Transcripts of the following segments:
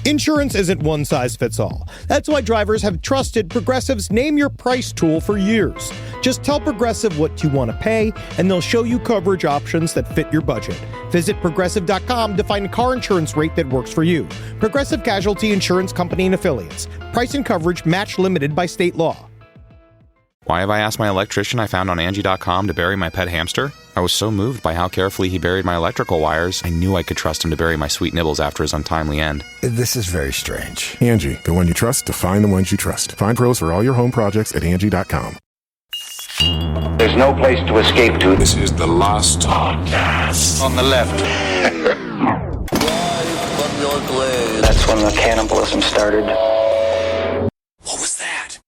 Insurance isn't one size fits all. That's why drivers have trusted Progressive's Name Your Price tool for years. Just tell Progressive what you want to pay, and they'll show you coverage options that fit your budget. Visit Progressive.com to find a car insurance rate that works for you. Progressive Casualty Insurance Company and Affiliates. Price and coverage match limited by state law. Why have I asked my electrician I found on Angie.com to bury my pet hamster? I was so moved by how carefully he buried my electrical wires, I knew I could trust him to bury my sweet nibbles after his untimely end. This is very strange. Angie, the one you trust to find the ones you trust. Find pros for all your home projects at Angie.com. There's no place to escape to. This is the last podcast. On the left. That's when the cannibalism started. What was that?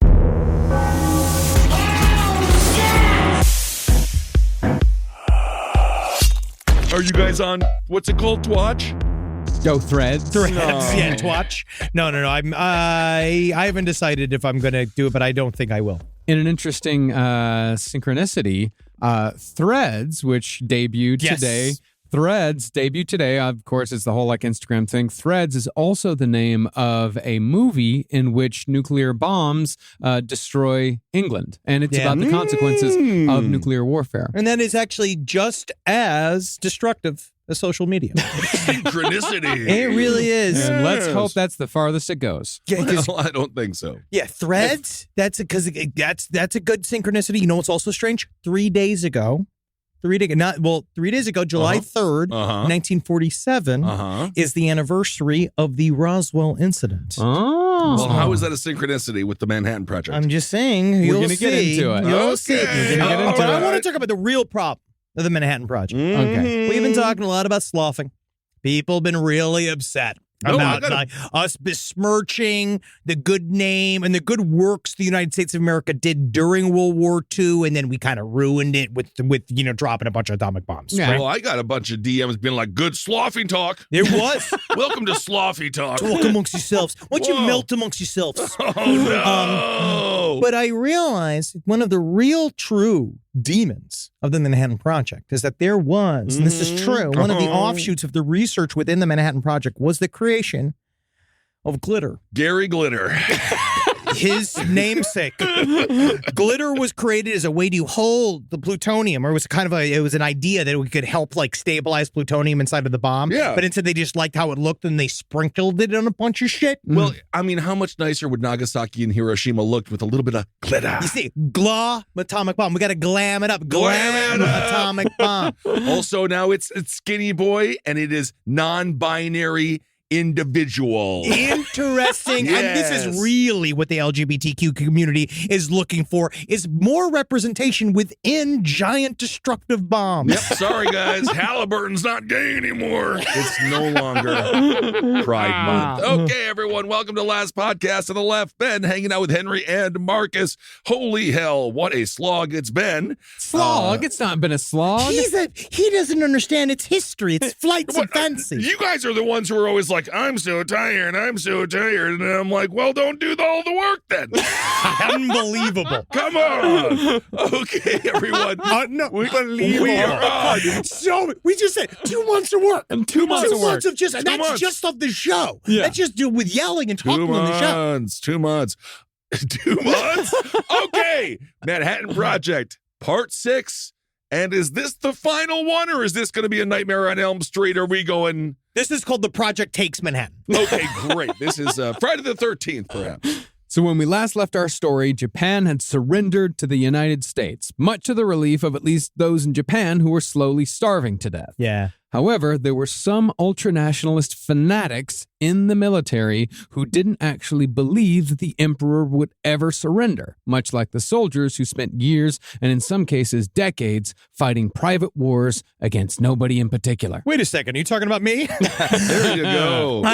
Are you guys on, what's it called, Twatch? Yo, Threads. Yeah, Twatch. No. I haven't decided if I'm going to do it, but I don't think I will. In an interesting synchronicity, Threads, which debuted today. Threads debuted today. Of course, it's the whole Instagram thing. Threads is also the name of a movie in which nuclear bombs destroy England. And it's about the consequences of nuclear warfare. And that is actually just as destructive as social media. Synchronicity. It really is. And let's hope that's the farthest it goes. Well, I don't think so. Yeah, Threads. That's a good synchronicity. You know what's also strange? 3 days ago, July 3rd, 1947, is the anniversary of the Roswell incident. Oh. Well, how is that a synchronicity with the Manhattan Project? I'm just saying, we're going to get into it. You'll see. We're gonna get into But it. I want to talk about the real problem of the Manhattan Project. Okay. We've been talking a lot about sloughing. People have been really upset about us besmirching the good name and the good works the United States of America did during World War II, and then we kind of ruined it with dropping a bunch of atomic bombs. Yeah. Right? Well, I got a bunch of DMs being like, good sloughing talk. It was. Welcome to Sloughy Talk. Talk amongst yourselves. Why don't you melt amongst yourselves? Oh, no. But I realized one of the real true demons of the Manhattan Project is that there was, and this is true, one of the offshoots of the research within the Manhattan Project was the creation of glitter. Gary Glitter. His namesake. Glitter was created as a way to hold the plutonium, or it was an idea that we could help stabilize plutonium inside of the bomb. Yeah. But instead they just liked how it looked and they sprinkled it on a bunch of shit. Well, I mean, how much nicer would Nagasaki and Hiroshima looked with a little bit of glitter? You see, atomic bomb. We got to glam it up. Glam it up. Atomic bomb. Also, now it's Skinny Boy, and it is non-binary individual. Interesting. And this is really what the LGBTQ community is looking for, is more representation within giant destructive bombs. Yep, sorry guys, Halliburton's not gay anymore. It's no longer Pride Month. Okay, everyone, welcome to Last Podcast on the Left. Ben hanging out with Henry and Marcus. Holy hell, what a slog it's been. Slog? It's not been a slog. He doesn't understand its history, its flights and fancy. You guys are the ones who are always like, I'm so tired. And I'm like, well, don't do all the work then. Unbelievable. Come on. Okay, everyone. Unbelievable. We are on. So we just said 2 months of work. And 2 months of work. Of just, and that's months. just of the show. Yeah. That's just with yelling and 2 talking on the show. months. 2 months. 2 months? Okay. Manhattan Project, Part 6. And is this the final one, or is this going to be a Nightmare on Elm Street? Are we going... This is called The Project Takes Manhattan. Okay, great. This is Friday the 13th, perhaps. So when we last left our story, Japan had surrendered to the United States, much to the relief of at least those in Japan who were slowly starving to death. Yeah. However, there were some ultranationalist fanatics in the military who didn't actually believe that the emperor would ever surrender, much like the soldiers who spent years, and in some cases decades, fighting private wars against nobody in particular. Wait a second. Are you talking about me? There you go.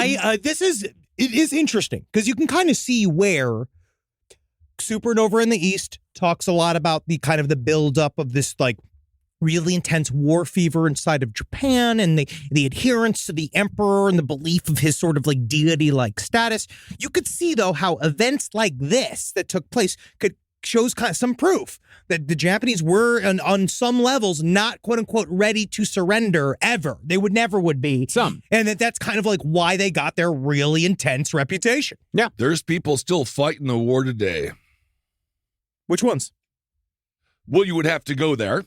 It is interesting because you can kind of see where Supernova in the East talks a lot about the kind of the buildup of this really intense war fever inside of Japan and the adherence to the emperor and the belief of his sort of deity-like status. You could see, though, how events like this that took place could shows kind of some proof that the Japanese were, on some levels, not quote unquote ready to surrender ever. They never would be. And that's kind of like why they got their really intense reputation. Yeah. There's people still fighting the war today. Which ones? Well, you would have to go there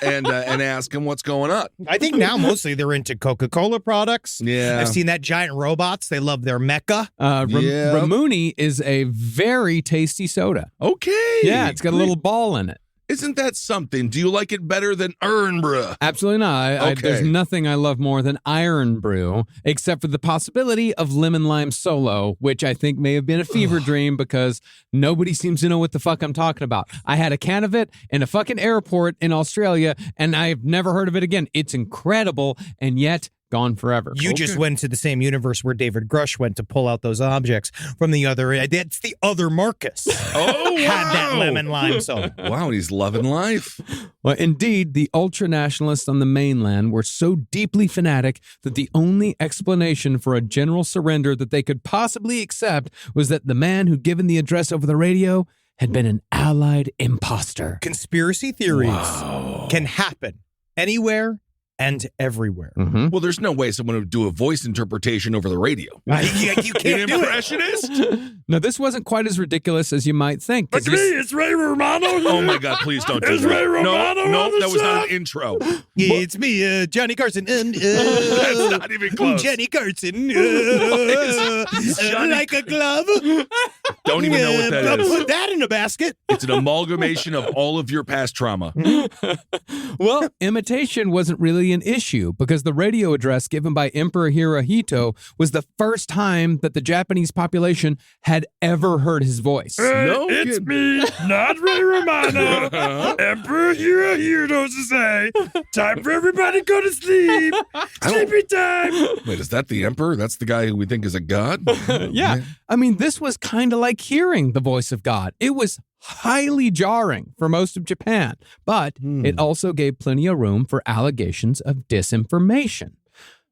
and ask them what's going on. I think now mostly they're into Coca-Cola products. Yeah. I've seen that giant robots. They love their mecha. Ramuni is a very tasty soda. Okay. Yeah, it's got a little ball in it. Isn't that something? Do you like it better than Iron Brew? Absolutely not. Okay. There's nothing I love more than Iron Brew, except for the possibility of Lemon Lime Solo, which I think may have been a fever dream because nobody seems to know what the fuck I'm talking about. I had a can of it in a fucking airport in Australia, and I've never heard of it again. It's incredible, and yet gone forever. You just went to the same universe where David Grush went to pull out those objects from the other. That's the other Marcus. Oh, had that lemon lime soda. Wow, he's loving life. Well, indeed, the ultra-nationalists on the mainland were so deeply fanatic that the only explanation for a general surrender that they could possibly accept was that the man who'd given the address over the radio had been an Allied imposter. Conspiracy theories can happen anywhere and everywhere. Mm-hmm. Well, there's no way someone would do a voice interpretation over the radio. You can't do it. Impressionist? No, this wasn't quite as ridiculous as you might think. It's me, it's Ray Romano. Oh my God, please don't do It's that. Ray Romano No, on the that was not show. an intro. Yeah, it's me, Johnny Carson. That's not even close. Johnny Carson. Johnny- like a glove. Don't even know what that is. Put that in a basket. It's an amalgamation of all of your past trauma. Well, imitation wasn't really an issue because the radio address given by Emperor Hirohito was the first time that the Japanese population had ever heard his voice. No It's kid. me, not Ray Romano. Emperor Hirohito to say, time for everybody to go to sleep. Sleepy time. Wait, is that the emperor? That's the guy who we think is a god? Yeah. I mean, this was kind of like hearing the voice of God. It was highly jarring for most of Japan, but it also gave plenty of room for allegations of disinformation.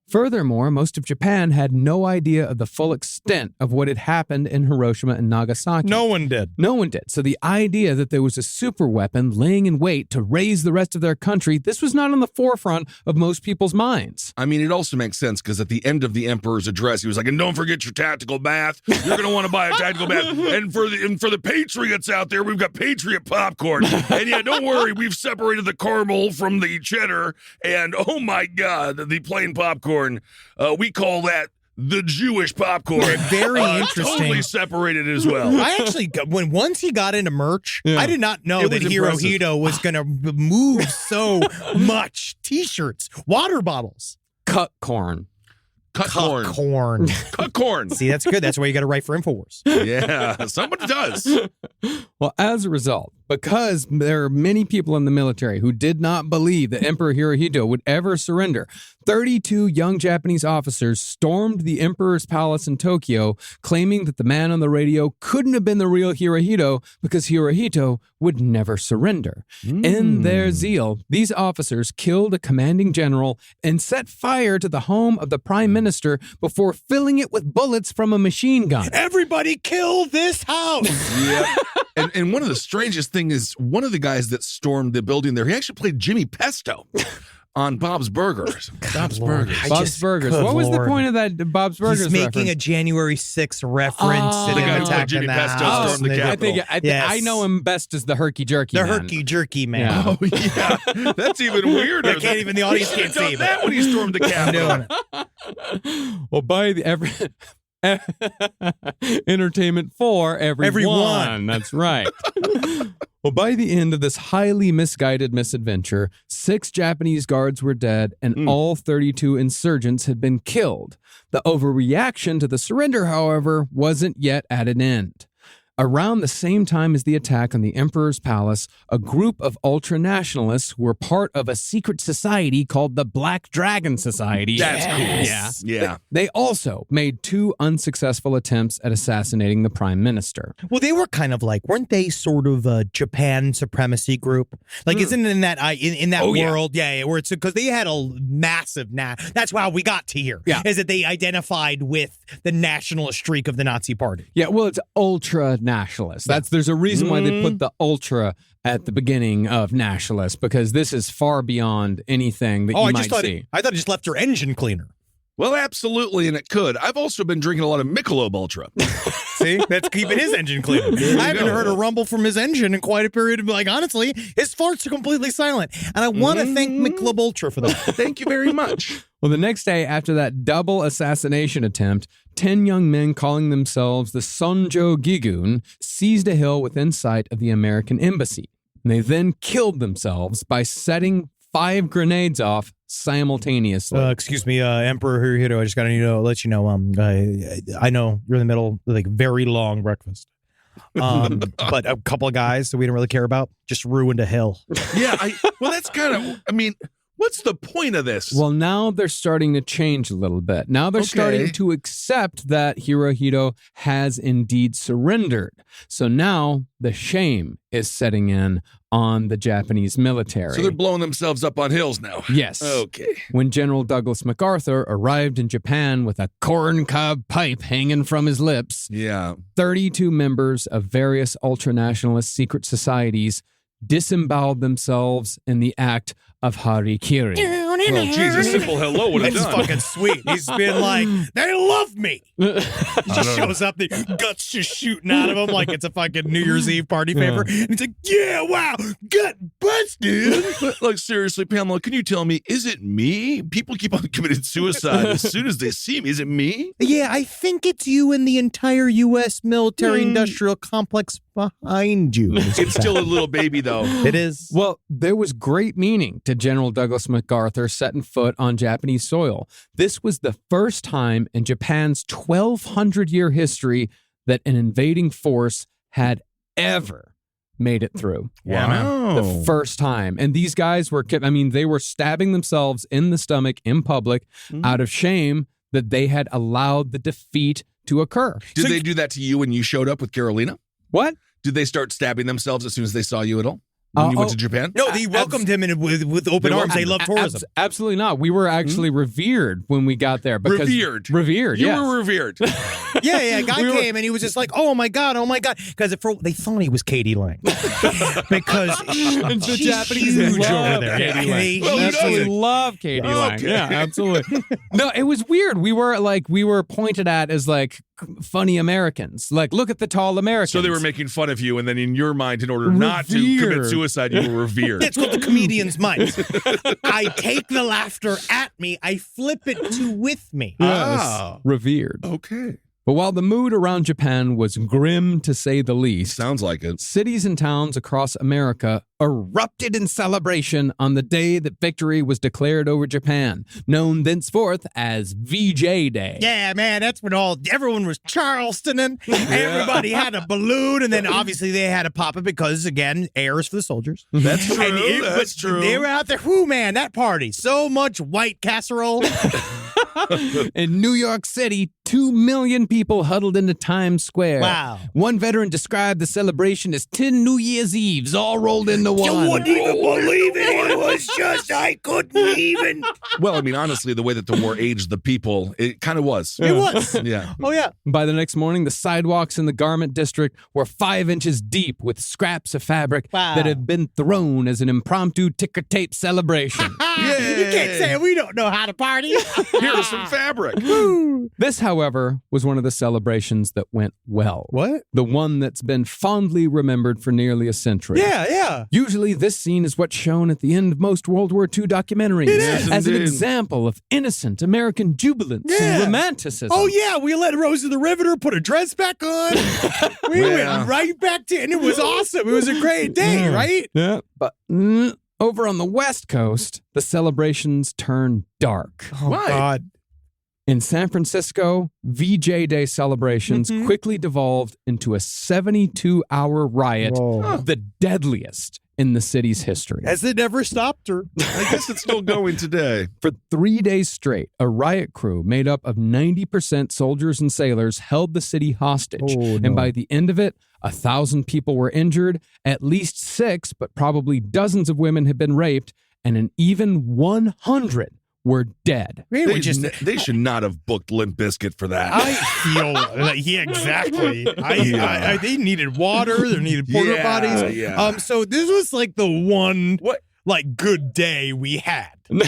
Furthermore, most of Japan had no idea of the full extent of what had happened in Hiroshima and Nagasaki. No one did. No one did. So the idea that there was a super weapon laying in wait to raise the rest of their country, this was not on the forefront of most people's minds. I mean, it also makes sense because at the end of the emperor's address, he was like, "And don't forget your tactical bath. You're going to want to buy a tactical bath. And for the patriots out there, we've got Patriot popcorn. And yeah, don't worry, we've separated the caramel from the cheddar. And oh my God, the plain popcorn. We call that the Jewish popcorn. Very interesting. Totally separated as well. I actually, once he got into merch, Yeah. I did not know It that was impressive. Hirohito was going to move so much. T-shirts, water bottles, Cut corn. Cut corn. corn. Cut corn. See, that's good. That's why you got to write for InfoWars. Yeah, somebody does. Well, as a result, because there are many people in the military who did not believe that Emperor Hirohito would ever surrender, 32 young Japanese officers stormed the emperor's palace in Tokyo, claiming that the man on the radio couldn't have been the real Hirohito because Hirohito would never surrender. In their zeal, these officers killed a commanding general and set fire to the home of the prime minister before filling it with bullets from a machine gun. Everybody kill this house. Yeah. And one of the strangest things is one of the guys that stormed the building there, he actually played Jimmy Pesto on Bob's Burgers. Bob's Burgers. Bob's Burgers. Good What was the Lord. point of that Bob's Burgers He's making reference? a January 6th reference Oh. and The him guy who played attacking Jimmy the Pesto house. stormed the And they- I think Yes. I know him best as the herky jerky. The man. herky jerky man. Yeah. Oh, yeah. That's even weirder. I can't even- the audience He can't should've see, done that but- when he stormed the I'm doing Capitol. it. Well, by the entertainment for everyone. That's right. Well, by the end of this highly misguided misadventure, 6 Japanese guards were dead and all 32 insurgents had been killed. The overreaction to the surrender, however, wasn't yet at an end. Around the same time as the attack on the emperor's palace, a group of ultra-nationalists who were part of a secret society called the Black Dragon Society. That's cool. Yeah. Yeah. They also made 2 unsuccessful attempts at assassinating the prime minister. Well, they were kind of like, weren't they sort of a Japan supremacy group? Like, isn't it in that in that Oh, yeah. world? Yeah, where it's because they had a massive that's how we got to here. Yeah. Is that they identified with the nationalist streak of the Nazi Party. Yeah, well, it's ultra nationalist. There's a reason why they put the ultra at the beginning of nationalist, because this is far beyond anything that you might see. I thought it just left your engine cleaner. Well, absolutely, and it could. I've also been drinking a lot of Michelob Ultra. See, that's keeping his engine clean. I haven't heard a rumble from his engine in quite a period of, honestly, his farts are completely silent. And I want to thank Michelob Ultra for that. Thank you very much. Well, the next day after that double assassination attempt, 10 young men calling themselves the Sonjo Gigun seized a hill within sight of the American embassy. And they then killed themselves by setting 5 grenades off simultaneously. Excuse me, Emperor Hirohito, I just got to let you know, I know you're in the middle of very long breakfast. But a couple of guys that we didn't really care about just ruined a hill. Yeah, that's kind of, what's the point of this? Well, now they're starting to change a little bit. Now they're starting to accept that Hirohito has indeed surrendered. So now the shame is setting in on the Japanese military. So they're blowing themselves up on hills now. Yes. Okay. When General Douglas MacArthur arrived in Japan with a corncob pipe hanging from his lips, 32 members of various ultranationalist secret societies disemboweled themselves in the act of harikiri. Well, geez, a simple hello would have That's done. fucking sweet. He's been like, they love me. He just shows up, the guts just shooting out of him like it's a fucking New Year's Eve party favor. And he's like, yeah, wow, gut busted. But, like, seriously, Pamela, can you tell me, is it me? People keep on committing suicide as soon as they see me. Is it me? Yeah, I think it's you and the entire U.S. military-industrial complex behind you. It's still a little baby, though. It is. Well, there was great meaning to General Douglas MacArthur setting foot on Japanese soil. This was the first time in Japan's 1,200-year history that an invading force had ever made it through. Wow. The first time. And these guys were, they were stabbing themselves in the stomach in public out of shame that they had allowed the defeat to occur. Did they do that to you when you showed up with Carolina? What? Did they start stabbing themselves as soon as they saw you at all? When you went to Japan? No, they welcomed him with open arms. They love tourism. Absolutely not. We were actually revered when we got there. Revered, you were revered. Yeah. Guy came and he was just like, oh my god, because they thought he was Katie Lang because the she's Japanese huge love over there. Katie Lang. Well, Absolutely love Katie Lang. Yeah, absolutely. No, it was weird. We were pointed at as like funny Americans. Like, look at the tall Americans. So they were making fun of you, and then in your mind, in order not to commit suicide, you were revered. It's called the comedian's mind. I take the laughter at me, I flip it to with me. Revered. Okay. But while the mood around Japan was grim to say the least, Sounds like it. cities and towns across America erupted in celebration on the day that victory was declared over Japan, known thenceforth as VJ Day. Yeah, man, that's when everyone was Charlestoning. Everybody had a balloon, and then obviously they had to pop it because, again, air is for the soldiers. That's true. That's true. They were out there. Whoo, man, that party. So much white casserole. In New York City, 2 million people huddled into Times Square. Wow. One veteran described the celebration as 10 New Year's Eves all rolled into one. You wouldn't even believe it. It was just, I couldn't even. Well, honestly, the way that the war aged the people, it kind of was. It was. Yeah. Oh, yeah. By the next morning, the sidewalks in the garment district were 5 inches deep with scraps of fabric that had been thrown as an impromptu ticker tape celebration. You can't say we don't know how to party. Here's some fabric. This, however, was one of the celebrations that went well. What? The one that's been fondly remembered for nearly a century. Yeah. Usually this scene is what's shown at the end of most World War II documentaries as an indeed. example of innocent American jubilance and romanticism. Oh, yeah. We let Rosie the Riveter put her dress back on. We went right back to, and it was awesome. It was a great day, right? Yeah. But over on the West Coast, the celebrations turned dark. Oh, God. In San Francisco, VJ Day celebrations quickly devolved into a 72-hour riot, the deadliest in the city's history. As it never stopped her. I guess it's still going today. For 3 days straight, a riot crew made up of 90% soldiers and sailors held the city hostage. And by the end of it, 1,000 people were injured, at least 6, but probably dozens of women had been raped, and an even 100 were dead. They should not have booked Limp Bizkit for that. I feel like, exactly. They needed water. They needed porta potties. Yeah. So this was like the one good day we had. No,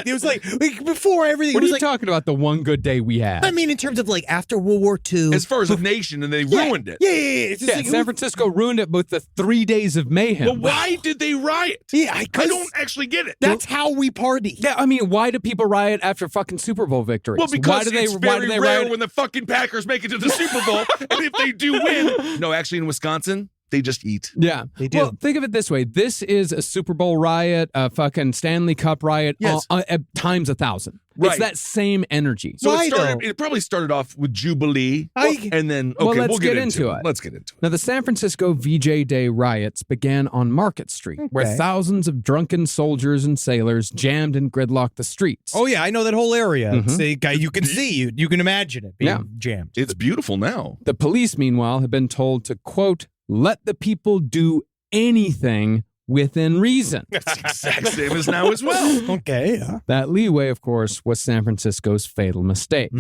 it was like before everything. What are you talking about? The one good day we had. I mean, in terms of after World War II, as far as a nation, and they ruined it. Yeah. It's just San Francisco ruined it with the 3 days of mayhem. Well, why did they riot? Yeah, I don't actually get it. That's how we party. Yeah, I mean, why do people riot after fucking Super Bowl victories? Well, because it's very rare riot when the fucking Packers make it to the Super Bowl, and if they do win, no, actually in Wisconsin, they just eat. Yeah, they do. Well, think of it this way: this is a Super Bowl riot, a fucking Stanley Cup riot, times 1,000. Right. It's that same energy. So it probably started off with Jubilee, and then let's get into it. Let's get into it. Now, the San Francisco VJ Day riots began on Market Street, where thousands of drunken soldiers and sailors jammed and gridlocked the streets. Oh yeah, I know that whole area. Mm-hmm. You can see, you can imagine it being jammed. It's beautiful now. The police, meanwhile, have been told to, quote, let the people do anything within reason. That's the exact same as now as well. Okay, yeah. That leeway, of course, was San Francisco's fatal mistake.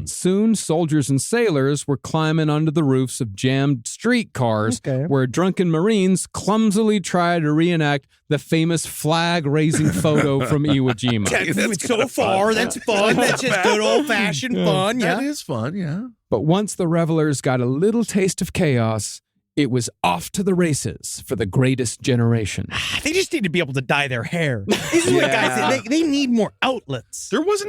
Soon, soldiers and sailors were climbing under the roofs of jammed streetcars where drunken Marines clumsily tried to reenact the famous flag-raising photo from Iwo Jima. That's fun. That's just good old-fashioned fun. Yeah, that is fun, yeah. But once the revelers got a little taste of chaos, it was off to the races for the greatest generation. They just need to be able to dye their hair. This is what guys say. They need more outlets. There was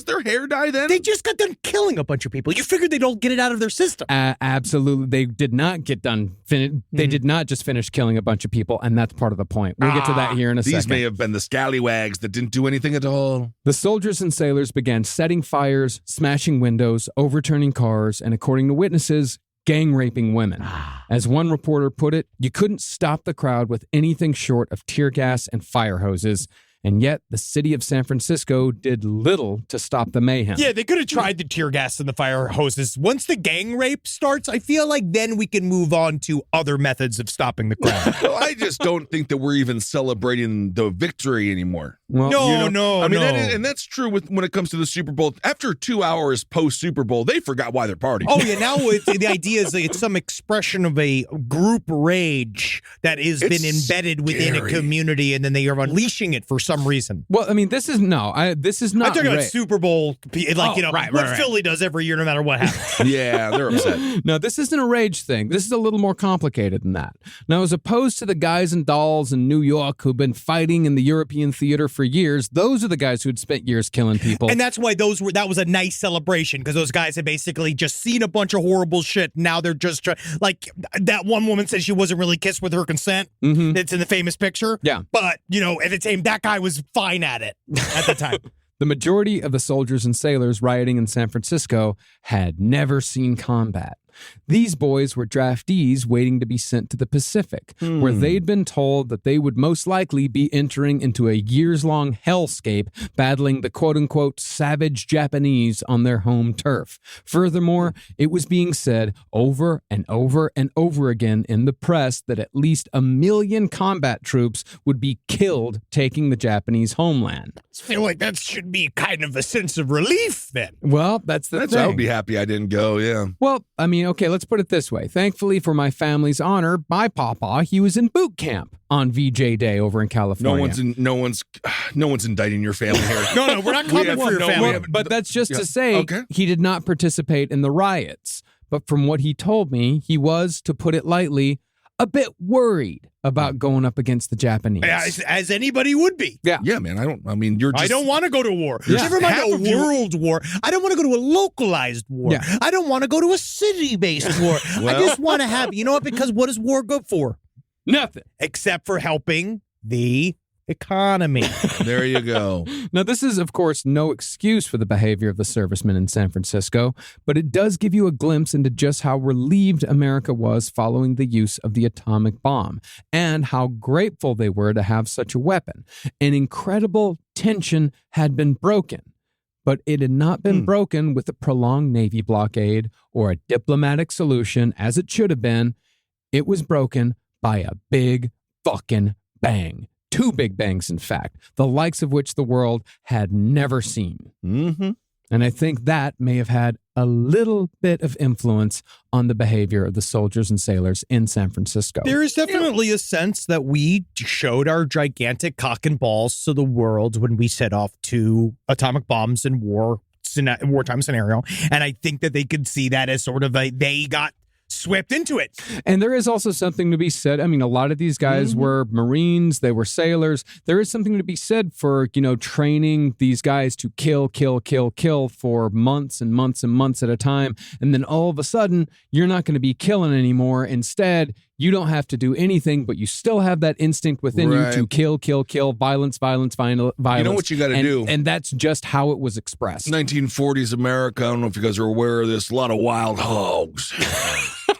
there hair dye then? They just got done killing a bunch of people. You figured they'd all get it out of their system. Absolutely. They did not get done. They did not just finish killing a bunch of people, and that's part of the point. We'll get to that here in a second. These may have been the scallywags that didn't do anything at all. The soldiers and sailors began setting fires, smashing windows, overturning cars, and according to witnesses, gang raping women. As one reporter put it, you couldn't stop the crowd with anything short of tear gas and fire hoses. And yet, the city of San Francisco did little to stop the mayhem. Yeah, they could have tried the tear gas and the fire hoses. Once the gang rape starts, I feel like then we can move on to other methods of stopping the crowd. Well, I just don't think that we're even celebrating the victory anymore. Well, no. I mean, and that's true when it comes to the Super Bowl. After 2 hours post Super Bowl, they forgot why they're partying. Oh yeah, now the idea is that it's some expression of a group rage that has been embedded within a community, and then they are unleashing it for some reason. Well, I mean, this is not. I'm talking about Super Bowl, what Philly does every year, no matter what happens. Yeah, they're upset. No, this isn't a rage thing. This is a little more complicated than that. Now, as opposed to the guys and dolls in New York who've been fighting in the European theater for years, those are the guys who'd spent years killing people. And that's why that was a nice celebration, because those guys had basically just seen a bunch of horrible shit. Now they're just like that one woman said she wasn't really kissed with her consent. Mm-hmm. It's in the famous picture. Yeah. But, at the same, that guy was fine at it at the time. The majority of the soldiers and sailors rioting in San Francisco had never seen combat. These boys were draftees waiting to be sent to the Pacific, where they'd been told that they would most likely be entering into a years-long hellscape battling the quote-unquote savage Japanese on their home turf. Furthermore, it was being said over and over and over again in the press that at least 1 million combat troops would be killed taking the Japanese homeland. I feel like that should be kind of a sense of relief then. Well, that's the thing. I would be happy I didn't go, yeah. Well, I mean, okay, let's put it this way. Thankfully for my family's honor, my papa, he was in boot camp on VJ Day over in California. No one's indicting your family here. No, we're not coming for your family. But that's just to say he did not participate in the riots. But from what he told me, he was, to put it lightly, a bit worried about going up against the Japanese. As anybody would be. Yeah. Yeah, man. I don't want to go to war. Never mind a world war. I don't want to go to a localized war. Yeah. I don't want to go to a city-based war. I just want to have, because what is war good for? Nothing. Except for helping the economy. There you go. Now, this is, of course, no excuse for the behavior of the servicemen in San Francisco, but it does give you a glimpse into just how relieved America was following the use of the atomic bomb, and how grateful they were to have such a weapon. An incredible tension had been broken, but it had not been broken with a prolonged Navy blockade or a diplomatic solution, as it should have been. It was broken by a big fucking bang. 2 Big Bangs, in fact, the likes of which the world had never seen. Mm-hmm. And I think that may have had a little bit of influence on the behavior of the soldiers and sailors in San Francisco. There is definitely a sense that we showed our gigantic cock and balls to the world when we set off 2 atomic bombs in wartime scenario. And I think that they could see that as sort of they got swept into it. And there is also something to be said. I mean, a lot of these guys were Marines, they were sailors. There is something to be said for, training these guys to kill for months and months and months at a time. And then all of a sudden, you're not going to be killing anymore. Instead, you don't have to do anything, but you still have that instinct within you to kill, violence. You know what you got to do? And that's just how it was expressed. 1940s America, I don't know if you guys are aware of this, a lot of wild hogs.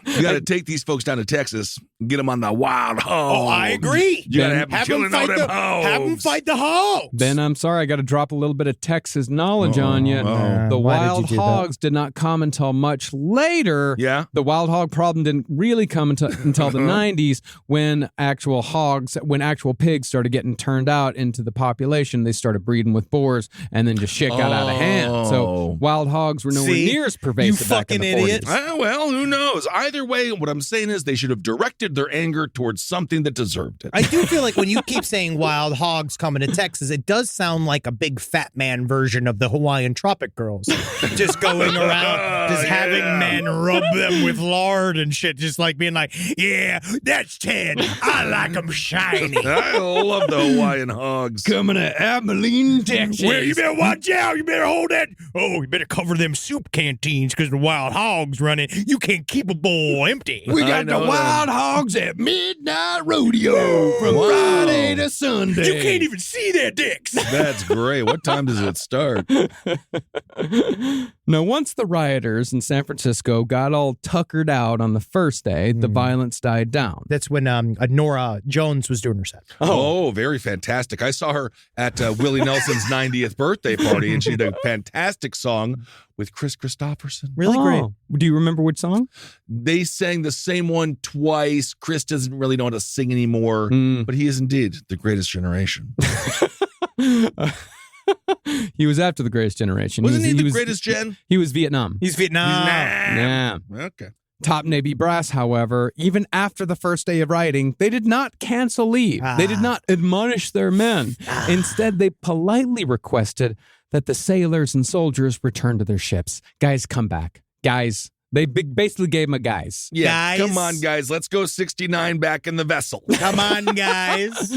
You got to take these folks down to Texas and get them on the wild hogs. Oh, I agree. You got to have them killing all them hogs. Have them fight the hogs. Ben, I'm sorry, I got to drop a little bit of Texas knowledge on you. The wild hogs did not come until much later. Yeah. The wild hog problem didn't really come until the 90s when actual pigs started getting turned out into the population. They started breeding with boars, and then just shit got out of hand. So wild hogs were nowhere near as pervasive back in the 40s. Idiot. Well, who knows? Either way, what I'm saying is they should have directed their anger towards something that deserved it. I do feel like when you keep saying wild hogs coming to Texas, it does sound like a big fat man version of the Hawaiian Tropic Girls. Just going around, just having men rub them with lard and shit, just like being like, yeah, that's Ted. I like them shiny. I love the Hawaiian hogs. Coming to Abilene, Texas. Well, you better watch out. You better hold that. Oh, you better cover them soup canteens because the wild hogs running. You can't keep a bowl empty. We got the wild hogs at Midnight Rodeo from Friday to Sunday. You can't even see their dicks. That's great. What time does it start? Now, once the rioters in San Francisco got all tuckered out on the first day, the violence died down. That's when Nora Jones was doing her set. Oh, very fantastic. I saw her at Willie Nelson's 90th birthday party, and she did a fantastic song with Chris Christopherson. Really great. Do you remember which song? They sang the same one twice. Chris doesn't really know how to sing anymore, but he is indeed the greatest generation. He was after the greatest generation. Wasn't he the greatest gen? He was Vietnam. He's Vietnam. Yeah. Okay. Top Navy brass, however, even after the first day of rioting, they did not cancel leave. They did not admonish their men. Instead, they politely requested that the sailors and soldiers return to their ships. Guys, come back. Guys. They basically gave them a guys. Yeah, guys. Come on, guys. Let's go 69 back in the vessel. Come on, guys.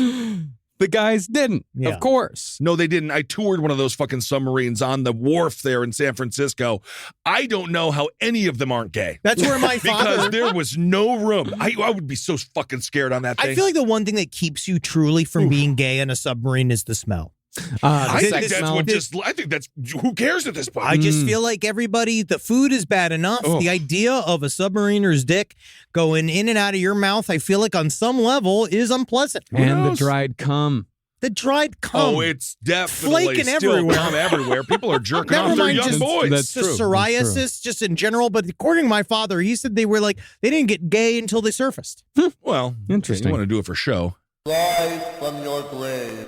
The guys didn't, of course. No, they didn't. I toured one of those fucking submarines on the wharf there in San Francisco. I don't know how any of them aren't gay. That's where my father... Because there was no room. I would be so fucking scared on that thing. I feel like the one thing that keeps you truly from being gay on a submarine is the smell. I think that's who cares at this point? I just feel like everybody, the food is bad enough. The idea of a submariner's dick going in and out of your mouth, I feel like on some level is unpleasant. And the dried cum. The dried cum. Oh, it's definitely flaking still everywhere. cum everywhere. People are jerking Never off their mind young just boys. That's the true. psoriasis, just in general. But according to my father, he said they didn't get gay until they surfaced. Well, interesting. You want to do it for show. Rise from your grave.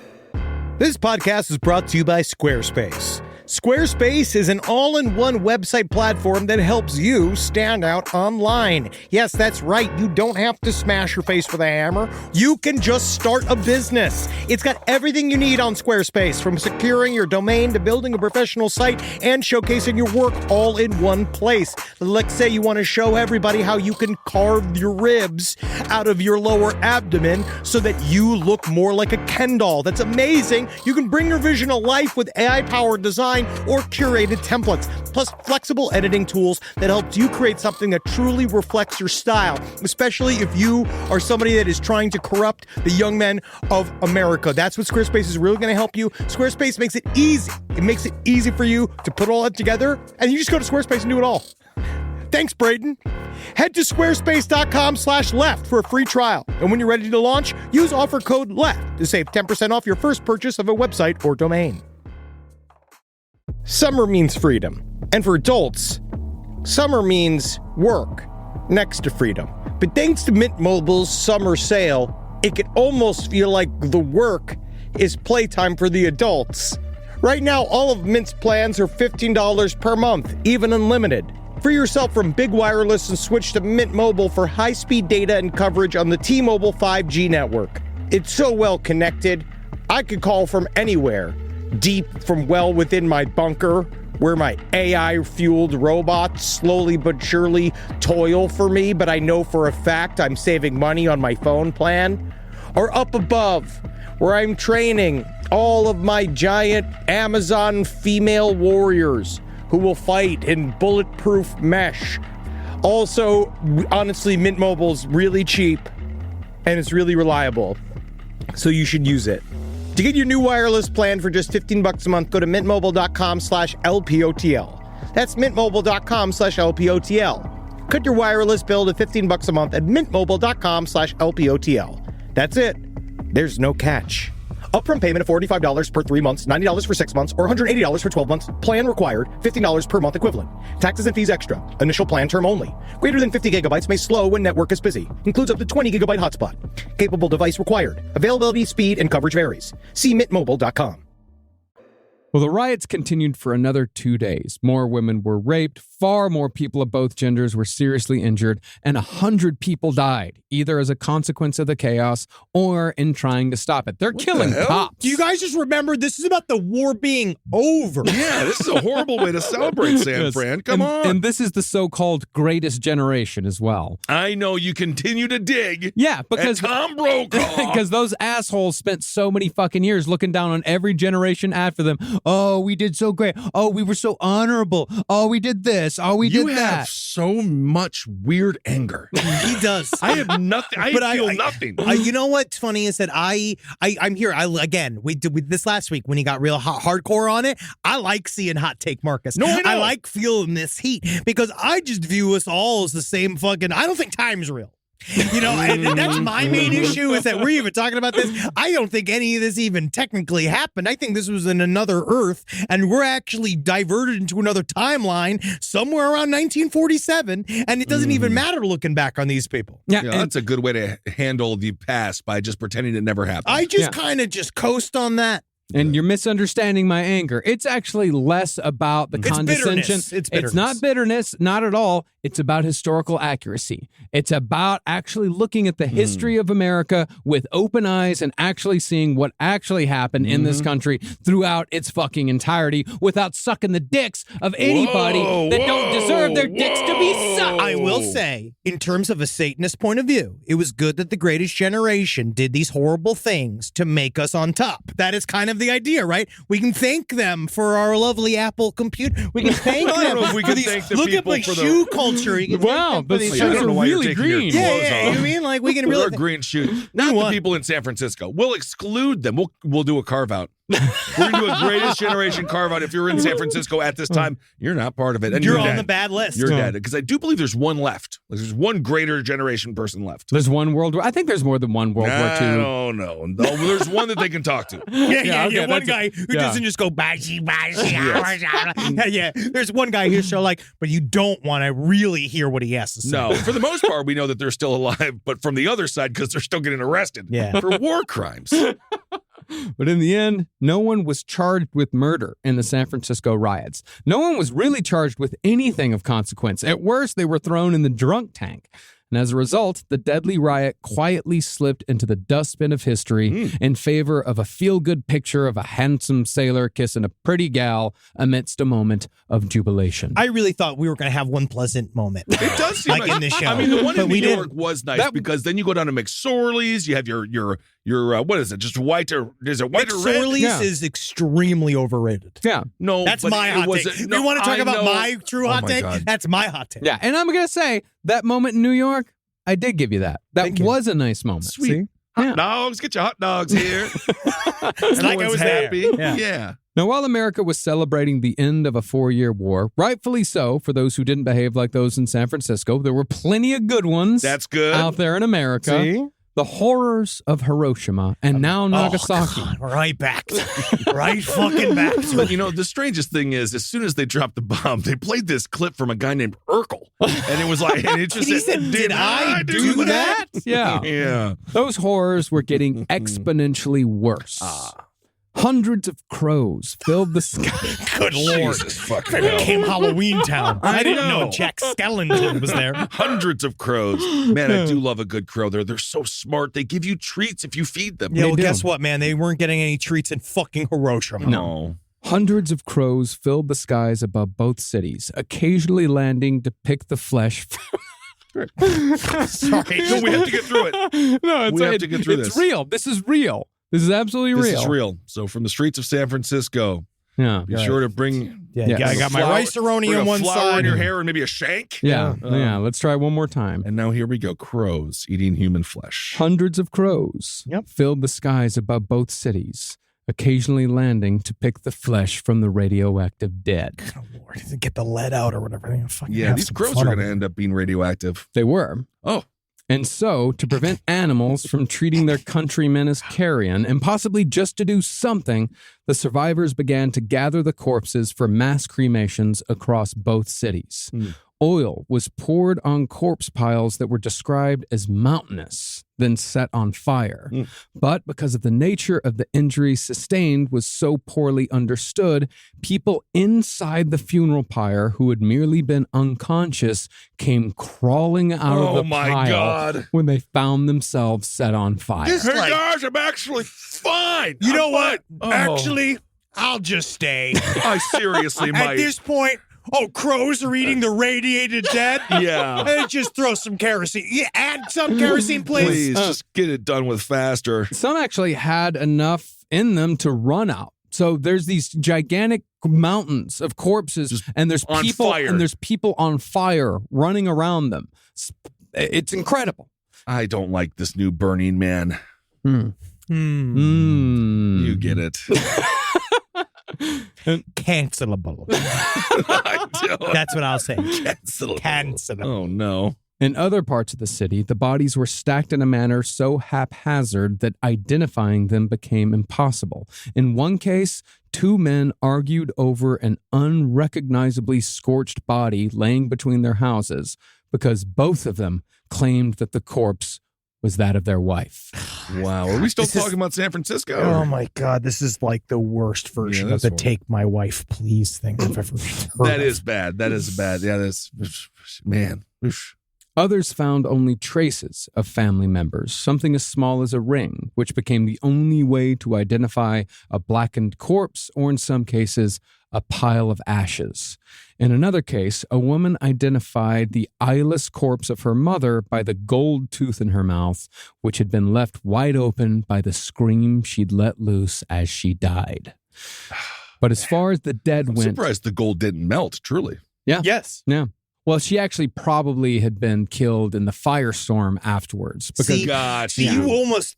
This podcast is brought to you by Squarespace. Squarespace is an all-in-one website platform that helps you stand out online. Yes, that's right. You don't have to smash your face with a hammer. You can just start a business. It's got everything you need on Squarespace, from securing your domain to building a professional site and showcasing your work all in one place. Let's say you want to show everybody how you can carve your ribs out of your lower abdomen so that you look more like a Ken doll. That's amazing. You can bring your vision to life with AI-powered design or curated templates, plus flexible editing tools that helps you create something that truly reflects your style, especially if you are somebody that is trying to corrupt the young men of America. That's what Squarespace is really going to help you. Squarespace makes it easy. It makes it easy for you to put all that together, and you just go to Squarespace and do it all. Thanks, Braden. Head to squarespace.com/left for a free trial. And when you're ready to launch, use offer code LEFT to save 10% off your first purchase of a website or domain. Summer means freedom. And for adults, summer means work next to freedom. But thanks to Mint Mobile's summer sale, it could almost feel like the work is playtime for the adults. Right now, all of Mint's plans are $15 per month, even unlimited. Free yourself from Big Wireless and switch to Mint Mobile for high-speed data and coverage on the T-Mobile 5G network. It's so well connected, I could call from anywhere. Deep from well within my bunker, where my AI-fueled robots slowly but surely toil for me, but I know for a fact I'm saving money on my phone plan. Or up above, where I'm training all of my giant Amazon female warriors who will fight in bulletproof mesh. Also, honestly, Mint Mobile's really cheap and it's really reliable, so you should use it. To get your new wireless plan for just $15 a month, go to mintmobile.com/LPOTL. That's mintmobile.com/LPOTL. Cut your wireless bill to $15 a month at mintmobile.com/LPOTL. That's it. There's no catch. Upfront payment of $45 per 3 months, $90 for 6 months, or $180 for 12 months. Plan required, $15 per month equivalent. Taxes and fees extra. Initial plan term only. Greater than 50 gigabytes may slow when network is busy. Includes up to 20 gigabyte hotspot. Capable device required. Availability, speed, and coverage varies. See mintmobile.com. Well, the riots continued for another 2 days. More women were raped, far more people of both genders were seriously injured, and 100 people died, either as a consequence of the chaos or in trying to stop it. They're killing cops. Do you guys just remember this is about the war being over? Yeah, this is a horrible way to celebrate, San Yes. Fran. Come on. And this is the so-called greatest generation as well. I know you continue to dig. Yeah, because at Tom Brokaw. because those assholes spent so many fucking years looking down on every generation after them. Oh, we did so great. Oh, we were so honorable. Oh, we did this. Oh, we did You that. have so much weird anger. He does. I have nothing. I feel nothing. You know what's funny is that I'm here. We did this last week when he got real hardcore on it. I like seeing Hot Take Marcus. No, I know. I like feeling this heat because I just view us all as the same fucking. I don't think time's real. You know, and that's my main issue is that we're even talking about this. I don't think any of this even technically happened. I think this was in another Earth, and we're actually diverted into another timeline somewhere around 1947, and it doesn't even matter looking back on these people. Yeah, that's a good way to handle the past by just pretending it never happened. I just kind of just coast on that. And you're misunderstanding my anger. It's actually less about the condescension. It's bitterness. It's not bitterness, not at all. It's about historical accuracy. It's about actually looking at the history of America with open eyes and actually seeing what actually happened in this country throughout its fucking entirety without sucking the dicks of anybody that don't deserve their dicks to be sucked. I will say, in terms of a Satanist point of view, it was good that the greatest generation did these horrible things to make us on top. That is kind of the idea, right? We can thank them for our lovely Apple computer. We can thank them. I don't know if we for can these, thank the look at people my for shoe the... culture. You can Wow, thank them for those these shoes I don't are know why you're really taking your green. clothes Yeah, off. I mean, like we can They're really. green shoes. Not the people in San Francisco. We'll exclude them. We'll do a carve out. We're going to do a greatest generation carve out. If you're in San Francisco at this time, you're not part of it. And You're you're on dead. the bad list. You're dead. Because I do believe there's one left. There's one greater generation person left. There's one World War. I think there's more than one World War II. I don't know. No, there's one that they can talk to. okay, One guy who doesn't just go bashi. Yes. Yeah, there's one guy who's so like, but you don't want to really hear what he has to say. No, for the most part, we know that they're still alive, but from the other side, because they're still getting arrested for war crimes. But in the end, no one was charged with murder in the San Francisco riots. No one was really charged with anything of consequence. At worst, they were thrown in the drunk tank. And as a result, the deadly riot quietly slipped into the dustbin of history in favor of a feel-good picture of a handsome sailor kissing a pretty gal amidst a moment of jubilation. I really thought we were going to have one pleasant moment. It does seem like in this show. I mean, the one But in New we York didn't. was nice because then you go down to McSorley's. You have your what is it? Just white or is it white or red? McSorley's is extremely overrated. Yeah. No, That's but my it hot wasn't- take. no, you want to talk I about know. my true Oh hot my take? God. That's my hot take. Yeah, and I'm going to say that moment in New York, I did give you that. That Thank you. was a nice moment. Sweet. See? Hot dogs, get your hot dogs here. Like I Everyone's was there. happy. Yeah. Yeah. Now, while America was celebrating the end of a 4-year war, rightfully so, for those who didn't behave like those in San Francisco, there were plenty of good ones That's good. out there in America. See? The horrors of Hiroshima and now Nagasaki. Oh, God, right back. Right fucking back. But you know, the strangest thing is, as soon as they dropped the bomb, they played this clip from a guy named Urkel. And it was like, and it just He said, did I do that? Yeah. Yeah. Those horrors were getting exponentially worse. Hundreds of crows filled the sky. Good Lord. Jesus fucking It hell. became Halloween Town. I didn't know know. Jack Skellington was there. Hundreds of crows. Man, I do love a good crow. They're so smart. They give you treats if you feed them. Yeah, well, do. guess what, man? They weren't getting any treats in fucking Hiroshima. No. Hundreds of crows filled the skies above both cities, occasionally landing to pick the flesh. Sorry. No, we have to get through it. No, We have to get through it's this. real. This is real. This is absolutely real. This is real. So from the streets of San Francisco, Yeah. be sure to bring Yeah, I got my rice-a-roni bring on a one flower side. in your hair and maybe a shank. Yeah. Let's try one more time. And now here we go. Crows eating human flesh. Hundreds of crows Yep. filled the skies above both cities, occasionally landing to pick the flesh from the radioactive dead. Oh, Lord, get the lead out or whatever. They fucking Yeah, have these some crows fun are of going to it. end up being radioactive. They were. Oh. And so, to prevent animals from treating their countrymen as carrion, and possibly just to do something, the survivors began to gather the corpses for mass cremations across both cities. Oil was poured on corpse piles that were described as mountainous, then set on fire. But because of the nature of the injuries sustained was so poorly understood, people inside the funeral pyre who had merely been unconscious came crawling out of the my pile God. when they found themselves set on fire. Hey, guys, I'm actually fine. You know I'm what? fine. Oh. Actually, I'll just stay. I seriously At might. this point, crows are eating the radiated dead? Yeah. Hey, just throw some kerosene. Yeah, add some kerosene, please. Please, just get it done with faster. Some actually had enough in them to run out. So there's these gigantic mountains of corpses, Just and there's on people fire. and there's people on fire running around them. It's incredible. I don't like this new Burning Man. You get it. Cancelable. I don't. That's what I'll say. Cancelable. Cancelable. Oh, no. In other parts of the city, the bodies were stacked in a manner so haphazard that identifying them became impossible. In one case, two men argued over an unrecognizably scorched body laying between their houses because both of them claimed that the corpse was that of their wife. Wow. Are we still This is- talking about San Francisco? Oh my God, this is like the worst version of that's the horrible. "Take My Wife, Please" thing I've ever heard. That of. is bad. That is bad. Yeah, that's, man. Oof. Others found only traces of family members, something as small as a ring, which became the only way to identify a blackened corpse, or in some cases, a pile of ashes. In another case, a woman identified the eyeless corpse of her mother by the gold tooth in her mouth, which had been left wide open by the scream she'd let loose as she died. But as far as the dead I'm went... surprised the gold didn't melt, truly. Yeah. Yes. Yeah. Well, she actually probably had been killed in the firestorm afterwards. Because See, Gotcha. you almost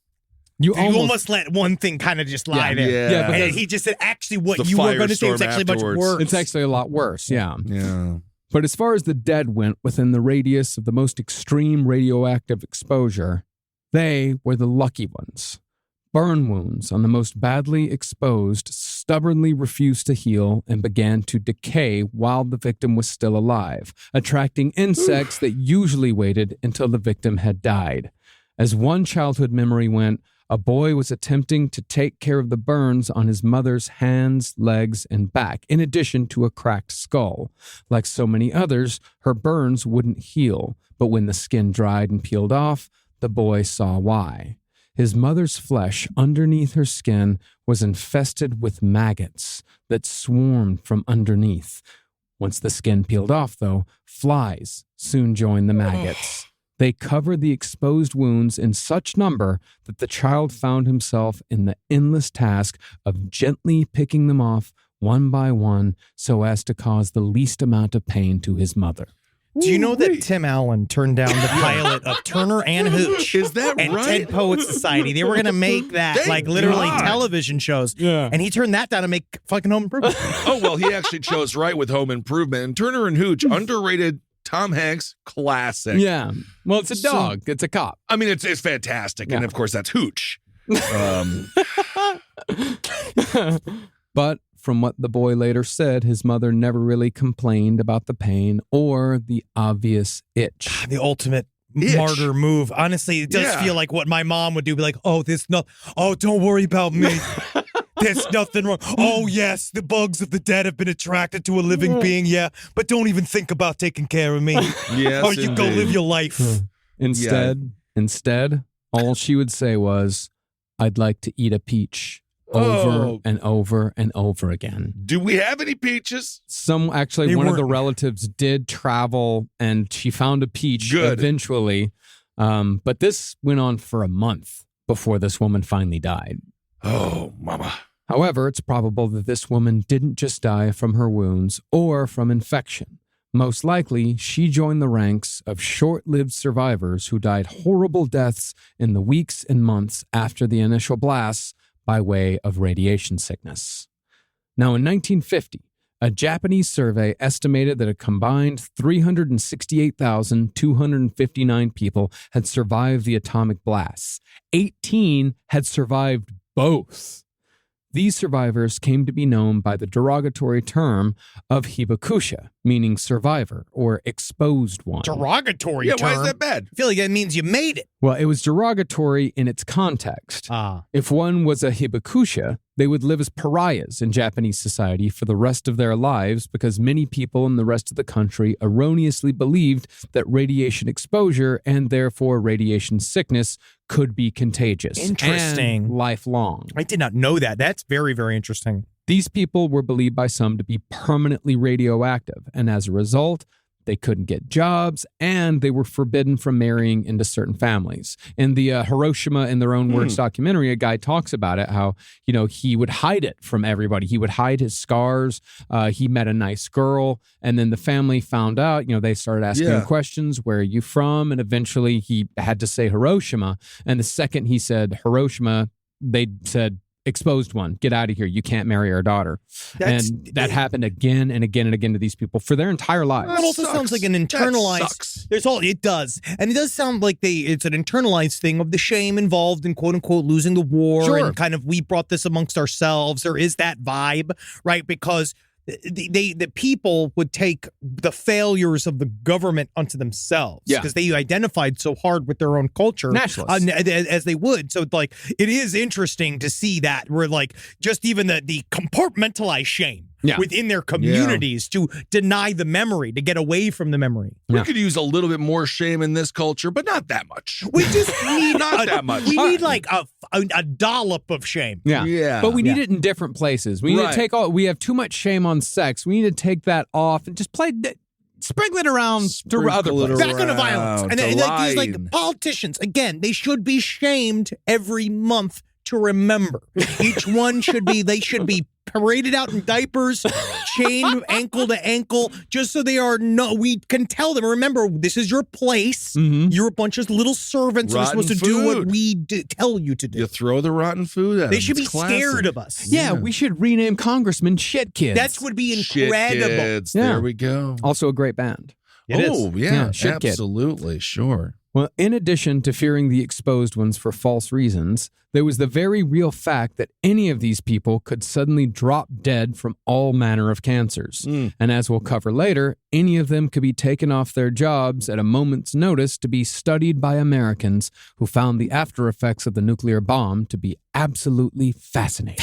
you let one thing kind of just lie there. Yeah, because- And he just said, actually, what The you were going to say was firestorm actually afterwards. much worse. It's actually a lot worse, yeah. Yeah. But as far as the dead went within the radius of the most extreme radioactive exposure, they were the lucky ones. Burn wounds on the most badly exposed stubbornly refused to heal and began to decay while the victim was still alive, attracting insects that usually waited until the victim had died. As one childhood memory went, a boy was attempting to take care of the burns on his mother's hands, legs, and back, in addition to a cracked skull. Like so many others, her burns wouldn't heal, but when the skin dried and peeled off, the boy saw why. His mother's flesh underneath her skin was infested with maggots that swarmed from underneath. Once the skin peeled off, though, flies soon joined the maggots. They covered the exposed wounds in such number that the child found himself in the endless task of gently picking them off one by one so as to cause the least amount of pain to his mother. Do you know that Tim Allen turned down the pilot of Turner and Hooch? Is that and right? Ted Poets Society. They were going to make that Thank like literally God. television shows. Yeah. And he turned that down to make fucking Home Improvement. Oh, well, he actually chose right with Home Improvement. And Turner and Hooch, underrated Tom Hanks classic. Yeah. Well, it's a dog. It's a cop. I mean, it's fantastic. And Yeah. of course, that's Hooch. But from what the boy later said, his mother never really complained about the pain or the obvious itch. The ultimate Itch. martyr move. Honestly, it does feel like what my mom would do. Be like, oh, don't worry about me. There's nothing wrong. Oh, yes, the bugs of the dead have been attracted to a living being, but don't even think about taking care of me. Yes, or you go live your life. Instead, all she would say was, I'd like to eat a peach over and over and over again. Do we have any peaches? One of the relatives did travel and she found a peach eventually. But this went on for a month before this woman finally died. Oh, mama. However, it's probable that this woman didn't just die from her wounds or from infection. Most likely, she joined the ranks of short-lived survivors who died horrible deaths in the weeks and months after the initial blasts by way of radiation sickness. Now, in 1950, a Japanese survey estimated that a combined 368,259 people had survived the atomic blasts. 18 had survived both. These survivors came to be known by the derogatory term of hibakusha, meaning survivor or exposed one. Derogatory term? Why is that bad? I feel like that means you made it. Well, it was derogatory in its context. If one was a hibakusha, they would live as pariahs in Japanese society for the rest of their lives because many people in the rest of the country erroneously believed that radiation exposure and therefore radiation sickness could be contagious. Interesting. And lifelong. I did not know that. That's very, very interesting. These people were believed by some to be permanently radioactive, and as a result, they couldn't get jobs, and they were forbidden from marrying into certain families. In the Hiroshima in Their Own Words documentary, a guy talks about it, how, he would hide it from everybody. He would hide his scars. He met a nice girl, and then the family found out, they started asking him questions. Where are you from? And eventually he had to say Hiroshima. And the second he said Hiroshima, they said, exposed one, get out of here. You can't marry our daughter. And that happened again and again and again to these people for their entire lives. It also sounds like an internalized. It does, and it does sound like it's an internalized thing of the shame involved in quote unquote losing the war, and kind of we brought this amongst ourselves. There is that vibe, right? Because the people would take the failures of the government onto themselves because they identified so hard with their own culture, as they would. So it is interesting to see that where just even the compartmentalized shame within their communities to deny the memory, to get away from the memory. We could use a little bit more shame in this culture, but not that much. We just need not that much. We need a dollop of shame. But we need it in different places. We need to take we have too much shame on sex. We need to take that off and just sprinkle it around to other places. Back on the violence. And these politicians, again, they should be shamed every month to remember. Each one should be paraded out in diapers, chained ankle to ankle, just so we can tell them, remember, this is your place. You're a bunch of little servants who are supposed to do what we tell you to do. You throw the rotten food at them. They should be scared of us. Yeah, we should rename congressmen Shit Kids. That would be incredible. Shit Kids. There we go. Also a great band. Shit absolutely, sure. Well, in addition to fearing the exposed ones for false reasons, there was the very real fact that any of these people could suddenly drop dead from all manner of cancers. And as we'll cover later, any of them could be taken off their jobs at a moment's notice to be studied by Americans who found the after effects of the nuclear bomb to be absolutely fascinating.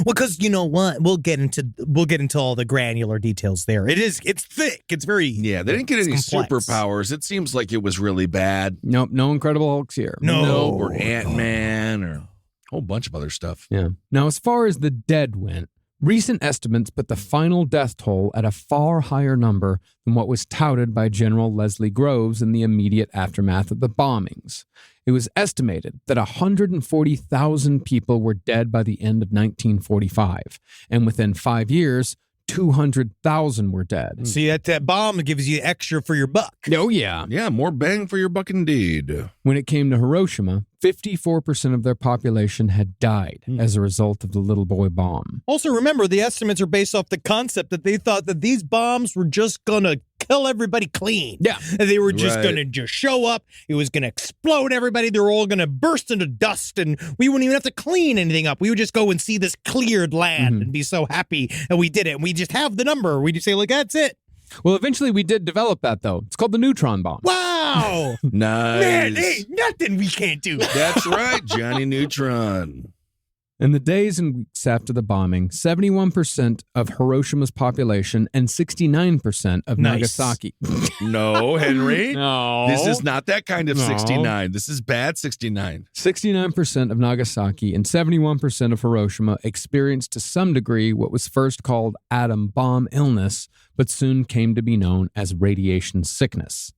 Well, because you know what, we'll get into all the granular details there. It's thick. It's very they didn't get any complex. Superpowers. It seems like it was really bad. Nope, no Incredible Hulks here. No, or Ant-Man or a whole bunch of other stuff. Yeah. Now, as far as the dead went, recent estimates put the final death toll at a far higher number than what was touted by General Leslie Groves in the immediate aftermath of the bombings. It was estimated that 140,000 people were dead by the end of 1945, and within 5 years, 200,000 were dead. See, that bomb gives you extra for your buck. Oh, yeah. Yeah, more bang for your buck indeed. When it came to Hiroshima, 54% of their population had died as a result of the little boy bomb. Also, remember, the estimates are based off the concept that they thought that these bombs were just going to kill everybody clean. Yeah. And they were just Right. going to just show up. It was going to explode everybody. They were all going to burst into dust, and we wouldn't even have to clean anything up. We would just go and see this cleared land and be so happy that we did it. And we just have the number. We just say, like, that's it. Well, eventually we did develop that, though. It's called the neutron bomb. Wow. Nice. Man, ain't nothing we can't do. That's right, Johnny Neutron. In the days and weeks after the bombing, 71% of Hiroshima's population and 69% of Nice. Nagasaki. No, Henry. No. This is not that kind of No. 69. This is bad 69. 69% of Nagasaki and 71% of Hiroshima experienced to some degree what was first called atom bomb illness, but soon came to be known as radiation sickness.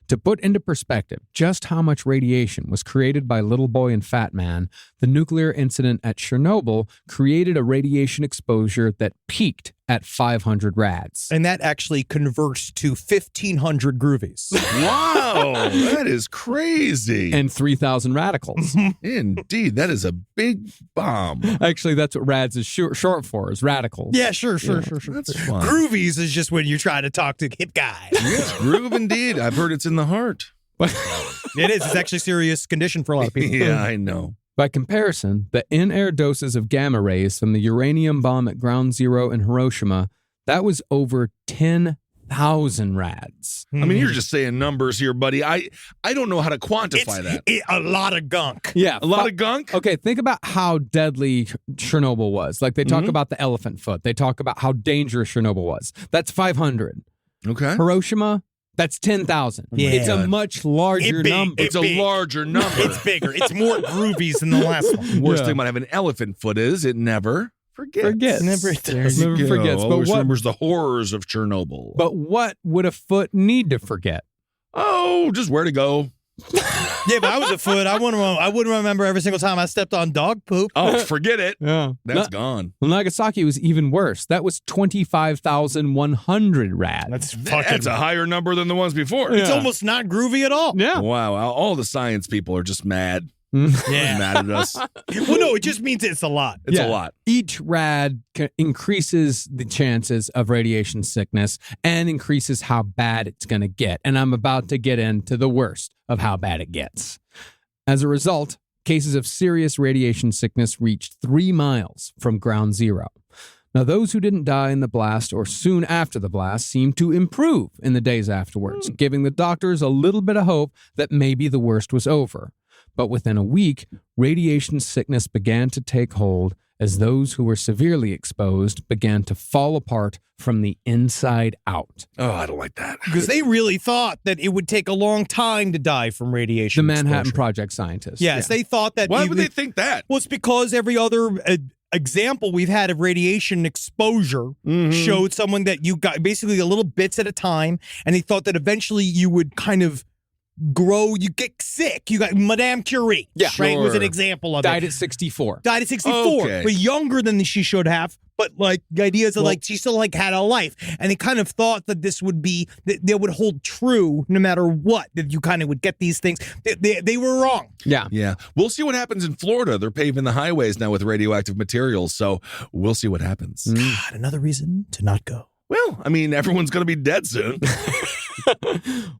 To put into perspective just how much radiation was created by Little Boy and Fat Man, the nuclear incident at Chernobyl created a radiation exposure that peaked at 500 rads. And that actually converts to 1,500 groovies. Wow, that is crazy. And 3,000 radicals. Indeed, that is a big bomb. Actually, that's what rads is short for, is radicals. Yeah, sure. That's fun. Groovies is just when you try to talk to hip guys. Yes, groove indeed. I've heard it's in the heart. It is. It's actually a serious condition for a lot of people. Yeah, I know. By comparison, the in-air doses of gamma rays from the uranium bomb at Ground Zero in Hiroshima, that was over 10,000 rads. I mean, you're just saying numbers here, buddy. I don't know how to quantify that. A lot of gunk. Yeah. A lot of gunk? Okay, think about how deadly Chernobyl was. Like, they talk about the elephant foot. They talk about how dangerous Chernobyl was. That's 500. Okay. Hiroshima, that's 10,000. Yeah. It's a much larger big. number. It's a larger number. It's bigger. It's more groovies than the last one. Worst thing about having an elephant foot is it never forgets. Never does. Never forgets. But Always what, remembers the horrors of Chernobyl. but what would a foot need to forget? Oh, just where to go. Yeah, if I was a foot, I wouldn't remember every single time I stepped on dog poop. Oh, forget it. Yeah. That's gone. Well, Nagasaki was even worse. That was 25,100 rads. That's a higher number than the ones before. It's almost not groovy at all. Yeah. Wow. All the science people are just mad. Yeah. Mad at us. Well, no, it just means it's a lot. It's a lot. Each rad increases the chances of radiation sickness and increases how bad it's going to get. And I'm about to get into the worst of how bad it gets. As a result, cases of serious radiation sickness reached 3 miles from Ground Zero. Now, those who didn't die in the blast or soon after the blast seemed to improve in the days afterwards, giving the doctors a little bit of hope that maybe the worst was over. But within a week, radiation sickness began to take hold as those who were severely exposed began to fall apart from the inside out. Oh, I don't like that. Because they really thought that it would take a long time to die from radiation. The Manhattan exposure. Project scientists. Yes, they thought that. Why would they think that? Well, it's because every other example we've had of radiation exposure showed someone that you got basically a little bits at a time, and they thought that eventually you would kind of grow, you get sick. You got Madame Curie, right? Was an example of Died it. at 64. Died at 64, Okay. but younger than she should have. But like the idea is that like she still like had a life, and they kind of thought that this would be that they would hold true no matter what. That you kind of would get these things. They were wrong. Yeah. Yeah. We'll see what happens in Florida. They're paving the highways now with radioactive materials, so we'll see what happens. God, another reason to not go. Well, I mean, everyone's going to be dead soon.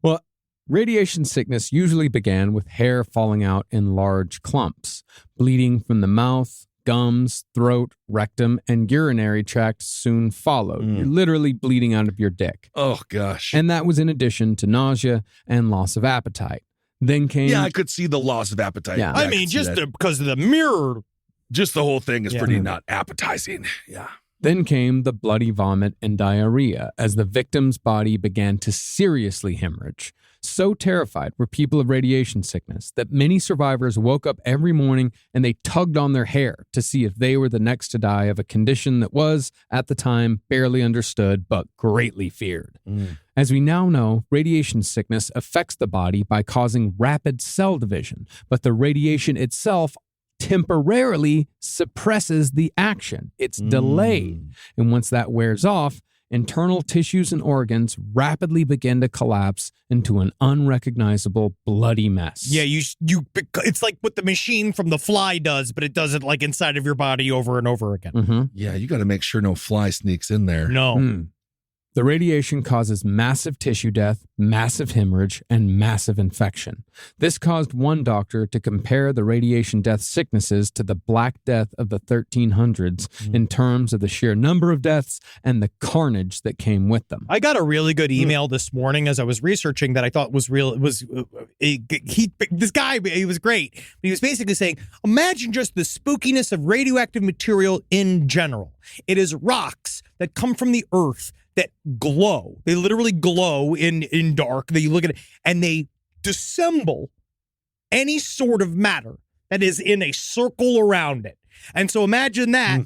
Well, radiation sickness usually began with hair falling out in large clumps. Bleeding from the mouth, gums, throat, rectum, and urinary tract soon followed. You're literally bleeding out of your dick. Oh, gosh. And that was in addition to nausea and loss of appetite. Then came... Yeah, I could see the loss of appetite. Yeah. I I could mean, see just that. because of the mirror. Just the whole thing is pretty not appetizing. Yeah. Then came the bloody vomit and diarrhea as the victim's body began to seriously hemorrhage. So terrified were people of radiation sickness that many survivors woke up every morning and they tugged on their hair to see if they were the next to die of a condition that was, at the time, barely understood but greatly feared. As we now know, radiation sickness affects the body by causing rapid cell division, but the radiation itself temporarily suppresses the action. It's delayed. And once that wears off, internal tissues and organs rapidly begin to collapse into an unrecognizable bloody mess. Yeah, it's like what the machine from The Fly does, but it does it like inside of your body over and over again. Mm-hmm. Yeah, you got to make sure no fly sneaks in there. No. The radiation causes massive tissue death, massive hemorrhage, and massive infection. This caused one doctor to compare the radiation death sicknesses to the Black Death of the 1300s in terms of the sheer number of deaths and the carnage that came with them. I got a really good email this morning as I was researching that I thought was real. It was this guy. He was great. But he was basically saying, imagine just the spookiness of radioactive material in general. It is rocks that come from the earth that glow. They literally glow in dark. They look at it and they dissemble any sort of matter that is in a circle around it. And so imagine that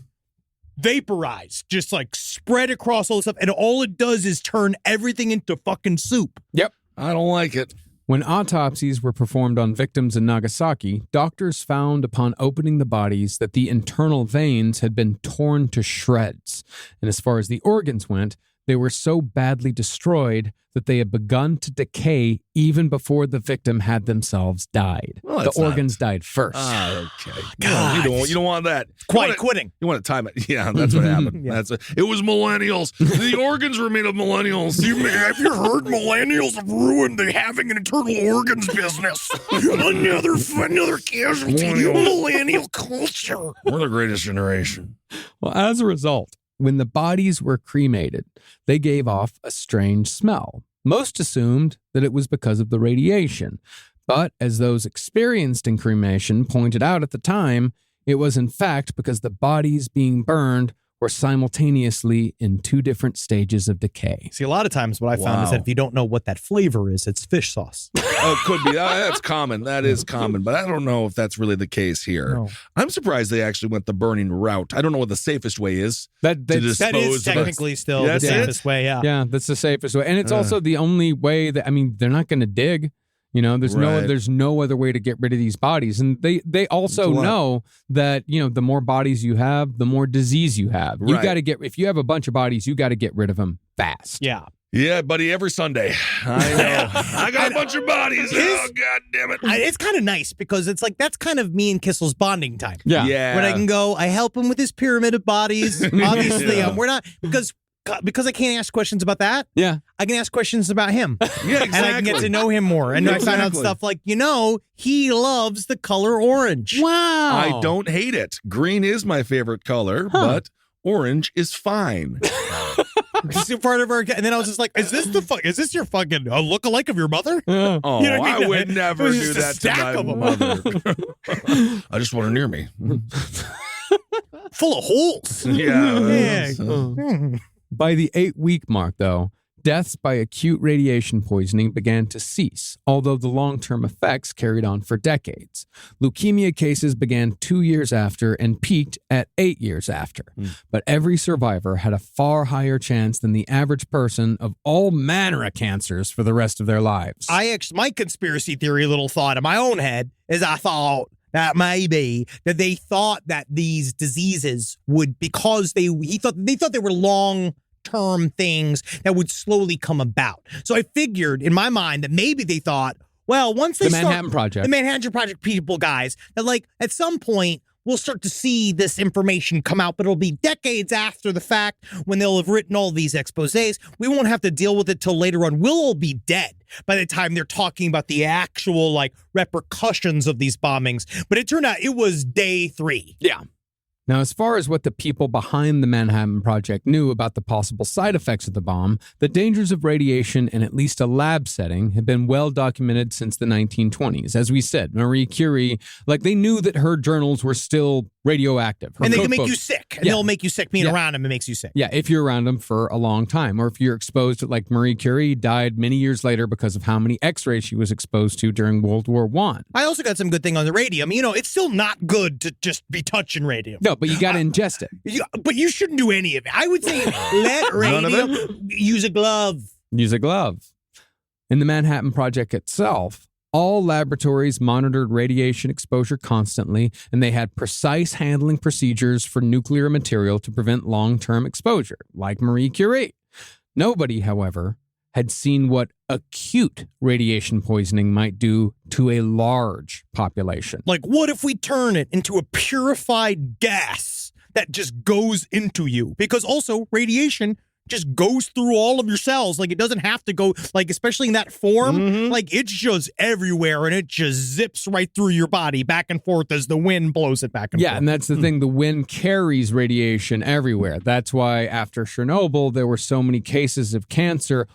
vaporized, just like spread across all this stuff. And all it does is turn everything into fucking soup. Yep. I don't like it. When autopsies were performed on victims in Nagasaki, doctors found upon opening the bodies that the internal veins had been torn to shreds. And as far as the organs went, they were so badly destroyed that they had begun to decay even before the victim had themselves died. Well, the organs died first. Okay. God. You don't want that. Quitting. You want to time it. Yeah, that's what happened. Yeah. It was millennials. The organs were made of millennials. Have you heard millennials have ruined the having an internal organs business? another casualty of millennial culture. We're the greatest generation. Well, as a result, when the bodies were cremated, they gave off a strange smell. Most assumed that it was because of the radiation. But as those experienced in cremation pointed out at the time, it was in fact because the bodies being burned were simultaneously in two different stages of decay. See, a lot of times what I found is that if you don't know what that flavor is, it's fish sauce. Oh, it could be. That's common. That is common. But I don't know if that's really the case here. No. I'm surprised they actually went the burning route. I don't know what the safest way is. That is technically still the safest way, yeah. Yeah, that's the safest way. And it's also the only way that, I mean, they're not going to dig. You know, there's no other way to get rid of these bodies. And they also know that, you know, the more bodies you have, the more disease you have. You got to if you have a bunch of bodies, you got to get rid of them fast. Yeah. Yeah, buddy, every Sunday. I know. I got a bunch of bodies. Oh, God damn it. It's kind of nice because it's like that's kind of me and Kissel's bonding time. Yeah. When I can go, I help him with his pyramid of bodies. Obviously, we're not because I can't ask questions about that. Yeah. I can ask questions about him. Yeah, exactly. And I can get to know him more. And I found out stuff like, he loves the color orange. Wow. I don't hate it. Green is my favorite color, but orange is fine. Part of her, and then I was just like, "Is this your fucking look-alike of your mother?" Oh, You know what I mean? I would never It was do just a that stack to of my 'em. mother. I just want her near me. Full of holes. Yeah. By the 8-week mark, though, deaths by acute radiation poisoning began to cease, although the long-term effects carried on for decades. Leukemia cases began 2 years after and peaked at 8 years after. But every survivor had a far higher chance than the average person of all manner of cancers for the rest of their lives. My conspiracy theory little thought in my own head is I thought that maybe that they thought that these diseases would, because they thought they were long-term things that would slowly come about. So I figured in my mind that maybe they thought, well, once they the Manhattan Project people, guys, that like at some point we'll start to see this information come out, but it'll be decades after the fact when they'll have written all these exposés. We won't have to deal with it till later on. We'll all be dead by the time they're talking about the actual like repercussions of these bombings. But it turned out it was day 3. Yeah. Now, as far as what the people behind the Manhattan Project knew about the possible side effects of the bomb, the dangers of radiation in at least a lab setting have been well documented since the 1920s. As we said, Marie Curie, they knew that her journals were still radioactive. And they can make you sick. And they'll make you sick. Being around them, it makes you sick. Yeah, if you're around them for a long time. Or if you're exposed to, like Marie Curie died many years later because of how many x-rays she was exposed to during World War I. I also got some good thing on the radium. It's still not good to just be touching radium. No, but you got to ingest it. But you shouldn't do any of it. I would say let radium, use a glove. Use a glove. In the Manhattan Project itself, all laboratories monitored radiation exposure constantly, and they had precise handling procedures for nuclear material to prevent long-term exposure, like Marie Curie. Nobody, however, had seen what acute radiation poisoning might do to a large population. Like, what if we turn it into a purified gas that just goes into you? Because also, radiation just goes through all of your cells. Like, it doesn't have to go, like, especially in that form, like, it's just everywhere, and it just zips right through your body back and forth as the wind blows it back and forth. Yeah, and that's the thing. The wind carries radiation everywhere. That's why after Chernobyl, there were so many cases of cancer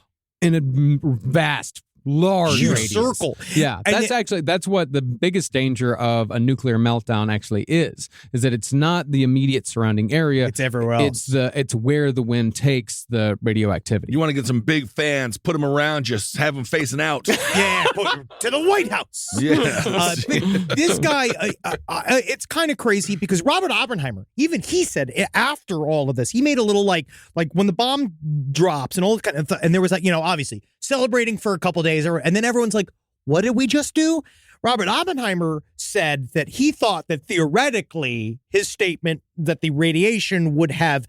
in a vast, large huge radius. circle. Yeah, that's what the biggest danger of a nuclear meltdown actually is that it's not the immediate surrounding area. It's everywhere else. It's where the wind takes the radioactivity. You want to get some big fans, put them around, just have them facing out. Yeah, to the White House. Yeah. This guy, it's kind of crazy because Robert Oppenheimer, even he said after all of this, he made a little like when the bomb drops and all kind of, and there was like, obviously celebrating for a couple days, and then everyone's like, what did we just do? Robert Oppenheimer said that he thought that theoretically his statement that the radiation would have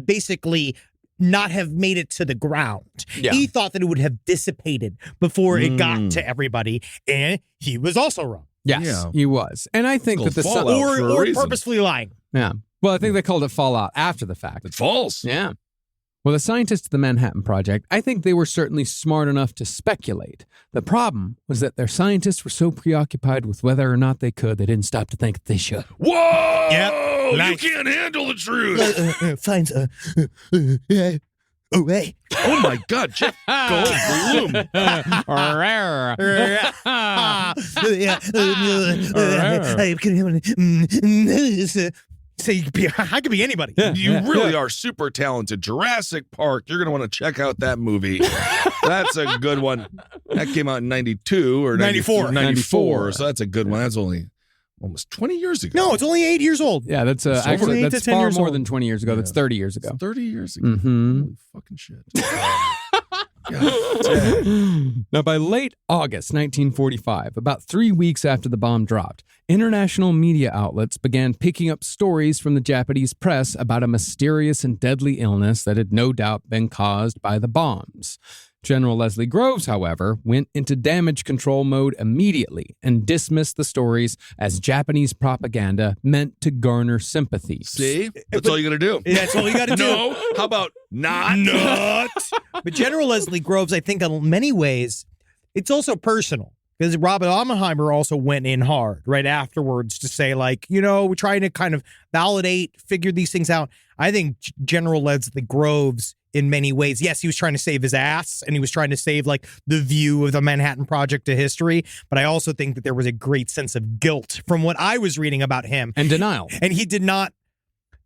basically not have made it to the ground. Yeah. He thought that it would have dissipated before it got to everybody, and he was also wrong. Yes, he was. And I think that or purposefully lying. Yeah. Well, I think they called it fallout after the fact. It's false. Yeah. Well, the scientists of the Manhattan Project, I think they were certainly smart enough to speculate. The problem was that their scientists were so preoccupied with whether or not they could, they didn't stop to think that they should. Whoa! Yep. Nice. You can't handle the truth. Finds oh, hey. Oh, my God, Jeff Goldblum. So I could be anybody. You really are super talented. Jurassic Park. You're going to want to check out that movie. That's a good one. That came out in 92 or 94. So that's a good one. That's only almost 20 years ago. No, it's only 8 years old. Yeah, that's actually that's far more than 20 years ago. That's 30 years ago. 30 years ago. Holy fucking shit. Now, by late August 1945, about 3 weeks after the bomb dropped, international media outlets began picking up stories from the Japanese press about a mysterious and deadly illness that had no doubt been caused by the bombs. General Leslie Groves, however, went into damage control mode immediately and dismissed the stories as Japanese propaganda meant to garner sympathy. See? That's all you got to do. Yeah, that's all you got to do. No? How about not? But General Leslie Groves, I think in many ways, it's also personal. Because Robert Oppenheimer also went in hard right afterwards to say, like, we're trying to kind of validate, figure these things out. I think General Leslie Groves, in many ways, yes, he was trying to save his ass, and he was trying to save, like, the view of the Manhattan Project to history. But I also think that there was a great sense of guilt from what I was reading about him. And denial. And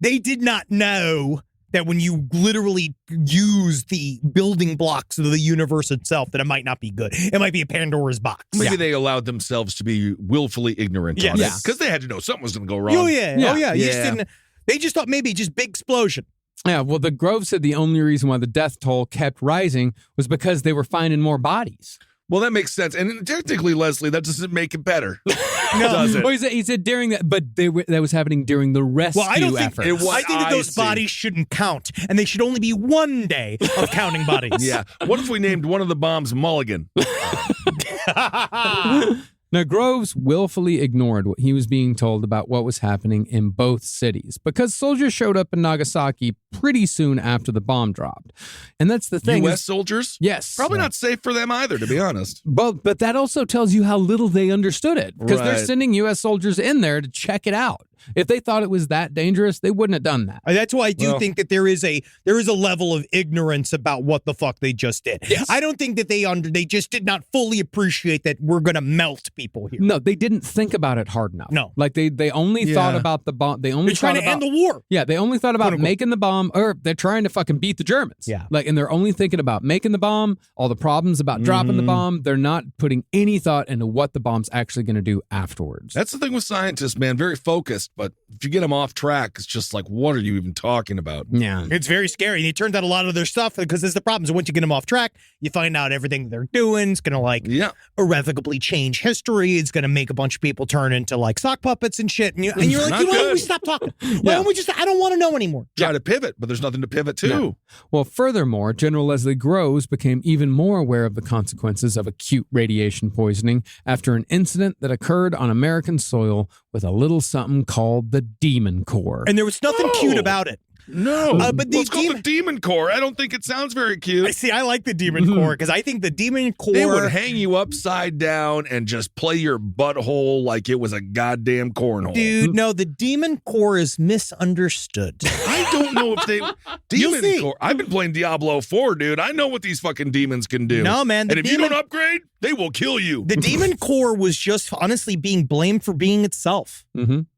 they did not know that when you literally use the building blocks of the universe itself, that it might not be good. It might be a Pandora's box. Maybe they allowed themselves to be willfully ignorant on it. Because they had to know something was going to go wrong. Oh, yeah. They just thought maybe just big explosion. Yeah, well, the Grove said the only reason why the death toll kept rising was because they were finding more bodies. Well, that makes sense. And technically, Leslie, that doesn't make it better. Does it? Well, he said during that, but that was happening during the rescue effort. I think that those bodies shouldn't count, and they should only be one day of counting bodies. Yeah. What if we named one of the bombs Mulligan? Now, Groves willfully ignored what he was being told about what was happening in both cities because soldiers showed up in Nagasaki pretty soon after the bomb dropped. And that's the thing. U.S. soldiers? Yes. Probably not safe for them either, to be honest. But that also tells you how little they understood it because they're sending U.S. soldiers in there to check it out. If they thought it was that dangerous, they wouldn't have done that. That's why I do think that there is a level of ignorance about what the fuck they just did. Yes. I don't think that they just did not fully appreciate that we're going to melt people here. No, they didn't think about it hard enough. No. Like they only thought about the bomb. They're trying to end the war. Yeah, they only thought about making the bomb, or they're trying to fucking beat the Germans. Yeah. And they're only thinking about making the bomb, all the problems about dropping the bomb. They're not putting any thought into what the bomb's actually going to do afterwards. That's the thing with scientists, man. Very focused, but if you get them off track, it's just like, what are you even talking about? Yeah. It's very scary. And it turns out a lot of their stuff, because there's the problem. So once you get them off track, you find out everything they're doing is going to irrevocably change history. It's going to make a bunch of people turn into like sock puppets and shit. And you're like, why don't we stop talking? Why don't we just, I don't want to know anymore. Try to pivot, but there's nothing to pivot to. No. Well, furthermore, General Leslie Groves became even more aware of the consequences of acute radiation poisoning after an incident that occurred on American soil with a little something called the Demon Core. And there was nothing cute about it. No, but it's called the Demon Core. I don't think it sounds very cute. See, I like the Demon Core because I think the Demon Core... They would hang you upside down and just play your butthole like it was a goddamn cornhole. Dude, no, the Demon Core is misunderstood. I don't know if they... Demon Core. I've been playing Diablo 4, dude. I know what these fucking demons can do. No, man. And if you don't upgrade, they will kill you. The Demon Core was just honestly being blamed for being itself.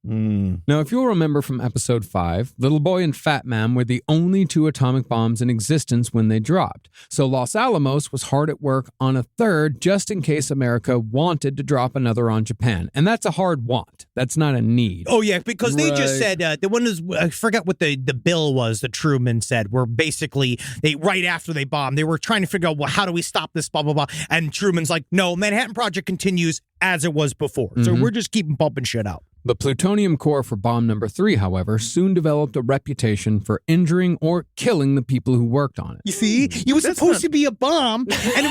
Now, if you'll remember from episode 5, Little Boy and Fat Man were the only 2 atomic bombs in existence when they dropped. So Los Alamos was hard at work on a third just in case America wanted to drop another on Japan. And that's a hard want. That's not a need. Oh, yeah, because they just said, the one is, I forgot what the bill was that Truman said, where basically right after they bombed, they were trying to figure out, well, how do we stop this, blah, blah, blah. And Truman's like, no, Manhattan Project continues as it was before. So we're just keeping pumping shit out. The plutonium core for bomb number 3, however, soon developed a reputation for injuring or killing the people who worked on it. You see, it was supposed to be a bomb, and it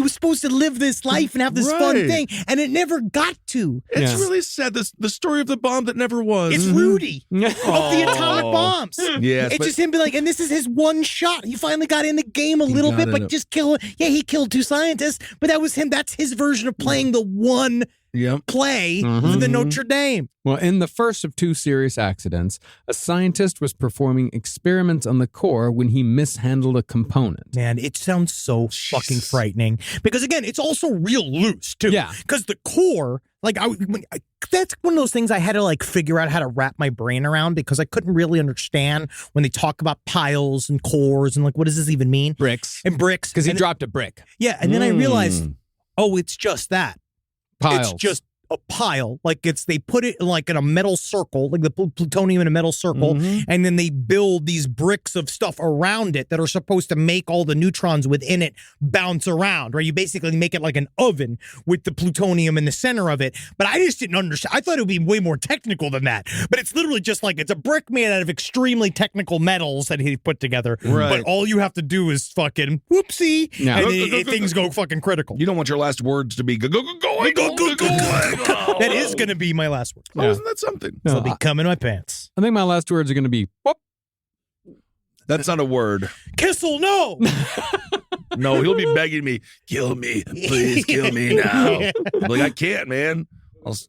was supposed to live this life and have this fun thing, and it never got to. It's really sad. The story of the bomb that never was. It's Rudy of the atomic bombs. Yes, it's just him being like, and this is his one shot. He finally got in the game a little bit, but just kill. Yeah, he killed 2 scientists, but that was him. That's his version of playing the one play for the Notre Dame. Well, in the first of 2 serious accidents, a scientist was performing experiments on the core when he mishandled a component. Man, it sounds so fucking frightening. Because again, it's also real loose too. Yeah. Because the core, that's one of those things I had to figure out how to wrap my brain around because I couldn't really understand when they talk about piles and cores and what does this even mean? Bricks. And bricks. Because he dropped a brick. Yeah, and then I realized, it's just that. Piles. It's just a pile. They put it in a metal circle, like the plutonium in a metal circle, and then they build these bricks of stuff around it that are supposed to make all the neutrons within it bounce around, right? You basically make it like an oven with the plutonium in the center of it. But I just didn't understand. I thought it would be way more technical than that. But it's literally just it's a brick made out of extremely technical metals that he put together. Right. But all you have to do is fucking whoopsie, and things go fucking critical. You don't want your last words to be go. That is going to be my last word. Oh, isn't that something? It'll be coming in my pants. I think my last words are going to be, whoop. That's not a word. Kissel, no! No, he'll be begging me, kill me, please kill me now. I'm like, I can't, man.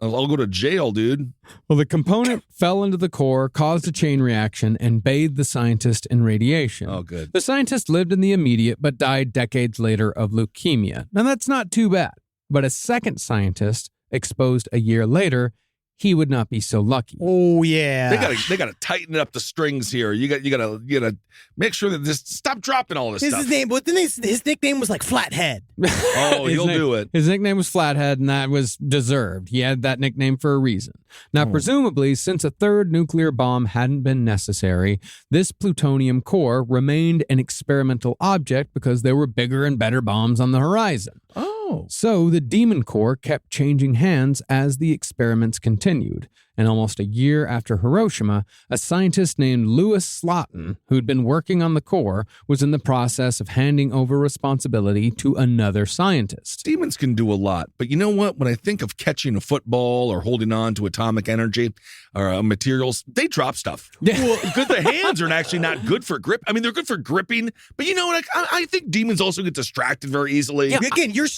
I'll go to jail, dude. Well, the component fell into the core, caused a chain reaction, and bathed the scientist in radiation. Oh, good. The scientist lived in the immediate, but died decades later of leukemia. Now, that's not too bad. But a second scientist, exposed a year later, he would not be so lucky. Oh yeah, they gotta tighten up the strings here. You gotta make sure that stop dropping all this stuff. His name, but then his nickname was Flathead. Oh, he'll do it. His nickname was Flathead, and that was deserved. He had that nickname for a reason. Now, presumably, since a third nuclear bomb hadn't been necessary, this plutonium core remained an experimental object because there were bigger and better bombs on the horizon. Oh. So the Demon Core kept changing hands as the experiments continued. And almost a year after Hiroshima, a scientist named Louis Slotin, who'd been working on the core, was in the process of handing over responsibility to another scientist. Demons can do a lot, but you know what? When I think of catching a football or holding on to atomic energy or materials, they drop stuff. Yeah. Well, because the hands are actually not good for grip. I mean, they're good for gripping, but you know what? I think demons also get distracted very easily. Yeah, again, you're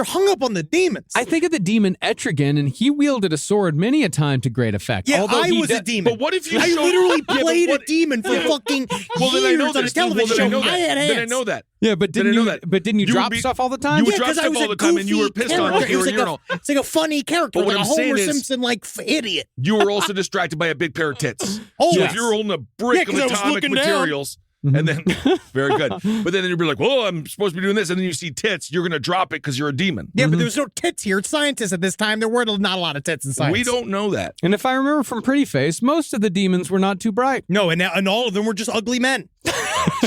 hung up on the demons. I think of the demon Etrigan, and he wielded a sword many a time to great effect. Yeah, I was a demon. But what if you I literally played a demon for fucking years on a television show. I had hands. Then I know that. Yeah, but didn't you drop stuff all the time? You would drop stuff all the time, and you were pissed on it. You were a urinal. It's like a funny character, like a Homer Simpson idiot. You were also distracted by a big pair of tits. Oh, so if you're holding a brick of atomic materials. And then, very good. But then you'd be like, well, I'm supposed to be doing this. And then you see tits, you're going to drop it because you're a demon. Yeah, but there's no tits here. It's scientists at this time. There were not a lot of tits in science. We don't know that. And if I remember from Pretty Face, most of the demons were not too bright. No, and all of them were just ugly men.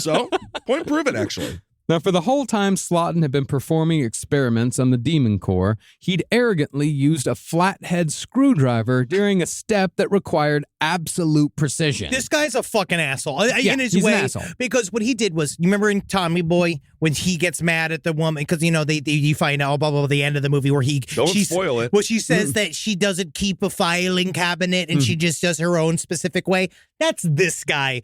So, point proven, actually. Now, for the whole time Slotin had been performing experiments on the Demon Core, he'd arrogantly used a flathead screwdriver during a step that required absolute precision. This guy's a fucking asshole in his he's way. an asshole. Because what he did was, you remember in Tommy Boy when he gets mad at the woman because you find out blah blah blah the end of the movie where Don't spoil it. Well, she says that she doesn't keep a filing cabinet and she just does her own specific way. That's this guy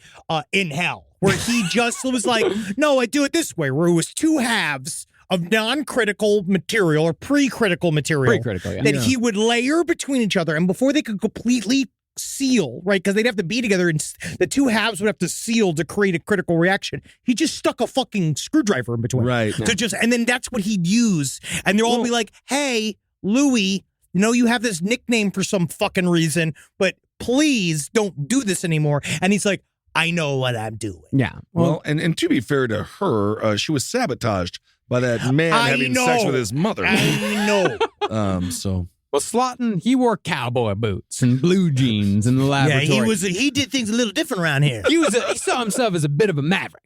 in hell, where he just was like, no, I do it this way, where it was two halves of non-critical material or pre-critical material Pre-critical, yeah. that he would layer between each other, and before they could completely seal, right, because they'd have to be together and the two halves would have to seal to create a critical reaction, he just stuck a fucking screwdriver in between. Right. And then that's what he'd use, and they'll all be like, hey, Louis, you have this nickname for some fucking reason, but please don't do this anymore. And he's like, I know what I'm doing. Yeah. Well, and to be fair to her, she was sabotaged by that man having sex with his mother. I know. So. Well, Slaughton, he wore cowboy boots and blue jeans in the laboratory. He did things a little different around here. He saw himself as a bit of a maverick.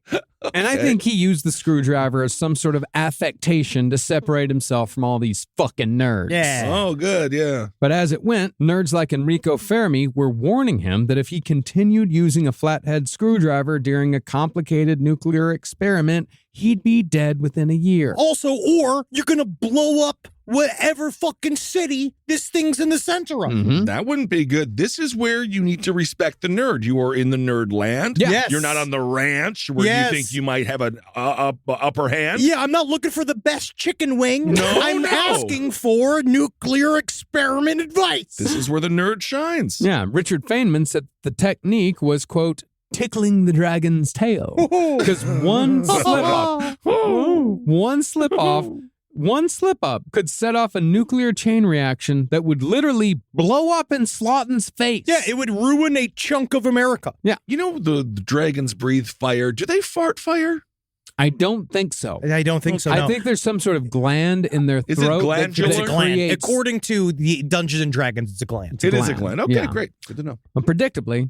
And I think he used the screwdriver as some sort of affectation to separate himself from all these fucking nerds. Yeah. Oh, good, yeah. But as it went, nerds like Enrico Fermi were warning him that if he continued using a flathead screwdriver during a complicated nuclear experiment, he'd be dead within a year. Also, or you're going to blow up whatever fucking city this thing's in the center of. Mm-hmm. That wouldn't be good. This is where you need to respect the nerd. You are in the nerd land. Yes. You're not on the ranch where you think you might have an upper hand. Yeah, I'm not looking for the best chicken wing. No, I'm asking for nuclear experiment advice. This is where the nerd shines. Yeah, Richard Feynman said the technique was, quote, tickling the dragon's tail. Because one slip up could set off a nuclear chain reaction that would literally blow up in Slaughton's face. Yeah, it would ruin a chunk of America. Yeah. You know the dragons breathe fire. Do they fart fire? I don't think so. I don't think so. I no. think there's some sort of gland in their Is it throat glandular? that It's a gland. creates. According to the Dungeons and Dragons, it's a gland. It is a gland. Okay, Yeah. great. Good to know. But predictably,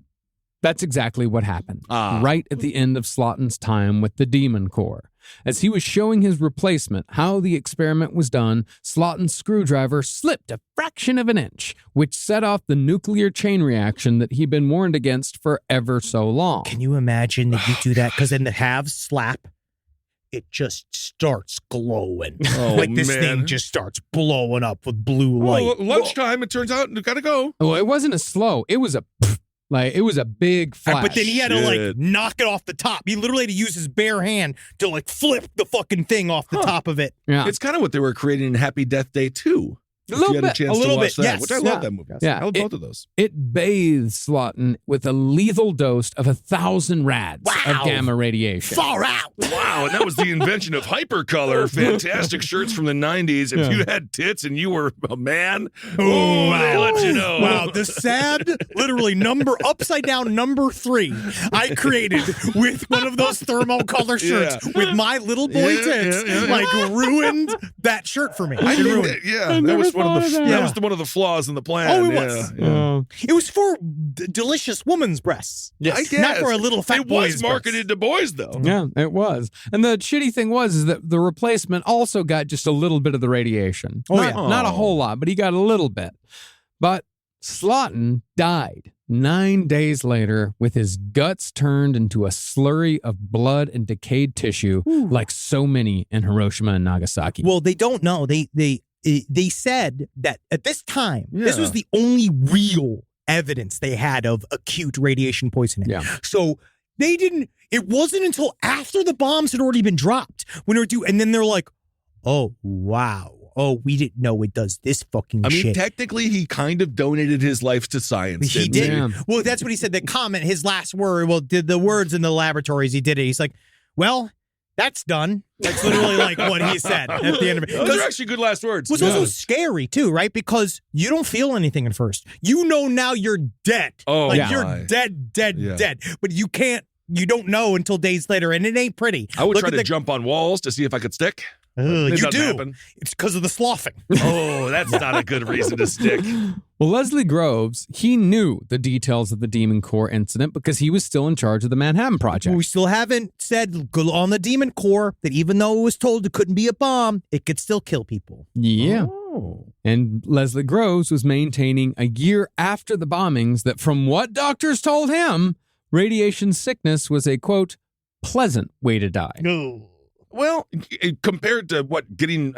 that's exactly what happened. Ah. Right at the end of Slaughton's time with the Demon Corps. As he was showing his replacement how the experiment was done, Slaughton's screwdriver slipped a fraction of an inch, which set off the nuclear chain reaction that he'd been warned against for ever so long. Can you imagine that you do that? Because then the halves slap, it just starts glowing. Oh, like this man. thing just starts blowing up with blue light. Well, lunchtime, it turns out, you gotta go. Oh, it wasn't a slow. It was a it was a big flash. But then he had to knock it off the top. He literally had to use his bare hand to flip the fucking thing off the top of it. Yeah. It's kind of what they were creating in Happy Death Day 2. A little you had a bit. chance A little to watch bit, that, yes. which I love that movie. Yeah. I love both of those. It bathed Slaughton with a lethal dose of 1,000 rads Wow. of gamma radiation. Far out. Wow, and that was the invention of hypercolor. Fantastic shirts from the 90s. If you had tits and you were a man, they let you know. Wow, the sad, literally upside down number 3 I created with one of those thermal color shirts with my little boy tits, ruined that shirt for me. I think ruined that, that was one of the flaws in the plan. Oh, it was. Yeah. It was for delicious woman's breasts. Yes. I guess. Not for a little fat It boy's was marketed to boys, though. Yeah, it was. And the shitty thing is that the replacement also got just a little bit of the radiation. Not a whole lot, but he got a little bit. But Slaughton died 9 days later with his guts turned into a slurry of blood and decayed tissue, like so many in Hiroshima and Nagasaki. Well, they don't know. They said that at this time, this was the only real evidence they had of acute radiation poisoning. Yeah. So it wasn't until after the bombs had already been dropped when they were and then they're like, oh, wow. Oh, we didn't know it does this fucking shit. I mean, technically, he kind of donated his life to science. He didn't did. Yeah. Well, that's what he said. The comment, his last word, did the words in the laboratories, he did it. He's like, well, that's done. That's literally what he said at the end of it. Those are actually good last words. It was also scary, too, right? Because you don't feel anything at first. You know now you're dead. Oh, you're dead. But you don't know until days later, and it ain't pretty. I would try to jump on walls to see if I could stick. You doesn't do. happen. It's because of the sloughing. Oh, that's not a good reason to stick. Well, Leslie Groves, he knew the details of the Demon Corps incident because he was still in charge of the Manhattan Project. We still haven't said on the Demon Corps that even though it was told it couldn't be a bomb, it could still kill people. Yeah. Oh. And Leslie Groves was maintaining a year after the bombings that from what doctors told him, radiation sickness was a, quote, pleasant way to die. No. Well, compared to what, getting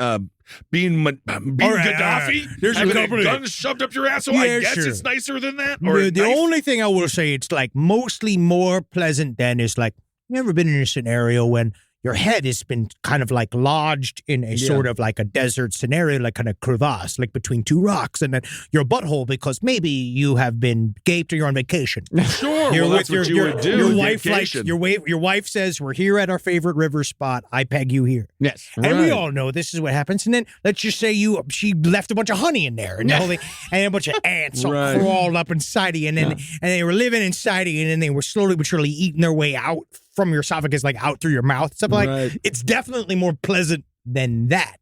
being Gaddafi, There's having a a company. gun shoved up your ass, so Yeah, I guess sure. it's nicer than that? The only thing I will say, it's like mostly more pleasant than is like, you ever been in a scenario when your head has been kind of like lodged in a sort of like a desert scenario, like kind of crevasse, like between two rocks, and then your butthole because maybe you have been gaped or you're on vacation. Sure, well, that's what you would do. Your wife, vacation. your wife says, "We're here at our favorite river spot. I peg you here." Yes. And we all know this is what happens. And then let's just say she left a bunch of honey in there, and the whole thing, and a bunch of ants all crawled up inside you, and then and they were living inside you, and then they were slowly but surely eating their way out from your esophagus, like out through your mouth. Stuff like it's definitely more pleasant than that.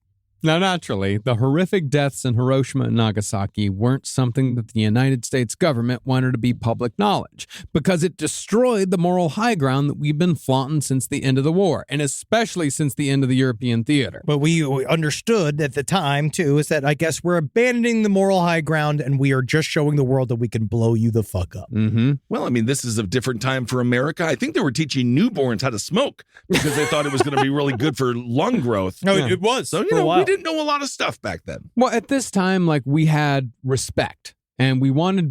Now, naturally, the horrific deaths in Hiroshima and Nagasaki weren't something that the United States government wanted to be public knowledge because it destroyed the moral high ground that we've been flaunting since the end of the war, and especially since the end of the European theater. But we understood at the time, too, is that I guess we're abandoning the moral high ground and we are just showing the world that we can blow you the fuck up. Mm-hmm. Well, I mean, this is a different time for America. I think they were teaching newborns how to smoke because they thought it was going to be really good for lung growth. No, it was. So, you know, we didn't know a lot of stuff back then. Well, at this time, like, we had respect. And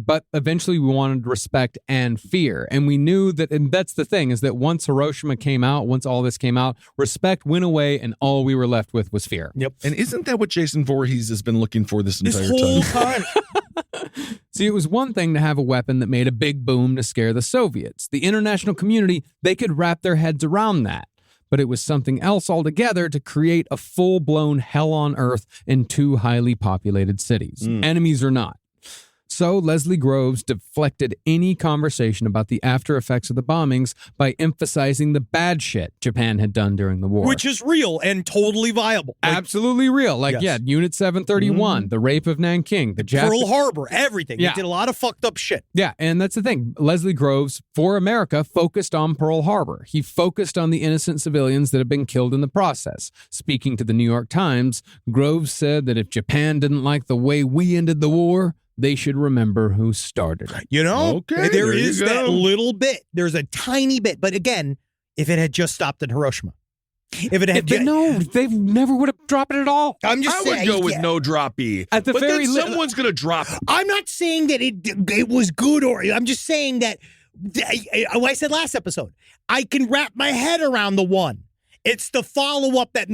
but eventually we wanted respect and fear. And we knew that, and that's the thing, is that once Hiroshima came out, once all this came out, respect went away and all we were left with was fear. Yep. And isn't that what Jason Voorhees has been looking for this entire whole time? See, it was one thing to have a weapon that made a big boom to scare the Soviets. The international community, they could wrap their heads around that. But it was something else altogether to create a full-blown hell on earth in two highly populated cities, enemies or not. So Leslie Groves deflected any conversation about the after effects of the bombings by emphasizing the bad shit Japan had done during the war. Which is real and totally viable. Absolutely real. Like, Unit 731, the rape of Nanking, the Pearl Harbor, everything. Yeah. They did a lot of fucked up shit. Yeah, and that's the thing. Leslie Groves, for America, focused on Pearl Harbor. He focused on the innocent civilians that had been killed in the process. Speaking to the New York Times, Groves said that if Japan didn't like the way we ended the war, they should remember who started it. You know, Okay, there you is go. that little bit. There's a tiny bit. But again, if it had just stopped in Hiroshima. If it had But no, they never would have dropped it at all. I'm just I saying. would go with no drop E. At the but very then li- someone's going to drop it. I'm not saying that it was good or I'm just saying that I said last episode, I can wrap my head around the one. It's the follow-up that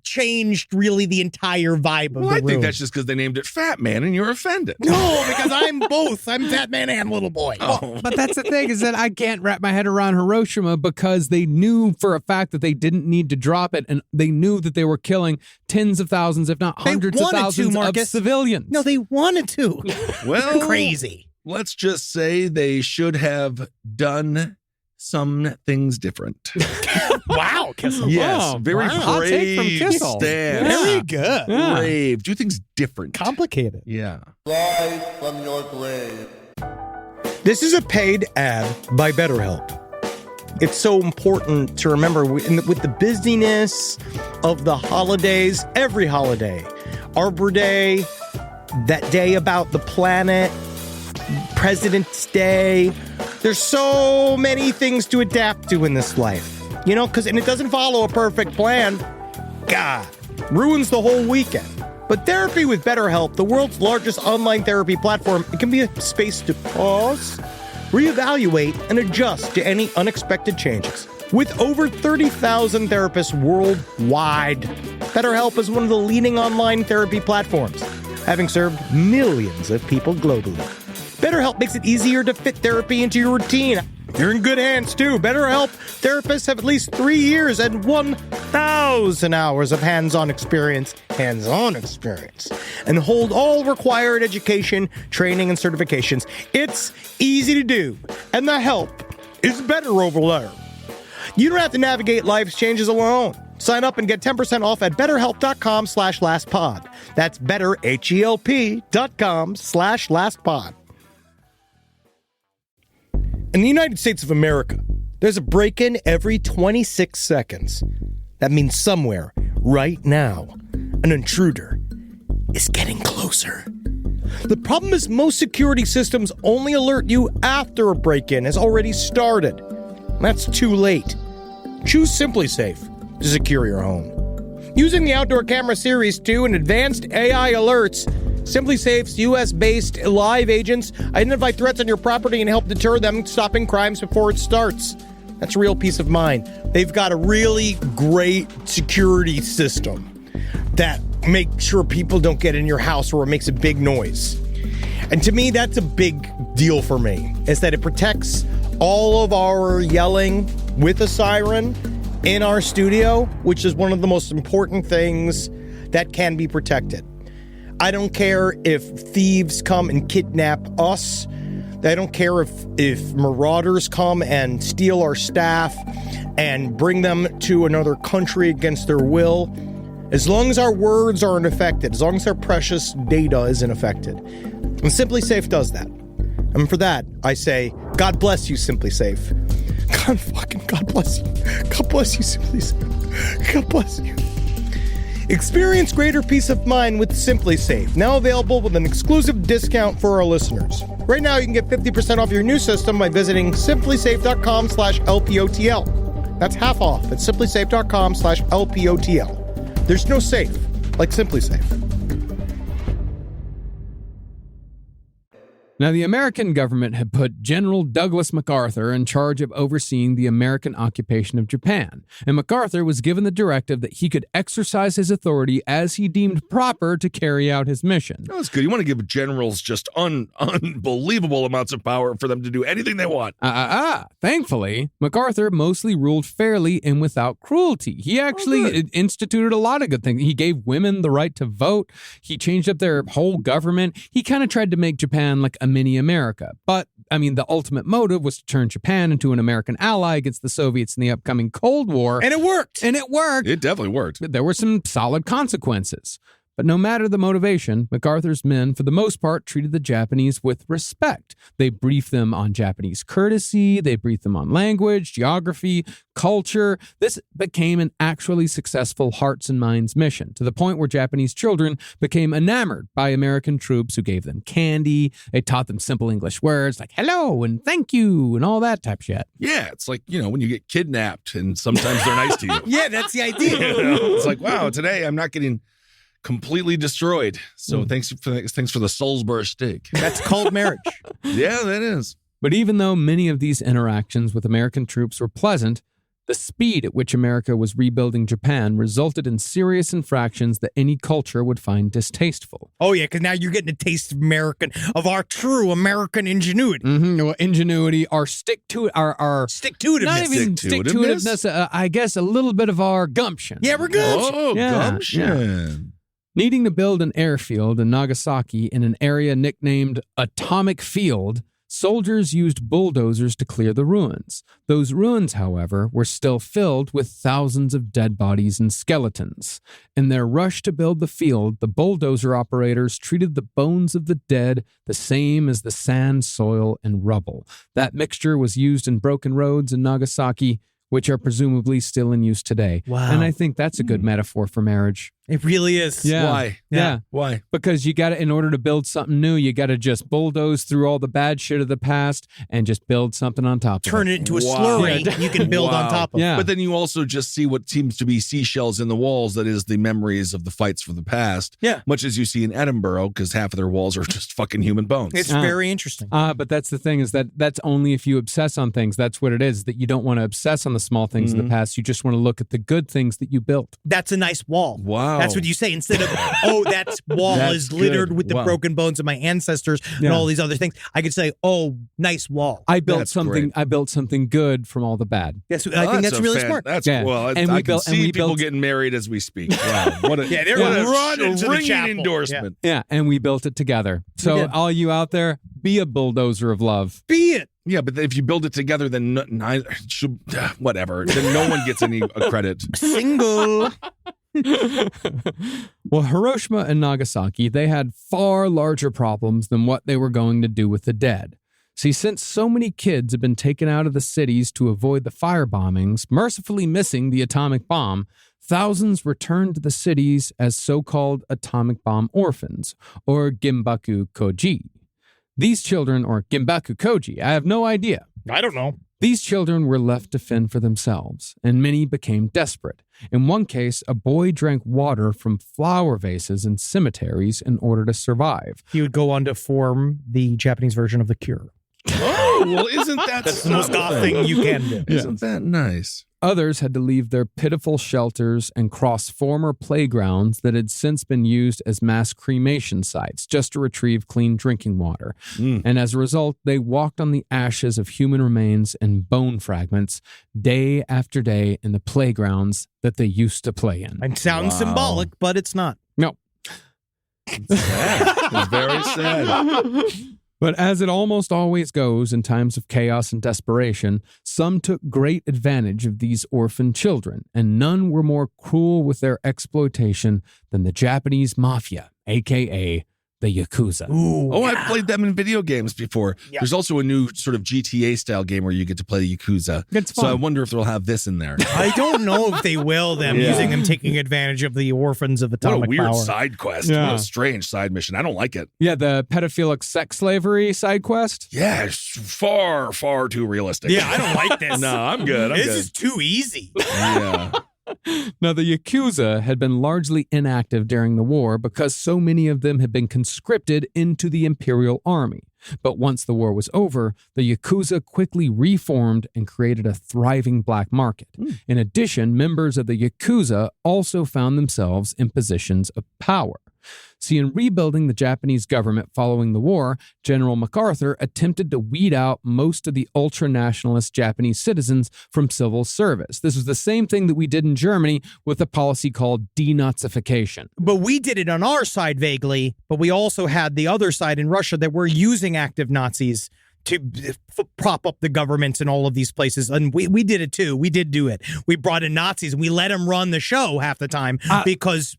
changed really the entire vibe of Well, the I room. think that's just because they named it Fat Man and you're offended. No, because I'm both. I'm Fat Man and Little Boy. Oh. But that's the thing, is that I can't wrap my head around Hiroshima because they knew for a fact that they didn't need to drop it, and they knew that they were killing tens of thousands, if not hundreds of wanted to, thousands of Marcus. civilians. No, they wanted to. Well, Crazy. Let's just say they should have done some things different. Wow, Kissel. Yes, Wow. very Wow. Hot take from brave Kissel. stance. Yeah. Very good. Yeah. Brave. Do things different. Complicated. Yeah. From your grave. This is a paid ad by BetterHelp. It's so important to remember with the busyness of the holidays, every holiday, Arbor Day, that day about the planet, President's Day. There's so many things to adapt to in this life, you know, and it doesn't follow a perfect plan. God, ruins the whole weekend. But therapy with BetterHelp, the world's largest online therapy platform, it can be a space to pause, reevaluate, and adjust to any unexpected changes. With over 30,000 therapists worldwide, BetterHelp is one of the leading online therapy platforms, having served millions of people globally. BetterHelp makes it easier to fit therapy into your routine. You're in good hands, too. BetterHelp therapists have at least 3 years and 1,000 hours of hands-on experience, and hold all required education, training, and certifications. It's easy to do, and the help is better over there. You don't have to navigate life's changes alone. Sign up and get 10% off at betterhelp.com/lastpod. That's betterhelp.com/lastpod. In the United States of America, there's a break-in every 26 seconds. That means somewhere, right now, an intruder is getting closer. The problem is most security systems only alert you after a break-in has already started. That's too late. Choose SimpliSafe to secure your home. Using the Outdoor Camera Series 2 and advanced AI alerts, SimpliSafe's US-based live agents identify threats on your property and help deter them, stopping crimes before it starts. That's real peace of mind. They've got a really great security system that makes sure people don't get in your house or it makes a big noise. And to me, that's a big deal for me, is that it protects all of our yelling with a siren in our studio, which is one of the most important things that can be protected. I don't care if thieves come and kidnap us. I don't care if marauders come and steal our staff and bring them to another country against their will. As long as our words aren't affected, as long as our precious data isn't affected. And SimpliSafe does that. And for that, I say, God bless you, SimpliSafe. God bless you. God bless you, SimpliSafe. God bless you. Experience greater peace of mind with SimpliSafe, now available with an exclusive discount for our listeners. Right now, you can get 50% off your new system by visiting simplysafe.com/LPOTL. That's half off at simplysafe.com/LPOTL. There's no safe like SimpliSafe. Now, the American government had put General Douglas MacArthur in charge of overseeing the American occupation of Japan, and MacArthur was given the directive that he could exercise his authority as he deemed proper to carry out his mission. Oh, that's good. You want to give generals just unbelievable amounts of power for them to do anything they want. Thankfully, MacArthur mostly ruled fairly and without cruelty. He actually instituted a lot of good things. He gave women the right to vote. He changed up their whole government. He kind of tried to make Japan like a mini America. But, I mean, the ultimate motive was to turn Japan into an American ally against the Soviets in the upcoming Cold War. And it worked. It definitely worked. There were some solid consequences. But no matter the motivation, MacArthur's men, for the most part, treated the Japanese with respect. They briefed them on Japanese courtesy, they briefed them on language, geography, culture. This became an actually successful hearts and minds mission, to the point where Japanese children became enamored by American troops who gave them candy. They taught them simple English words like hello and thank you and all that type shit. Yeah, it's like, when you get kidnapped and sometimes they're nice to you. Yeah, that's the idea. It's like, wow, today I'm not getting completely destroyed. So thanks for the Salisbury steak. That's called marriage. Yeah, that is. But even though many of these interactions with American troops were pleasant, the speed at which America was rebuilding Japan resulted in serious infractions that any culture would find distasteful. Oh, yeah, because now you're getting a taste of our true American ingenuity. Well, ingenuity, our stick-to-itiveness. Stick-to-itiveness. Not even stick-to-itiveness, I guess a little bit of our gumption. Yeah, we're gumption. Oh, gumption. Yeah. Needing to build an airfield in Nagasaki in an area nicknamed Atomic Field, soldiers used bulldozers to clear the ruins. Those ruins, however, were still filled with thousands of dead bodies and skeletons. In their rush to build the field, the bulldozer operators treated the bones of the dead the same as the sand, soil, and rubble. That mixture was used in broken roads in Nagasaki, which are presumably still in use today. Wow. And I think that's a good metaphor for marriage. It really is. Yeah. Why? Yeah. Why? Because you got to, in order to build something new, you got to just bulldoze through all the bad shit of the past and just build something on top of it. Turn it into a slurry you can build on top of. Yeah. But then you also just see what seems to be seashells in the walls, that is the memories of the fights from the past. Yeah. Much as you see in Edinburgh, because half of their walls are just fucking human bones. It's very interesting. But that's the thing, is that's only if you obsess on things. That's what it is, that you don't want to obsess on the small things of the past. You just want to look at the good things that you built. That's a nice wall. Wow. That's what you say instead of, oh, that wall is littered with the broken bones of my ancestors and all these other things. I could say, oh, nice wall. I built something good from all the bad. Yes, I think that's really smart. That's cool. I can see people getting married as we speak. Wow. What a, they're going to run into the ringing chapel. endorsement. Yeah, and we built it together. So all you out there, be a bulldozer of love. Be it. Yeah, but if you build it together, then whatever. Then no one gets any credit. Single. Well, Hiroshima and Nagasaki, they had far larger problems than what they were going to do with the dead. See, since so many kids had been taken out of the cities to avoid the fire bombings, mercifully missing the atomic bomb, thousands returned to the cities as so-called atomic bomb orphans, or Gimbaku Koji. These children, or Gimbaku Koji, I have no idea. I don't know. These children were left to fend for themselves, and many became desperate. In one case, a boy drank water from flower vases in cemeteries in order to survive. He would go on to form the Japanese version of The Cure. Oh, well, isn't that That's the most goth thing you can do. Isn't that nice? Others had to leave their pitiful shelters and cross former playgrounds that had since been used as mass cremation sites just to retrieve clean drinking water. And as a result, they walked on the ashes of human remains and bone fragments day after day in the playgrounds that they used to play in. It sounds symbolic, but it's not. No. It's very sad. But as it almost always goes in times of chaos and desperation, some took great advantage of these orphan children, and none were more cruel with their exploitation than the Japanese mafia, a.k.a. the Yakuza. Ooh, Oh, I've played them in video games before. Yeah. There's also a new sort of GTA-style game where you get to play the Yakuza. It's So I fun. wonder if they'll have this in there. I don't know if they will, using them taking advantage of the orphans of What atomic a weird power. side quest. Yeah. What a strange side mission. I don't like it. Yeah, the pedophilic sex slavery side quest. Yeah, it's far, far too realistic. Yeah, I don't like this. No, I'm good. I'm This good. is too easy. Yeah. Now, the Yakuza had been largely inactive during the war because so many of them had been conscripted into the Imperial Army. But once the war was over, the Yakuza quickly reformed and created a thriving black market. In addition, members of the Yakuza also found themselves in positions of power. See, in rebuilding the Japanese government following the war, General MacArthur attempted to weed out most of the ultra-nationalist Japanese citizens from civil service. This was the same thing that we did in Germany with a policy called denazification. But we did it on our side vaguely, but we also had the other side in Russia that were using active Nazis to prop up the governments in all of these places. And we did it too. We did do it. We brought in Nazis and we let them run the show half the time because...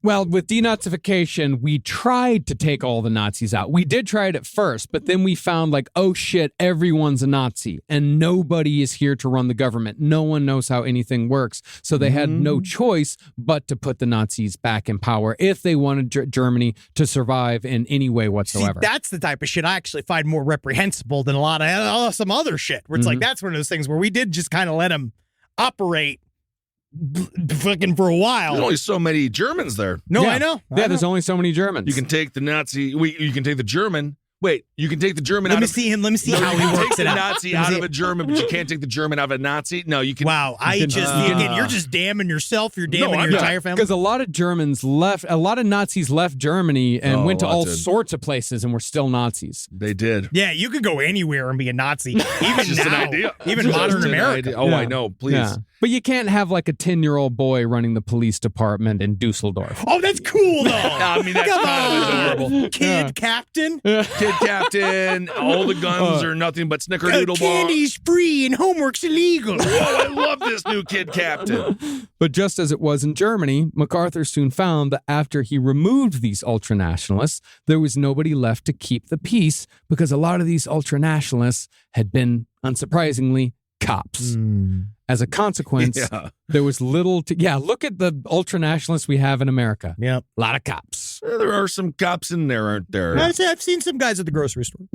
Well, with denazification, we tried to take all the Nazis out. We did try it at first, but then we found like, oh shit, everyone's a Nazi and nobody is here to run the government. No one knows how anything works. So they had no choice but to put the Nazis back in power if they wanted Germany to survive in any way whatsoever. See, that's the type of shit I actually find more reprehensible than a lot of some other shit, where it's like, that's one of those things where we did just kind of let them operate fucking for a while. There's only so many Germans there. No, Yeah. I know. Yeah, there's only so many Germans. You can take the Nazi. You can take the German. Wait, you can take the German Let out me of. see him. Let me see No, how you he can works take it the out. Nazi Let me out see of a German, but you can't take the German out of a Nazi. No, you can. Wow, again, you're just damning yourself. You're damning your entire family. Because a lot of Nazis left Germany and went to all did. sorts of places and were still Nazis. They did. Yeah, you could go anywhere and be a Nazi. Even Just an now, idea. even Just modern an America. idea. Oh, Yeah. I know. Please. Yeah. But you can't have like a 10-year-old boy running the police department in Dusseldorf. Oh, that's cool though. I mean, that's Come kind of on, adorable. Kid captain. Kid captain, all the guns are nothing but snickerdoodle bar. Candy's free and homework's illegal. Oh, I love this new kid captain. But just as it was in Germany, MacArthur soon found that after he removed these ultranationalists, there was nobody left to keep the peace because a lot of these ultranationalists had been, unsurprisingly, cops. As a consequence, there was little to... Yeah, look at the ultranationalists we have in America. Yep. A lot of cops. There are some cops in there, aren't there? I've seen some guys at the grocery store.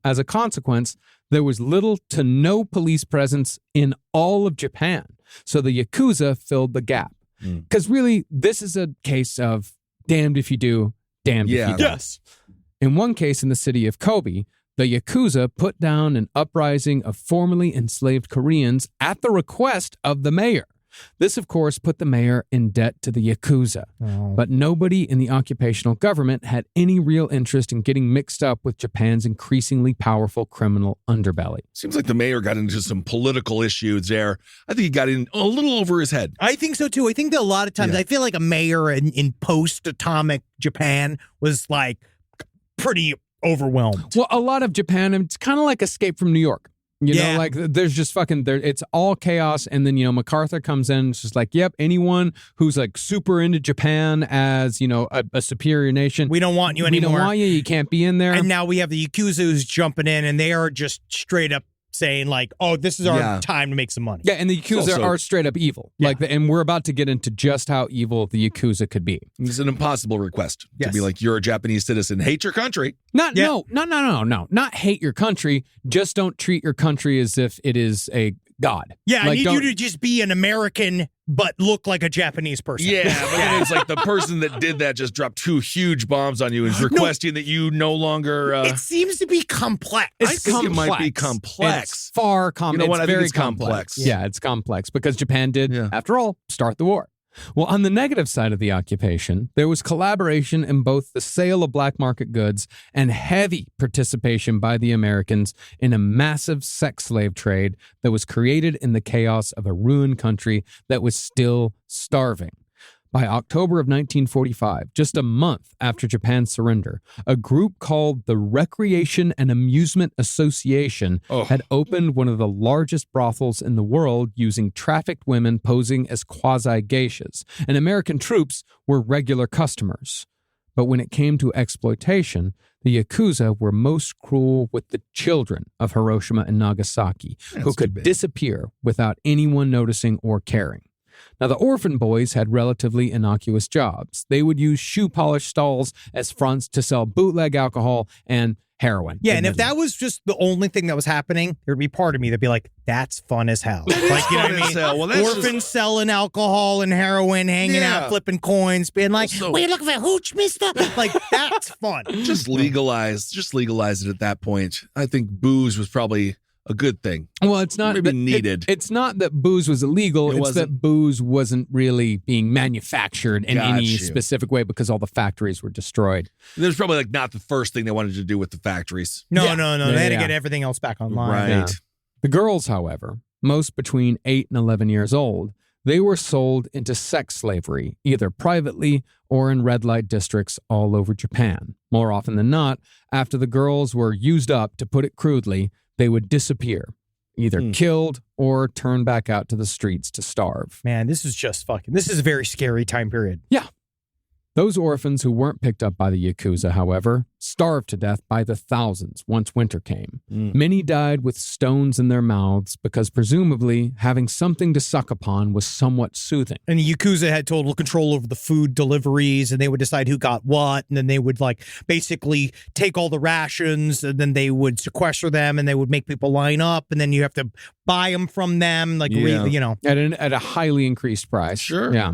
As a consequence, there was little to no police presence in all of Japan. So the Yakuza filled the gap. Because really, this is a case of damned if you do, damned if you don't. Yes. In one case in the city of Kobe, the Yakuza put down an uprising of formerly enslaved Koreans at the request of the mayor. This, of course, put the mayor in debt to the Yakuza. But nobody in the occupational government had any real interest in getting mixed up with Japan's increasingly powerful criminal underbelly. Seems like the mayor got into some political issues there. I think he got in a little over his head. I think so too. I think that a lot of times, I feel like a mayor in post-atomic Japan was like pretty overwhelmed. Well, a lot of Japan, it's kind of like Escape from New York. You know, like there's just it's all chaos. And then, MacArthur comes in. It's just like, yep, anyone who's like super into Japan as, a superior nation. We don't want you anymore. We don't want you. You can't be in there. And now we have the Yakuza who's jumping in and they are just straight up saying like, "Oh, this is our time to make some money." Yeah, and the Yakuza are straight up evil. Yeah. And we're about to get into just how evil the Yakuza could be. It's an impossible request to Yes. be like, you're a Japanese citizen, hate your country. Not not hate your country. Just don't treat your country as if it is a god. Yeah, I Like, need don't- you to just be an American, but look like a Japanese person. Yeah, but then it's like the person that did that just dropped 2 huge bombs on you and is requesting that you no longer. It seems to be complex. I think it might be complex. It's far complex. You know what? I think very it's complex. Yeah, it's complex because Japan did, Yeah. after all, start the war. Well, on the negative side of the occupation, there was collaboration in both the sale of black market goods and heavy participation by the Americans in a massive sex slave trade that was created in the chaos of a ruined country that was still starving. By October of 1945, just a month after Japan's surrender, a group called the Recreation and Amusement Association had opened one of the largest brothels in the world using trafficked women posing as quasi-geishas, and American troops were regular customers. But when it came to exploitation, the Yakuza were most cruel with the children of Hiroshima and Nagasaki, who could disappear without anyone noticing or caring. Now, the orphan boys had relatively innocuous jobs. They would use shoe polish stalls as fronts to sell bootleg alcohol and heroin. Yeah, and if that was just the only thing that was happening, there'd be part of me that'd be like, "That's fun as hell." Like, you know what I mean? Well, that's Orphans selling alcohol and heroin, hanging out, flipping coins, being like, "Well, you looking for hooch, mister?" Like, that's fun. Just legalize it at that point. I think booze was probably a good thing. Well, it's not maybe that, needed. It's not that booze was illegal. It's wasn't? that booze wasn't really being manufactured in Got any you. specific way because all the factories were destroyed. There's probably like not the first thing they wanted to do with the factories. No. Yeah. They had to Yeah. get everything else back online. Right. Yeah. The girls, however, most between 8 and 11 years old, they were sold into sex slavery, either privately or in red light districts all over Japan. More often than not, after the girls were used up, to put it crudely, they would disappear, either killed or turned back out to the streets to starve. Man, this is a very scary time period. Yeah. Those orphans who weren't picked up by the Yakuza, however, starved to death by the thousands once winter came. Many died with stones in their mouths because presumably having something to suck upon was somewhat soothing. And the Yakuza had total control over the food deliveries, and they would decide who got what, and then they would like basically take all the rations, and then they would sequester them, and they would make people line up, and then you have to buy them from them, like At a highly increased price. Sure. Yeah.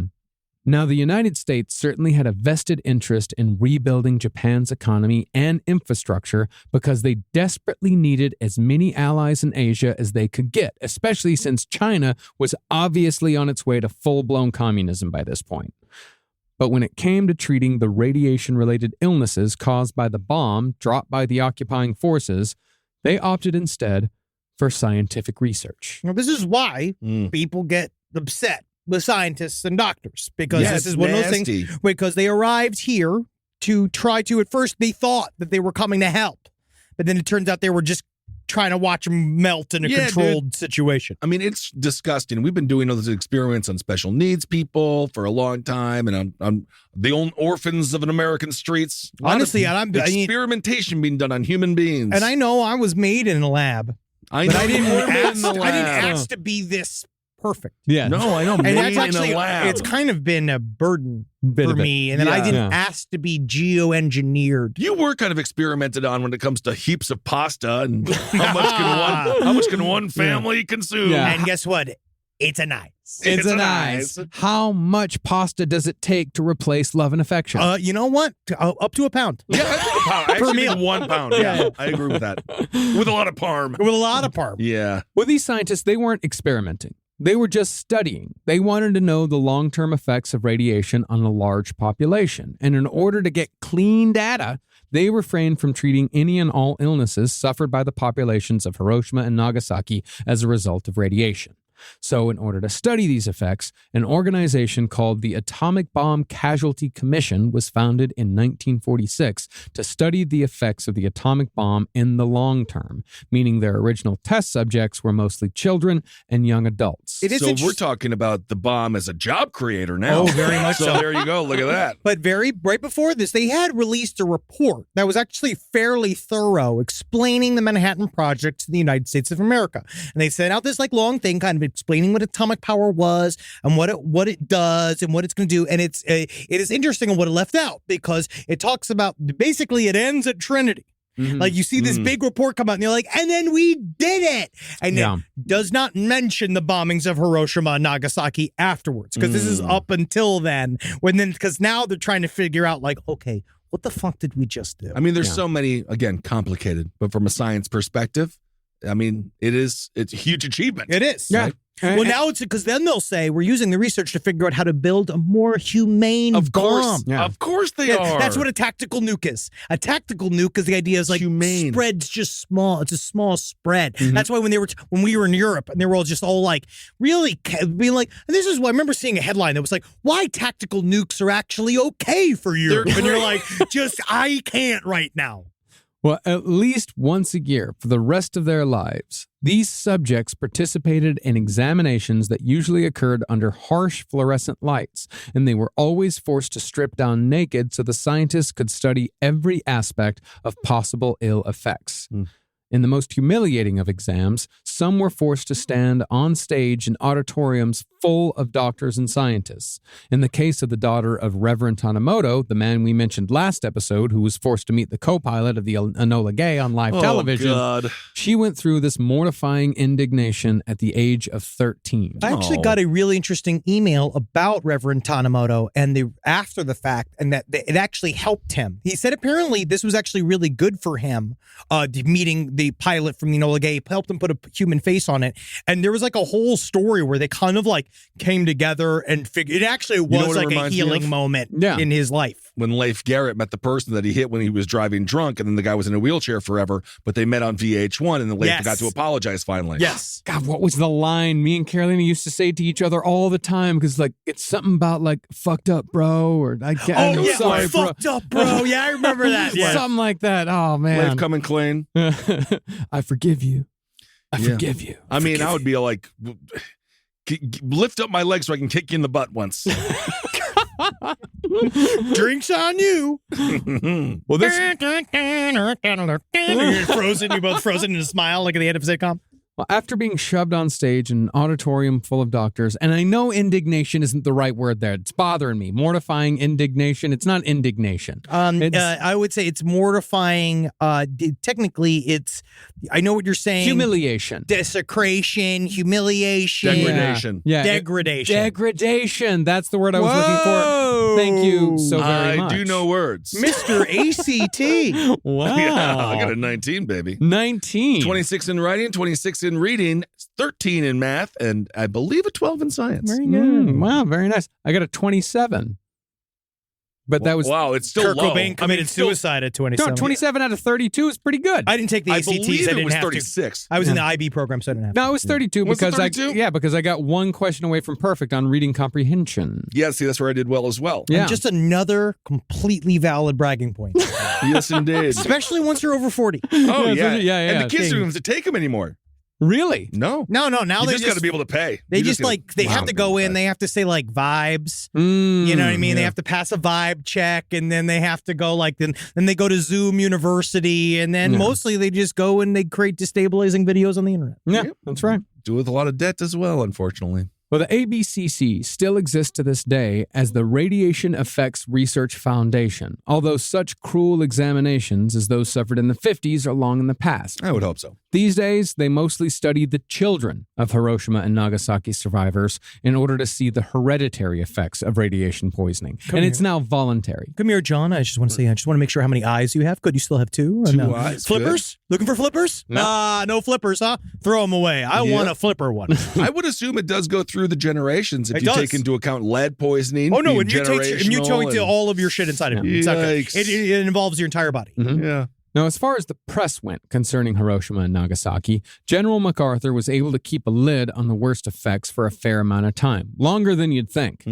Now, the United States certainly had a vested interest in rebuilding Japan's economy and infrastructure because they desperately needed as many allies in Asia as they could get, especially since China was obviously on its way to full-blown communism by this point. But when it came to treating the radiation-related illnesses caused by the bomb dropped by the occupying forces, they opted instead for scientific research. Now, this is why people get upset with scientists and doctors, because this is one of those things, because they arrived here to try to, at first they thought that they were coming to help, but then it turns out they were just trying to watch them melt in a controlled situation. I mean, it's disgusting. We've been doing all those experiments on special needs people for a long time, and on the old orphans of an American streets. Honestly, experimentation being done on human beings. And I know I was made in a lab. I know but I didn't you were made ask, in the I didn't lab. ask to be this perfect. Yeah. No, I know. And Made that's actually, in a lab. it's kind of been a burden for me. And then I didn't ask to be geoengineered. You were kind of experimented on when it comes to heaps of pasta and how much can one family consume? Yeah. And guess what? It's a nice. It's a nice. How much pasta does it take to replace love and affection? You know what? Up to a pound. Yeah, I think a pound. I Per actually meal. think 1 pound. Yeah, I agree with that. With a lot of parm. With a lot of parm. Yeah. Well, these scientists, they weren't experimenting. They were just studying. They wanted to know the long-term effects of radiation on a large population. And in order to get clean data, they refrained from treating any and all illnesses suffered by the populations of Hiroshima and Nagasaki as a result of radiation. So in order to study these effects, an organization called the Atomic Bomb Casualty Commission was founded in 1946 to study the effects of the atomic bomb in the long term, meaning their original test subjects were mostly children and young adults. So we're talking about the bomb as a job creator now. Oh, very much so. There you go. Look at that. But right before this, they had released a report that was actually fairly thorough, explaining the Manhattan Project to the United States of America. And they sent out this long thing, kind of explaining what atomic power was and what it does and what it's going to do. And it is interesting on what it left out, because it talks about basically it ends at Trinity. Mm-hmm. Like you see this big report come out and you're like, and then we did it. And it does not mention the bombings of Hiroshima and Nagasaki afterwards, because this is up until then, because now they're trying to figure out okay, what the fuck did we just do? I mean, there's so many, again, complicated, but from a science perspective, I mean, it's a huge achievement. It is. Yeah. Right? Well, now it's because then they'll say we're using the research to figure out how to build a more humane bomb. Of course they are. That's what a tactical nuke is. A tactical nuke is the idea is humane. Spread's just small. It's a small spread. Mm-hmm. That's why when we were in Europe and they were all just all really being this is what I remember seeing a headline that was why tactical nukes are actually okay for Europe. And you're I can't right now. Well, at least once a year for the rest of their lives, these subjects participated in examinations that usually occurred under harsh fluorescent lights, and they were always forced to strip down naked so the scientists could study every aspect of possible ill effects. In the most humiliating of exams, some were forced to stand on stage in auditoriums full of doctors and scientists. In the case of the daughter of Reverend Tanimoto, the man we mentioned last episode who was forced to meet the co-pilot of the Enola Gay on live television, God. She went through this mortifying indignation at the age of 13. I actually got a really interesting email about Reverend Tanimoto and after the fact, and that it actually helped him. He said apparently this was actually really good for him, meeting the pilot from the Enola Gay, helped him put a human face on it. And there was a whole story where they kind of came together and figured it actually was a healing moment in his life. When Leif Garrett met the person that he hit when he was driving drunk, and then the guy was in a wheelchair forever, but they met on VH1 and then Leif got to apologize finally. Yes. God, what was the line me and Carolina used to say to each other all the time? Because it's something about fucked up, bro, or sorry, bro. Fucked up, bro. Yeah, I remember that. Yeah. Something like that. Oh, man. Leif coming clean. I forgive you. I forgive you. I mean, I would be lift up my leg so I can kick you in the butt once. Drinks on you. Well, this you're frozen. You're both frozen in a smile like at the end of a sitcom. Well, after being shoved on stage in an auditorium full of doctors, and I know indignation isn't the right word there. It's bothering me. Mortifying indignation. It's not indignation. I would say it's mortifying. Technically, it's, I know what you're saying. Humiliation. Desecration, humiliation. Degradation. Yeah. Degradation. Degradation. That's the word I was looking for. Thank you so very much. I do know words. Mr. ACT. Wow. Yeah, I got a 19, baby. 19. 26 in writing, 26 in reading, 13 in math, and I believe a 12 in science. Very good. Wow, very nice. I got a 27. But that was it's still Kurt low. Cobain committed suicide at 27. No, 27 out of 32 is pretty good. I didn't take the ACTs. I believe I didn't it was have 36. to. I was in the IB program, so I didn't have to. No, it was 32 Was it because 32? because I got one question away from perfect on reading comprehension. Yeah, see, that's where I did well as well. Yeah. And just another completely valid bragging point. Yes, indeed. Especially once you're over 40. Oh, yeah. Yeah. And the kids don't have to take them anymore. Really? No. No. Now You they just got to be able to pay. They You just they have to go in. They have to say vibes. You know what I mean? yeah. They have to pass a vibe check, and then they have to go then they go to Zoom University, and then mostly they just go and they create destabilizing videos on the internet. Yeah, that's right. Do with a lot of debt as well, unfortunately. Well, the ABCC still exists to this day as the Radiation Effects Research Foundation, although such cruel examinations as those suffered in the 50s are long in the past. I would hope so. These days, they mostly study the children of Hiroshima and Nagasaki survivors in order to see the hereditary effects of radiation poisoning. It's now voluntary. Come here, John. I just want to say, I just want to make sure how many eyes you have. Good, you still have two? Or 2 no? eyes. Flippers? Looking for flippers? No flippers, huh? Throw them away. I want a flipper one. I would assume it does go through the generations if It you does. take into account lead poisoning. Oh, no, being it mutates generational to all of your shit inside of you. It's not good. Yikes. It involves your entire body. Mhm. Yeah. Now, as far as the press went concerning Hiroshima and Nagasaki, General MacArthur was able to keep a lid on the worst effects for a fair amount of time, longer than you'd think.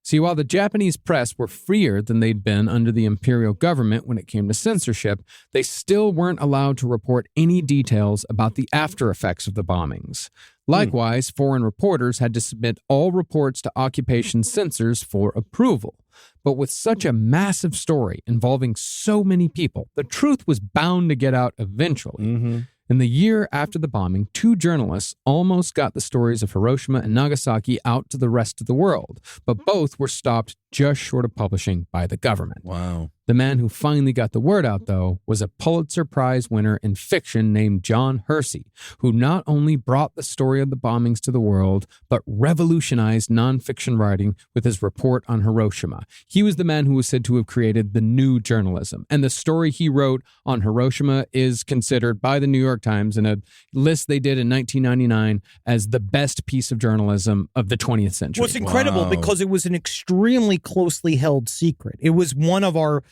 See, while the Japanese press were freer than they'd been under the imperial government when it came to censorship, they still weren't allowed to report any details about the after effects of the bombings. Likewise, foreign reporters had to submit all reports to occupation censors for approval. But with such a massive story involving so many people, the truth was bound to get out eventually. In the year after the bombing, 2 journalists almost got the stories of Hiroshima and Nagasaki out to the rest of the world, but both were stopped just short of publishing by the government. Wow. The man who finally got the word out, though, was a Pulitzer Prize winner in fiction named John Hersey, who not only brought the story of the bombings to the world, but revolutionized nonfiction writing with his report on Hiroshima. He was the man who was said to have created the new journalism, and the story he wrote on Hiroshima is considered by the New York Times in a list they did in 1999 as the best piece of journalism of the 20th century. What's incredible, because it was an extremely closely held secret. It was one of our,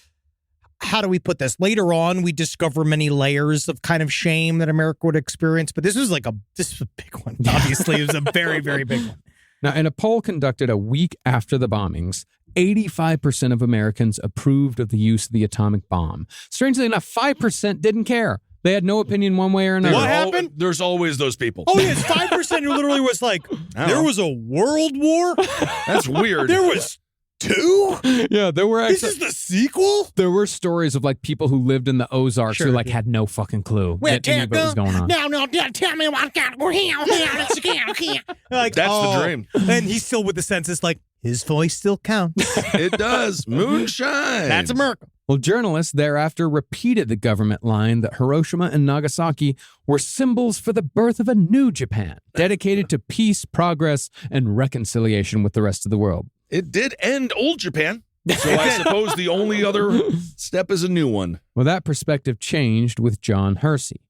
how do we put this? Later on, we discover many layers of kind of shame that America would experience, but this was a big one. Obviously, it was a very, very big one. Now, in a poll conducted a week after the bombings, 85% of Americans approved of the use of the atomic bomb. Strangely enough, 5% didn't care. They had no opinion one way or another. What happened? There's always those people. Oh, yes, 5% who literally was like, there was a world war? That's weird. There was 2? Yeah, there were actually... This is the sequel? There were stories of like people who lived in the Ozarks who like had no fucking clue that any of it was going on. No, tell me what's going on. Like, that's the dream. And he's still with the census, like, his voice still counts. It does. Moonshine. That's America. Well, journalists thereafter repeated the government line that Hiroshima and Nagasaki were symbols for the birth of a new Japan, dedicated to peace, progress, and reconciliation with the rest of the world. It did end old Japan. So I suppose the only other step is a new one. Well, that perspective changed with John Hersey.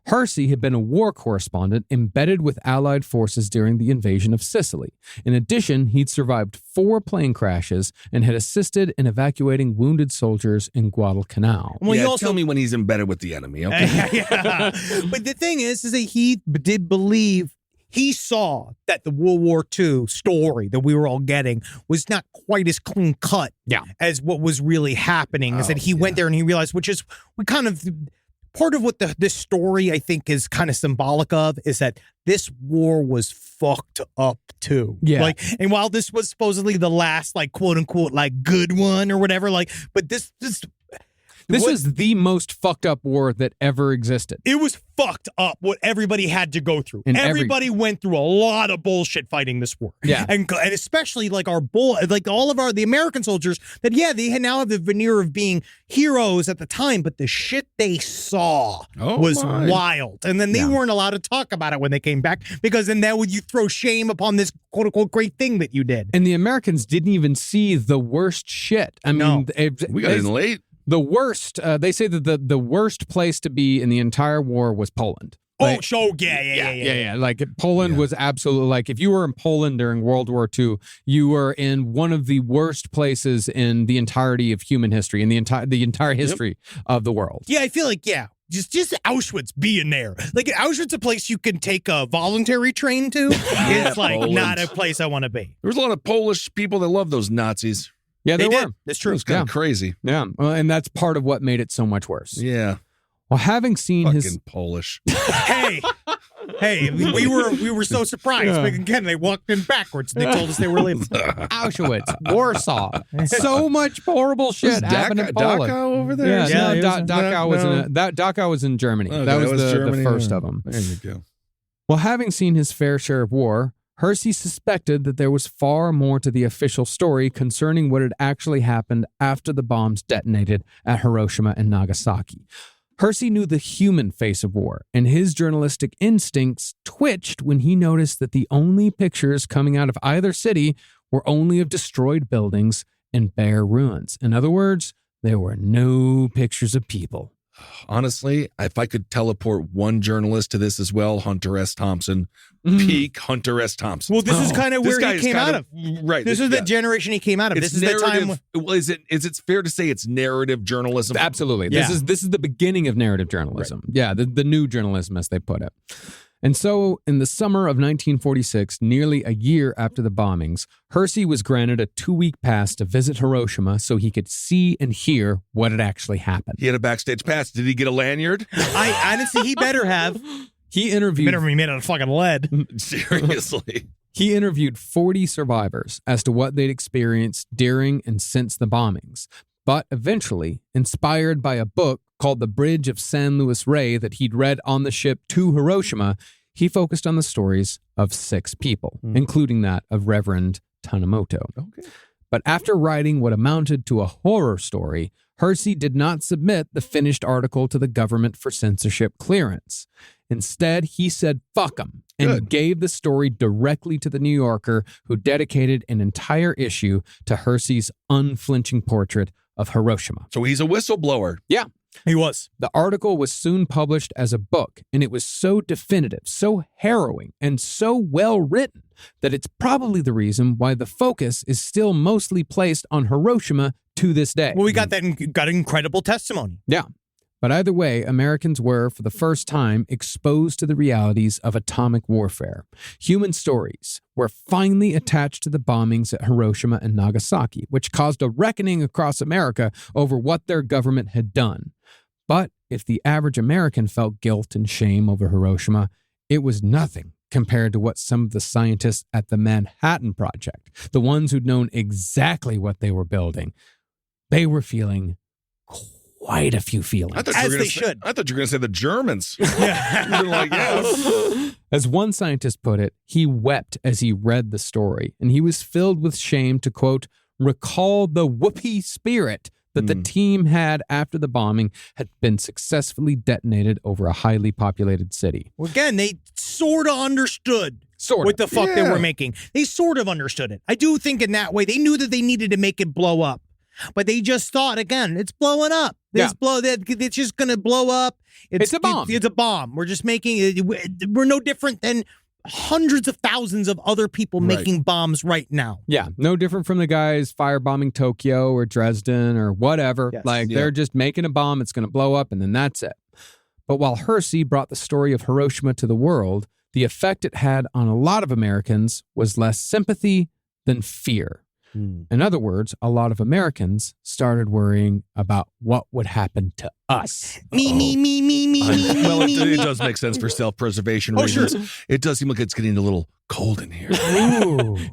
Hersey had been a war correspondent embedded with Allied forces during the invasion of Sicily. In addition, he'd survived 4 plane crashes and had assisted in evacuating wounded soldiers in Guadalcanal. Well, yeah, tell me when he's embedded with the enemy, okay? Yeah. But the thing is that he did believe, he saw that the World War II story that we were all getting was not quite as clean cut as what was really happening. Is that he went there and he realized, which is part of what this story, I think, is kind of symbolic of, is that this war was fucked up too. Yeah. Like, and while this was supposedly the last, like, quote unquote, like, good one or whatever, like, but this was the most fucked up war that ever existed. It was fucked up what everybody had to go through. And everybody went through a lot of bullshit fighting this war. Yeah. And especially like all of the American soldiers that, they now have the veneer of being heroes at the time, but the shit they saw was wild. And then they weren't allowed to talk about it when they came back, because then would you throw shame upon this quote unquote great thing that you did. And the Americans didn't even see the worst shit. I mean, we got in late. The worst, they say that the worst place to be in the entire war was Poland. Like, yeah. Like Poland was absolutely, like, if you were in Poland during World War II, you were in one of the worst places in the entirety of human history, in the entire history of the world. Yeah, I feel like, just Auschwitz being there. Like, Auschwitz, a place you can take a voluntary train to. It's like Poland. Not a place I want to be. There was a lot of Polish people that loved those Nazis. Yeah, they were. Did. That's true. It was kind of crazy. Yeah, well, and that's part of what made it so much worse. Yeah. Well, having seen fucking Polish. Hey, we were so surprised. Yeah. Again, they walked in backwards and they told us they were leaving. Auschwitz, Warsaw, so much horrible shit happened in Poland. Dachau over there? Dachau was in Germany. Okay, that was Germany. the first of them. There you go. Well, having seen his fair share of war, Hersey suspected that there was far more to the official story concerning what had actually happened after the bombs detonated at Hiroshima and Nagasaki. Hersey knew the human face of war, and his journalistic instincts twitched when he noticed that the only pictures coming out of either city were only of destroyed buildings and bare ruins. In other words, there were no pictures of people. Honestly, if I could teleport one journalist to this as well, Hunter S. Thompson, peak Hunter S. Thompson. Well, this is kind of where he came out of. Right. This is the generation he came out of. It's This is the time. Well, is it fair to say it's narrative journalism? Absolutely. Yeah. This is the beginning of narrative journalism. Right. Yeah, the new journalism, as they put it. And so, in the summer of 1946, nearly a year after the bombings, Hersey was granted a 2-week pass to visit Hiroshima so he could see and hear what had actually happened. He had a backstage pass. Did he get a lanyard? I honestly, he better have. He interviewed. Better be made out of fucking lead. Seriously. He interviewed 40 survivors as to what they'd experienced during and since the bombings. But eventually, inspired by a book called The Bridge of San Luis Rey that he'd read on the ship to Hiroshima, he focused on the stories of 6 people, including that of Reverend Tanemoto. Okay. But after writing what amounted to a horror story, Hersey did not submit the finished article to the government for censorship clearance. Instead, he said, fuck 'em, and gave the story directly to the New Yorker, who dedicated an entire issue to Hersey's unflinching portrait of Hiroshima. So he's a whistleblower. Yeah. He was. The article was soon published as a book, and it was so definitive, so harrowing, and so well written that it's probably the reason why the focus is still mostly placed on Hiroshima to this day. Well, we got incredible testimony. Yeah. But either way, Americans were, for the first time, exposed to the realities of atomic warfare. Human stories were finally attached to the bombings at Hiroshima and Nagasaki, which caused a reckoning across America over what their government had done. But if the average American felt guilt and shame over Hiroshima, it was nothing compared to what some of the scientists at the Manhattan Project, the ones who'd known exactly what they were building, they were feeling quite a few feelings. As they should. I thought you were going to say the Germans. Yeah. Like, yes. As one scientist put it, he wept as he read the story, and he was filled with shame to, quote, recall the whoopee spirit that the team had after the bombing had been successfully detonated over a highly populated city. Well, again, they sort of understood what the fuck they were making. They sort of understood it. I do think in that way, they knew that they needed to make it blow up. But they just thought, again, it's blowing up. It's just going to blow up. It's a bomb. It's a bomb. We're just making it. We're no different than hundreds of thousands of other people making bombs right now. Yeah, no different from the guys firebombing Tokyo or Dresden or whatever. Yes. They're just making a bomb. It's going to blow up, and then that's it. But while Hersey brought the story of Hiroshima to the world, the effect it had on a lot of Americans was less sympathy than fear. In other words, a lot of Americans started worrying about what would happen to us. Me. Well, it does make sense for self-preservation reasons. Sure. It does seem like it's getting a little cold in here.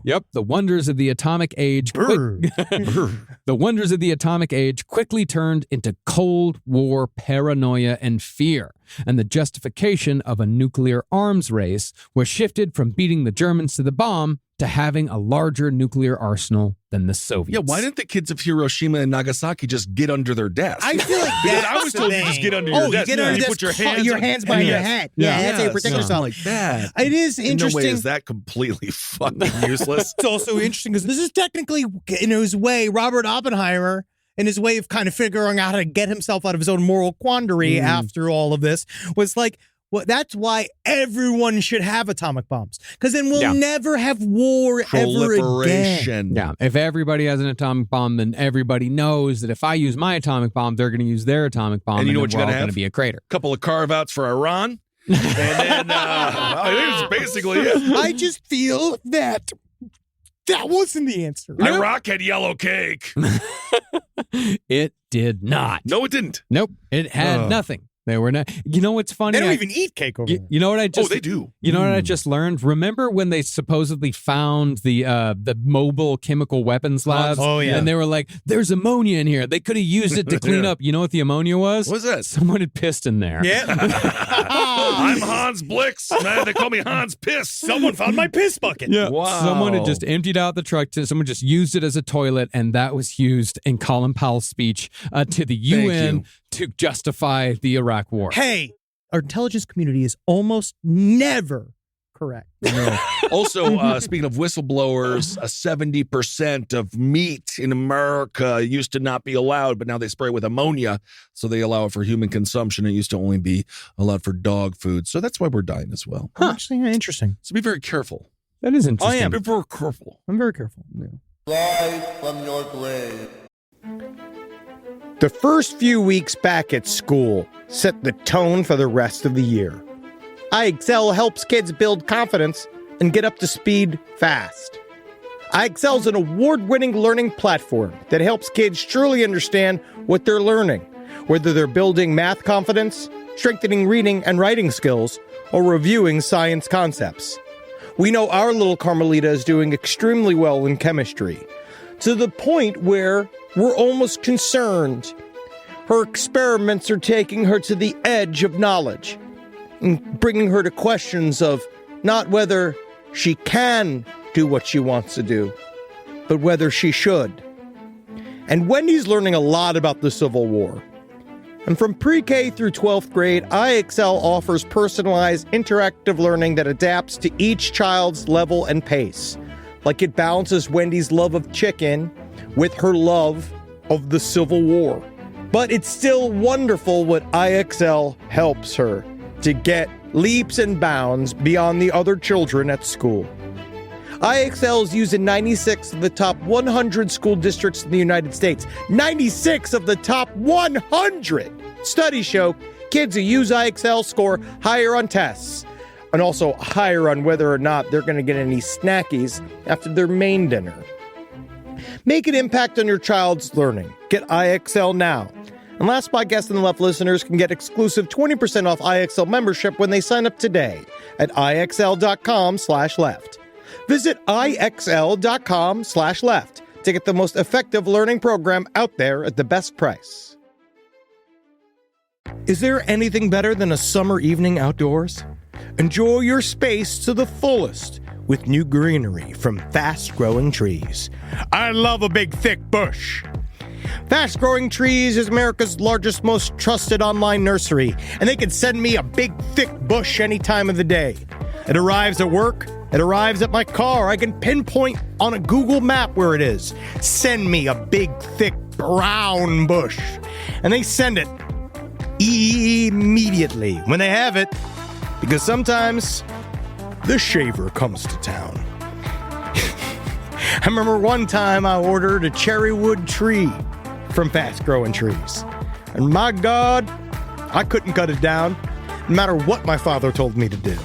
Yep, the wonders of the atomic age. The wonders of the atomic age quickly turned into Cold War paranoia and fear, and the justification of a nuclear arms race was shifted from beating the Germans to the bomb to having a larger nuclear arsenal than the Soviets. Yeah, why didn't the kids of Hiroshima and Nagasaki just get under their desk? I feel like because I was told you just get under your desk. You get under you put your hands behind your head. Yeah, that's how you protect yourself. Like that. It is interesting. In no way is that completely fucking useless. It's also interesting because this is technically, in his way, Robert Oppenheimer, in his way of kind of figuring out how to get himself out of his own moral quandary after all of this, was like, well, that's why everyone should have atomic bombs, because then we'll never have war ever again. Yeah, if everybody has an atomic bomb, then everybody knows that if I use my atomic bomb, they're going to use their atomic bomb, and you know what we're you all going to be a crater. A couple of carve-outs for Iran, and then I think it's basically it. I just feel that wasn't the answer. Iraq had yellow cake. It did not. No, it didn't. Nope, it had nothing. They were not. You know what's funny? They don't even eat cake over there. You know what I just? Oh, they do. You know what I just learned? Remember when they supposedly found the mobile chemical weapons labs? Oh yeah. And they were like, "There's ammonia in here. They could have used it to clean up." You know what the ammonia was? What's that? Someone had pissed in there. Yeah. I'm Hans Blix. Man, they call me Hans Piss. Someone found my piss bucket. Yeah. Wow. Someone had just emptied out the truck. Someone just used it as a toilet, and that was used in Colin Powell's speech to the UN to justify the Iraq War. Hey, our intelligence community is almost never correct. Also, speaking of whistleblowers, 70% of meat in America used to not be allowed, but now they spray it with ammonia, so they allow it for human consumption. It used to only be allowed for dog food, so that's why we're dying as well. Actually, interesting. So be very careful. That is interesting. I am. Be very careful. I'm very careful. Yeah. Live from your grave. The first few weeks back at school set the tone for the rest of the year. iExcel helps kids build confidence and get up to speed fast. iExcel is an award-winning learning platform that helps kids truly understand what they're learning, whether they're building math confidence, strengthening reading and writing skills, or reviewing science concepts. We know our little Carmelita is doing extremely well in chemistry, to the point where we're almost concerned. Her experiments are taking her to the edge of knowledge and bringing her to questions of not whether she can do what she wants to do, but whether she should. And Wendy's learning a lot about the Civil War. And from pre-K through 12th grade, iExcel offers personalized interactive learning that adapts to each child's level and pace. Like it balances Wendy's love of chicken with her love of the Civil War. But it's still wonderful what iExcel helps her to get leaps and bounds beyond the other children at school. iExcel is used in 96 of the top 100 school districts in the United States. 96 of the top 100! Studies show kids who use iExcel score higher on tests, and also higher on whether or not they're going to get any snackies after their main dinner. Make an impact on your child's learning. Get iExcel now. And Last Podcast on the Left listeners can get exclusive 20% off iExcel membership when they sign up today at iexcel.com/left. Visit iexcel.com/left to get the most effective learning program out there at the best price. Is there anything better than a summer evening outdoors? Enjoy your space to the fullest with new greenery from Fast Growing Trees. I love a big, thick bush. Fast Growing Trees is America's largest, most trusted online nursery, and they can send me a big, thick bush any time of the day. It arrives at work. It arrives at my car. I can pinpoint on a Google map where it is. Send me a big, thick, brown bush. And they send it immediately when they have it, because sometimes the shaver comes to town. I remember one time I ordered a cherry wood tree from Fast Growing Trees. And my God, I couldn't cut it down, no matter what my father told me to do.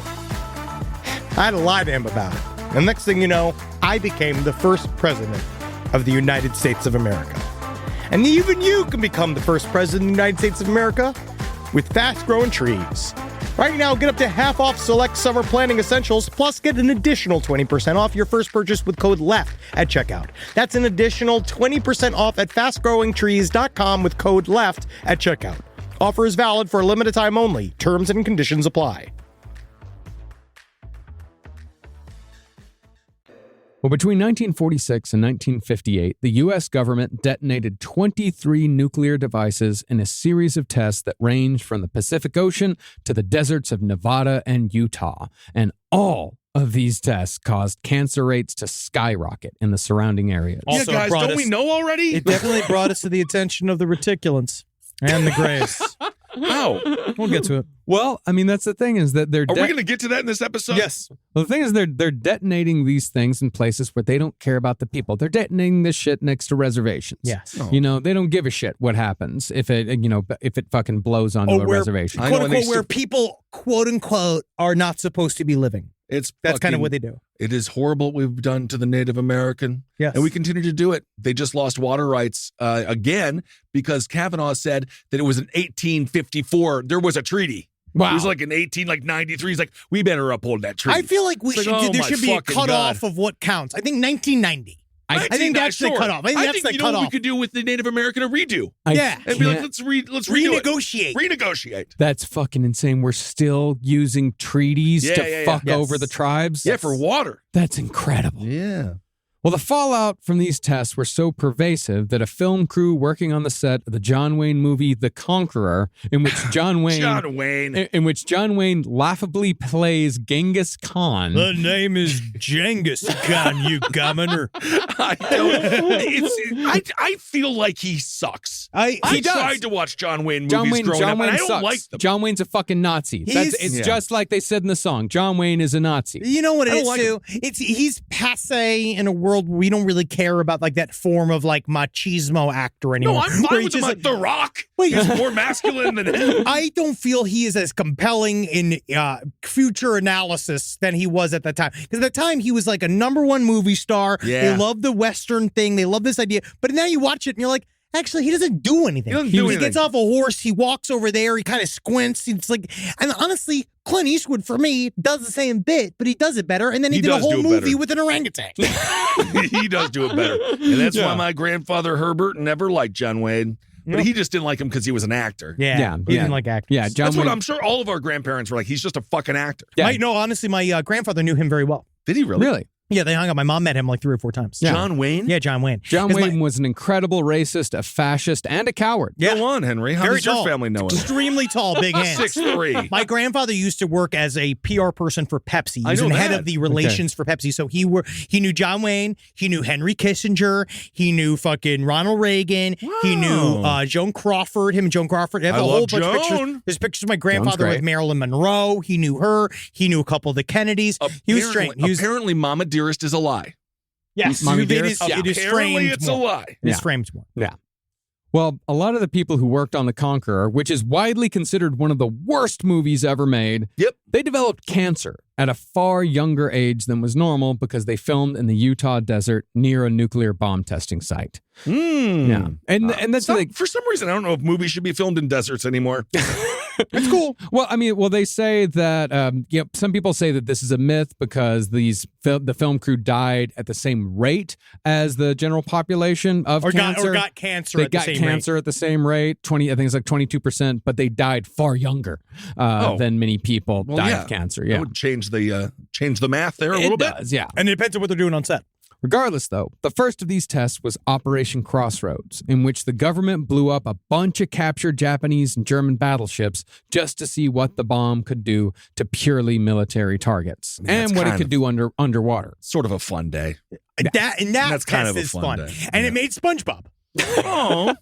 I had to lie to him about it. And next thing you know, I became the first president of the United States of America. And even you can become the first president of the United States of America with Fast Growing Trees. Right now, get up to half off select summer planting essentials, plus get an additional 20% off your first purchase with code LEFT at checkout. That's an additional 20% off at fastgrowingtrees.com with code LEFT at checkout. Offer is valid for a limited time only. Terms and conditions apply. Well, between 1946 and 1958, the U.S. government detonated 23 nuclear devices in a series of tests that ranged from the Pacific Ocean to the deserts of Nevada and Utah. And all of these tests caused cancer rates to skyrocket in the surrounding areas. Also, guys, don't we know already? It definitely brought us to the attention of the reticulants and the grays. How? We'll get to it. Well, I mean, that's the thing is that they're... Are we going to get to that in this episode? Yes. Well, the thing is they're detonating these things in places where they don't care about the people. They're detonating this shit next to reservations. Yes. Oh. You know, they don't give a shit what happens if it fucking blows onto a reservation. Quote unquote, where people, quote unquote, are not supposed to be living. That's kind of what they do. It is horrible what we've done to the Native American. Yes. And we continue to do it. They just lost water rights again because Kavanaugh said that it was in 1854. There was a treaty. Wow. It was like in 1893. He's like, we better uphold that treaty. I feel like there should be a cutoff of what counts. I think 1990. I think that's the cutoff. I think that's the cutoff. What we could do with the Native American, a redo. I And be like, let's renegotiate. Renegotiate. That's fucking insane. We're still using treaties to fuck Yes. over the tribes. Yeah, for water. That's incredible. Yeah. Well, the fallout from these tests were so pervasive that a film crew working on the set of the John Wayne movie The Conqueror, in which John Wayne laughably plays Genghis Khan. The name is Genghis Khan, you governor. I feel like he sucks. I tried to watch John Wayne movies growing up, and I don't like them. John Wayne's a fucking Nazi. It's just like they said in the song. John Wayne is a Nazi. You know what it is, too? He's passe in a world where we don't really care about like that form of like machismo actor anymore. No, I'm fine with him. Like, The Rock is more masculine than him. I don't feel he is as compelling in future analysis than he was at the time. Because at the time, he was like a #1 movie star. Yeah. They love the Western thing. They love this idea. But now you watch it and you're like, actually, he doesn't do anything. He gets off a horse. He walks over there. He kind of squints. It's like, and honestly, Clint Eastwood, for me, does the same bit, but he does it better. And then he did a whole movie with an orangutan. He does do it better. And that's why my grandfather Herbert never liked John Wayne. But he just didn't like him because he was an actor. He didn't like actors. Yeah, That's what I'm sure all of our grandparents were like. He's just a fucking actor. Yeah. No, honestly, my grandfather knew him very well. Did he really? Really? Yeah, they hung out. My mom met him like 3 or 4 times. Yeah. John Wayne? Yeah, John Wayne. John Wayne was an incredible racist, a fascist, and a coward. Yeah. Go on, Henry. How Very does your tall. family know him? Extremely tall, big hands. 6'3". My grandfather used to work as a PR person for Pepsi. He was I know head that. of the relations for Pepsi. So he knew John Wayne. He knew Henry Kissinger. He knew fucking Ronald Reagan. He knew Joan Crawford. Him and Joan Crawford. They have I a whole love bunch of pictures. Joan. There's pictures of my grandfather great. with Marilyn Monroe. He knew her. He knew a couple of the Kennedys. He was strange. Apparently, Mama Dearest is a lie. Yes, Mommy it is, Dearest? Yeah. it is Apparently, framed it's more. a lie. It is framed more. Yeah. Well, a lot of the people who worked on The Conqueror, which is widely considered one of the worst movies ever made, they developed cancer at a far younger age than was normal because they filmed in the Utah desert near a nuclear bomb testing site. Yeah. And that's for some reason, I don't know if movies should be filmed in deserts anymore. It's cool. Well, I mean, they say that, some people say that this is a myth because the film crew died at the same rate as the general population of cancer. Or got cancer They at the got same cancer at the same rate, I think it's like 22%, but they died far younger than many people died of cancer. Yeah. That would change the math there a little bit. It does, yeah. And it depends on what they're doing on set. Regardless, though, the first of these tests was Operation Crossroads, in which the government blew up a bunch of captured Japanese and German battleships just to see what the bomb could do to purely military targets and what it could do underwater. Sort of a fun day. That's kind of a is fun fun. day. And it made SpongeBob. Oh.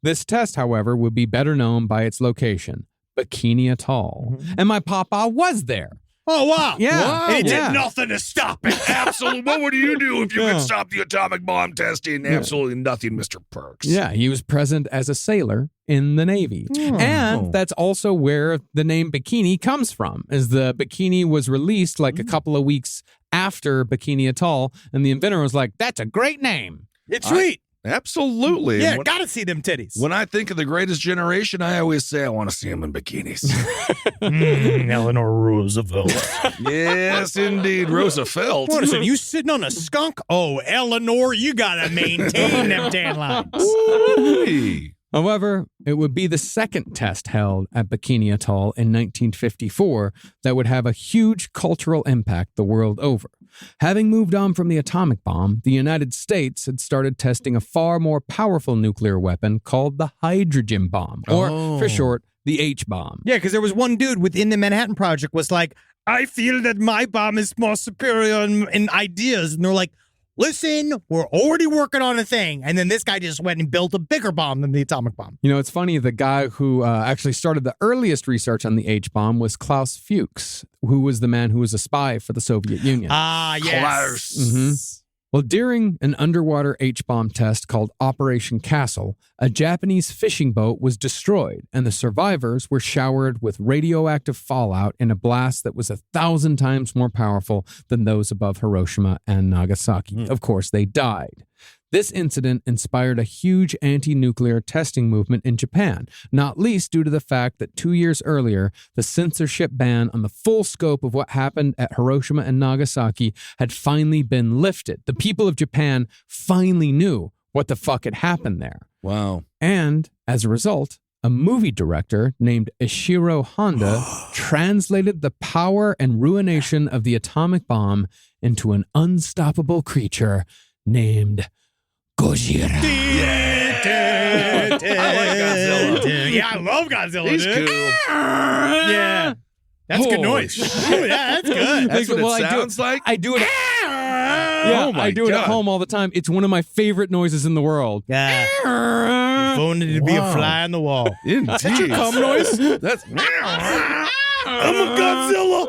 This test, however, would be better known by its location, Bikini Atoll. And my papa was there. Oh, wow. Yeah. Wow. And it Yeah. did nothing to stop it. Absolutely. What would you do if you could stop the atomic bomb testing? Absolutely nothing, Mr. Perks. Yeah, he was present as a sailor in the Navy. And that's also where the name Bikini comes from, is the Bikini was released like a couple of weeks after Bikini Atoll, and the inventor was like, that's a great name. It's sweet. Absolutely. Yeah, gotta see them titties. When I think of the greatest generation, I always say I want to see them in bikinis. Eleanor Roosevelt. Yes, indeed. Roosevelt. What is it? You sitting on a skunk? Oh, Eleanor, you gotta maintain them tan lines. Ooh. However, it would be the second test held at Bikini Atoll in 1954 that would have a huge cultural impact the world over. Having moved on from the atomic bomb, the United States had started testing a far more powerful nuclear weapon called the hydrogen bomb, or for short, the H-bomb. Yeah, because there was one dude within the Manhattan Project was like, I feel that my bomb is more superior in ideas. And they're like, listen, we're already working on a thing. And then this guy just went and built a bigger bomb than the atomic bomb. You know, it's funny, the guy who actually started the earliest research on the H-bomb was Klaus Fuchs, who was the man who was a spy for the Soviet Union. Ah, yes. Mm-hmm. Well, during an underwater H-bomb test called Operation Castle, a Japanese fishing boat was destroyed, and the survivors were showered with radioactive fallout in a blast that was 1,000 times more powerful than those above Hiroshima and Nagasaki. Of course, they died. This incident inspired a huge anti-nuclear testing movement in Japan, not least due to the fact that 2 years earlier, the censorship ban on the full scope of what happened at Hiroshima and Nagasaki had finally been lifted. The people of Japan finally knew what the fuck had happened there. Wow. And as a result, a movie director named Ishiro Honda translated the power and ruination of the atomic bomb into an unstoppable creature named Gojira. I like Godzilla. Yeah, I love Godzilla. He's dude. cool. Yeah. That's good Holy noise. shit. Ooh, yeah, that's good. That's what Well, it I do- sounds like? I do it. Oh my I do it at God. home all the time. It's one of my favorite noises in the world. Yeah. Wanted to be a Wow. fly on the wall. Indeed. Cum noise? That's... I'm a Godzilla.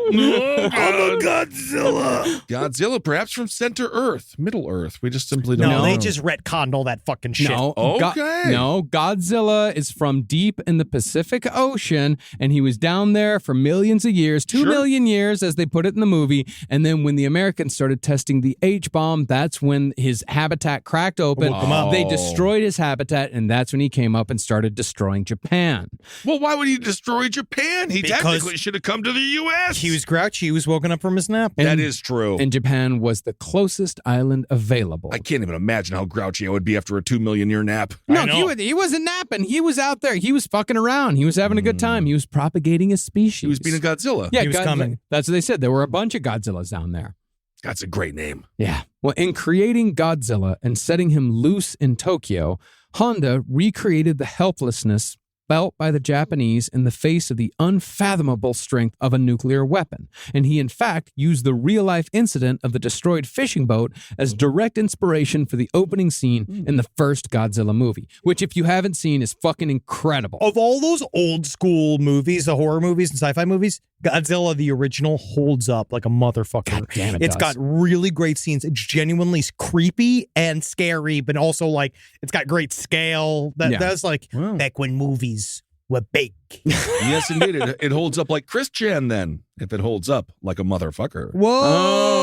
I'm a Godzilla. Godzilla, perhaps from Center Earth, Middle Earth. We just simply don't No, know. they just retconned all that fucking shit. No, Okay. no, Godzilla is from deep in the Pacific Ocean, and he was down there for millions of years, 2 million years, as they put it in the movie. And then when the Americans started testing the H-bomb, that's when his habitat cracked open. Woke him up. They destroyed his habitat, and that's when he came up and started destroying Japan. Well, why would he destroy Japan? He Because technically should have come to the U.S. He was grouchy. He was woken up from his nap. That is true. And Japan was the closest island available. I can't even imagine how grouchy I would be after a 2 million year nap. No, he wasn't napping. He was out there. He was fucking around. He was having a good time. He was propagating his species. He was being a Godzilla. Yeah, He was coming. That's what they said. There were a bunch of Godzillas down there. That's a great name. Yeah. Well, in creating Godzilla and setting him loose in Tokyo, Honda recreated the helplessness felt by the Japanese in the face of the unfathomable strength of a nuclear weapon. And he, in fact, used the real-life incident of the destroyed fishing boat as direct inspiration for the opening scene in the first Godzilla movie, which, if you haven't seen, is fucking incredible. Of all those old school movies, the horror movies and sci-fi movies, Godzilla, the original, holds up like a motherfucker. God damn it, It's does. got really great scenes. It's genuinely creepy and scary, but also like it's got great scale. That's like back when movies were big. Yes, indeed. It holds up like Christian then, if it holds up like a motherfucker.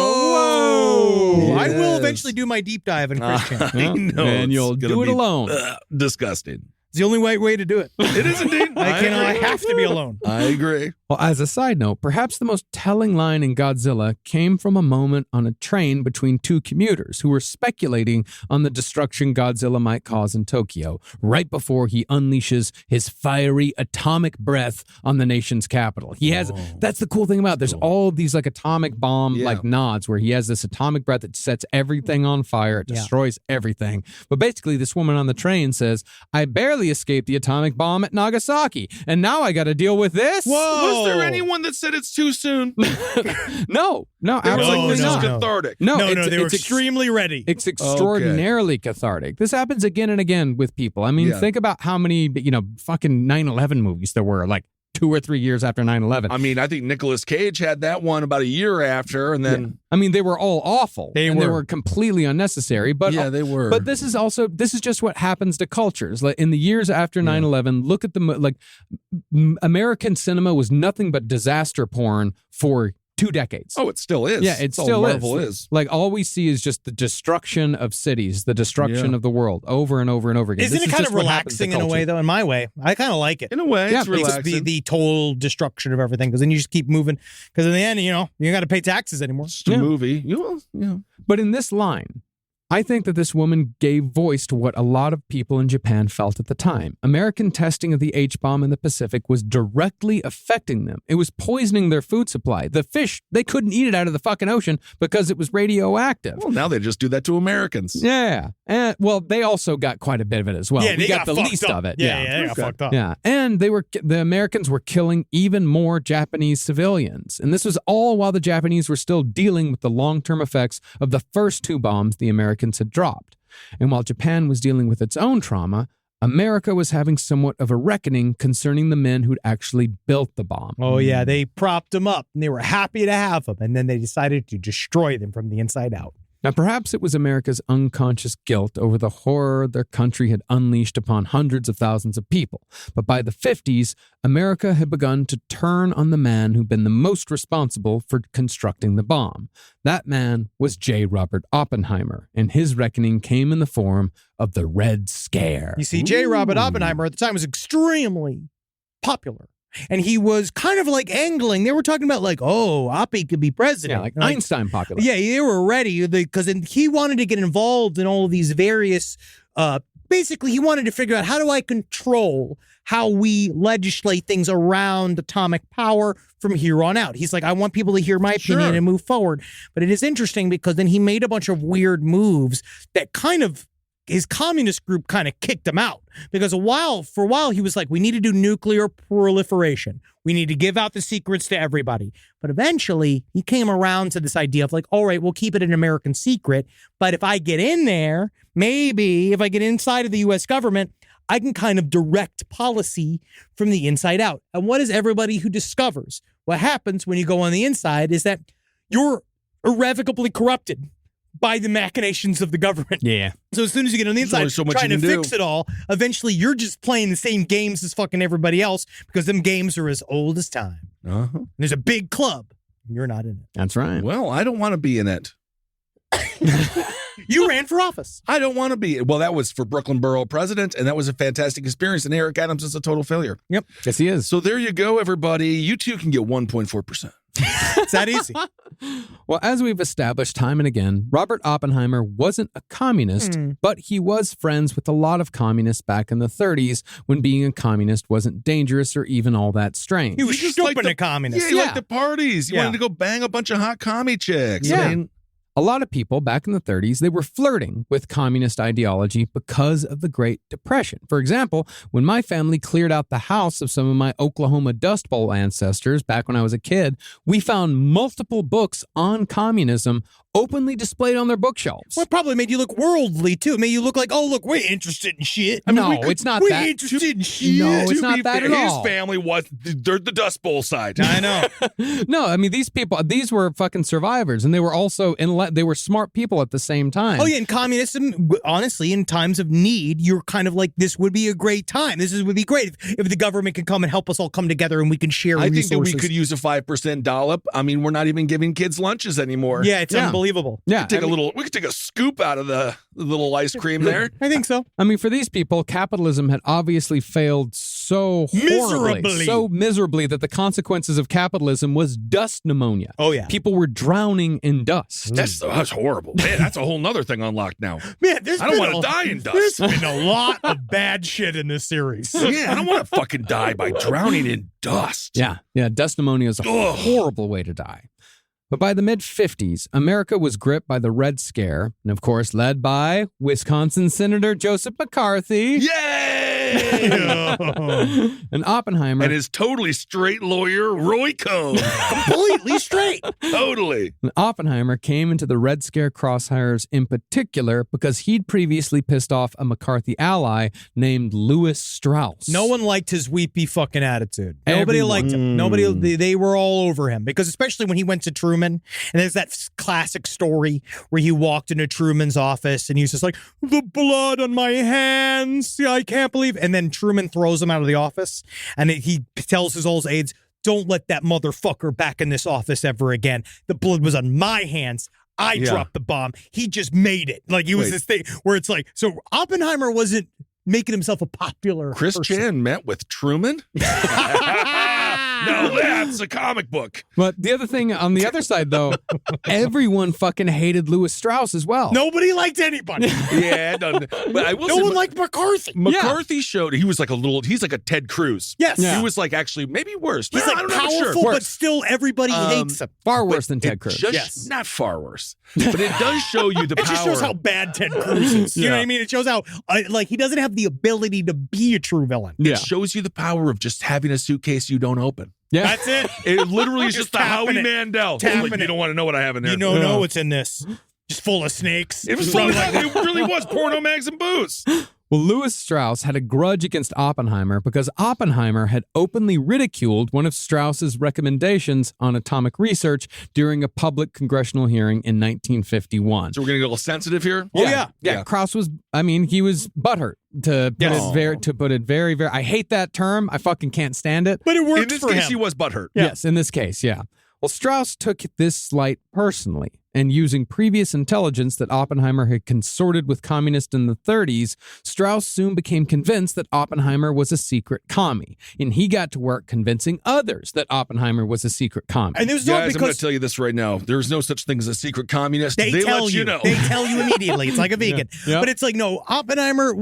Whoa! Yes. I will eventually do my deep dive in Christian. I know. And it's you'll gonna do it be, alone. Disgusting. It's the only way to do it. It is indeed. I have to be alone. I agree. Well, as a side note, perhaps the most telling line in Godzilla came from a moment on a train between two commuters who were speculating on the destruction Godzilla might cause in Tokyo, right before he unleashes his fiery atomic breath on the nation's capital. He has, that's the cool thing about it. There's all of these like atomic bomb like nods where he has this atomic breath that sets everything on fire. It destroys everything. But basically, this woman on the train says, I barely escaped the atomic bomb at Nagasaki, and now I got to deal with this? Was there anyone that said it's too soon? No, They were absolutely like, this is not. cathartic. No, they were it's extremely ready. It's extraordinarily cathartic. This happens again and again with people. I mean, think about how many, fucking 9/11 movies there were, like 2 or 3 years after 9/11. I mean, I think Nicolas Cage had that one about a year after, and then I mean, they were all awful. They They were. were completely unnecessary. But yeah, they were. But this is just what happens to cultures. Like in the years after 9/11, look at American cinema was nothing but disaster porn for 2 decades. Oh, it still is. Yeah, it That's all still Marvel is. is. Like all we see is just the destruction of cities, the destruction of the world, over and over and over again. Isn't This it is kind just of what happens to relaxing in a culture. way, though? In my way, I kind of like it. In a way, Yeah, it's it's relaxing. The total destruction of everything, because then you just keep moving. Because in the end, you got to pay taxes anymore. It's a movie. But in this line, I think that this woman gave voice to what a lot of people in Japan felt at the time. American testing of the H-bomb in the Pacific was directly affecting them. It was poisoning their food supply. The fish, they couldn't eat it out of the fucking ocean because it was radioactive. Well, now they just do that to Americans. Yeah. And well, they also got quite a bit of it as well. Yeah, we they got the fucked least up. of it. Yeah, they got fucked up. Yeah, and the Americans were killing even more Japanese civilians. And this was all while the Japanese were still dealing with the long-term effects of the first 2 bombs the Americans had dropped. And while Japan was dealing with its own trauma, America was having somewhat of a reckoning concerning the men who'd actually built the bomb. Oh, yeah, they propped them up, and they were happy to have them, and then they decided to destroy them from the inside out. Now, perhaps it was America's unconscious guilt over the horror their country had unleashed upon hundreds of thousands of people. But by the 50s, America had begun to turn on the man who'd been the most responsible for constructing the bomb. That man was J. Robert Oppenheimer, and his reckoning came in the form of the Red Scare. You see, J. Robert Oppenheimer at the time was extremely popular. And he was kind of like angling. They were talking about like, Oppie could be president. Yeah, like Einstein popular. Yeah, they were ready because he wanted to get involved in all of these various basically he wanted to figure out, how do I control how we legislate things around atomic power from here on out? He's like, I want people to hear my opinion and move forward. But it is interesting because then he made a bunch of weird moves that kind of, his communist group kind of kicked him out, because for a while he was like, we need to do nuclear proliferation. We need to give out the secrets to everybody. But eventually he came around to this idea of like, all right, we'll keep it an American secret. But if I get in there, maybe if I get inside of the U.S. government, I can kind of direct policy from the inside out. And what is everybody who discovers? What happens when you go on the inside is that you're irrevocably corrupted by the machinations of the government. Yeah. So as soon as you get on the inside, trying to fix it all, eventually you're just playing the same games as fucking everybody else, because them games are as old as time. And there's a big club. You're not in it. That's right. Well, I don't want to be in it. You ran for office. I don't want to be. Well, that was for Brooklyn Borough president, and that was a fantastic experience. And Eric Adams is a total failure. Yep. Yes, he is. So there you go, everybody. You too can get 1.4%. It's that easy. Well, as we've established time and again, Robert Oppenheimer wasn't a communist, but he was friends with a lot of communists back in the 30s when being a communist wasn't dangerous or even all that strange. He was stupid a communist. Yeah, he liked the parties. He wanted to go bang a bunch of hot commie chicks. Yeah. I mean, a lot of people back in the 30s, they were flirting with communist ideology because of the Great Depression. For example, when my family cleared out the house of some of my Oklahoma Dust Bowl ancestors back when I was a kid, we found multiple books on communism openly displayed on their bookshelves. Well, it probably made you look worldly, too. It made you look like, oh, look, we're interested in shit. I mean, it's not we're that. Interested in shit. No, it's to not be that fair, at all. his family was the Dust Bowl side. I know. No, I mean, these people, these were fucking survivors, and they were also, they were smart people at the same time. Oh, yeah, in communism, honestly, in times of need, you're kind of like, this would be a great time. Would be great if the government can come and help us all come together and we can share resources. I think that we could use a 5% dollop. I mean, we're not even giving kids lunches anymore. Yeah, it's unbelievable. Yeah. We could take a scoop out of the little ice cream there. I think so. I mean, for these people, capitalism had obviously failed so miserably that the consequences of capitalism was dust pneumonia. Oh, yeah. People were drowning in dust. That's horrible. Man, that's a whole nother thing unlocked now. Man, I don't want to die in dust. There's been a lot of bad shit in this series. Yeah, I don't want to fucking die by drowning in dust. Yeah, dust pneumonia is a horrible way to die. But by the mid-50s, America was gripped by the Red Scare, and of course led by Wisconsin Senator Joseph McCarthy. Yay! And Oppenheimer. And his totally straight lawyer, Roy Cohn. Completely straight. Totally. And Oppenheimer came into the Red Scare crosshairs in particular because he'd previously pissed off a McCarthy ally named Lewis Strauss. No one liked his weepy fucking attitude. Nobody liked him. They were all over him, because especially when he went to Truman, and there's that classic story where he walked into Truman's office and he was just like, the blood on my hands, I can't believe. And then Truman throws him out of the office, and he tells his old aides, don't let that motherfucker back in this office ever again. The blood was on my hands. I dropped the bomb. He just made it. Like, he was this thing where it's like, so Oppenheimer wasn't making himself a popular Chris person. Chan met with Truman? No, that's a comic book. But the other thing on the other side, though, everyone fucking hated Lewis Strauss as well. Nobody liked anybody. Yeah, but I will no say, one liked McCarthy. McCarthy showed he's like a Ted Cruz. Yes. He was like actually maybe worse. He's like powerful, but still everybody hates him. Far worse than Ted Cruz. Yes. Not far worse. But it does show you the power. It just shows how bad Ted Cruz is. You know what I mean? It shows how, he doesn't have the ability to be a true villain. It shows you the power of just having a suitcase you don't open. Yeah. That's it. It literally is just the Howie it. Mandel. Tapping Like, you don't want to know what I have in there. You don't know what's in this. Just full of snakes. It was full of it really was porno mags and booze. Well, Lewis Strauss had a grudge against Oppenheimer because Oppenheimer had openly ridiculed one of Strauss's recommendations on atomic research during a public congressional hearing in 1951. So we're going to get a little sensitive here? Yeah. Krauss was, he was butthurt. To put it very, very, I hate that term. I fucking can't stand it. But it worked for him. In this case, he was butthurt. Yes, in this case, yeah. Well, Strauss took this slight personally, And using previous intelligence that Oppenheimer had consorted with communists in the 30s, Strauss soon became convinced that Oppenheimer was a secret commie. And he got to work convincing others that Oppenheimer was a secret commie. And it was Guys, I'm going to tell you this right now. There's no such thing as a secret communist. They tell let you know. They tell you immediately. It's like a vegan. Yeah. But it's like, no, Oppenheimer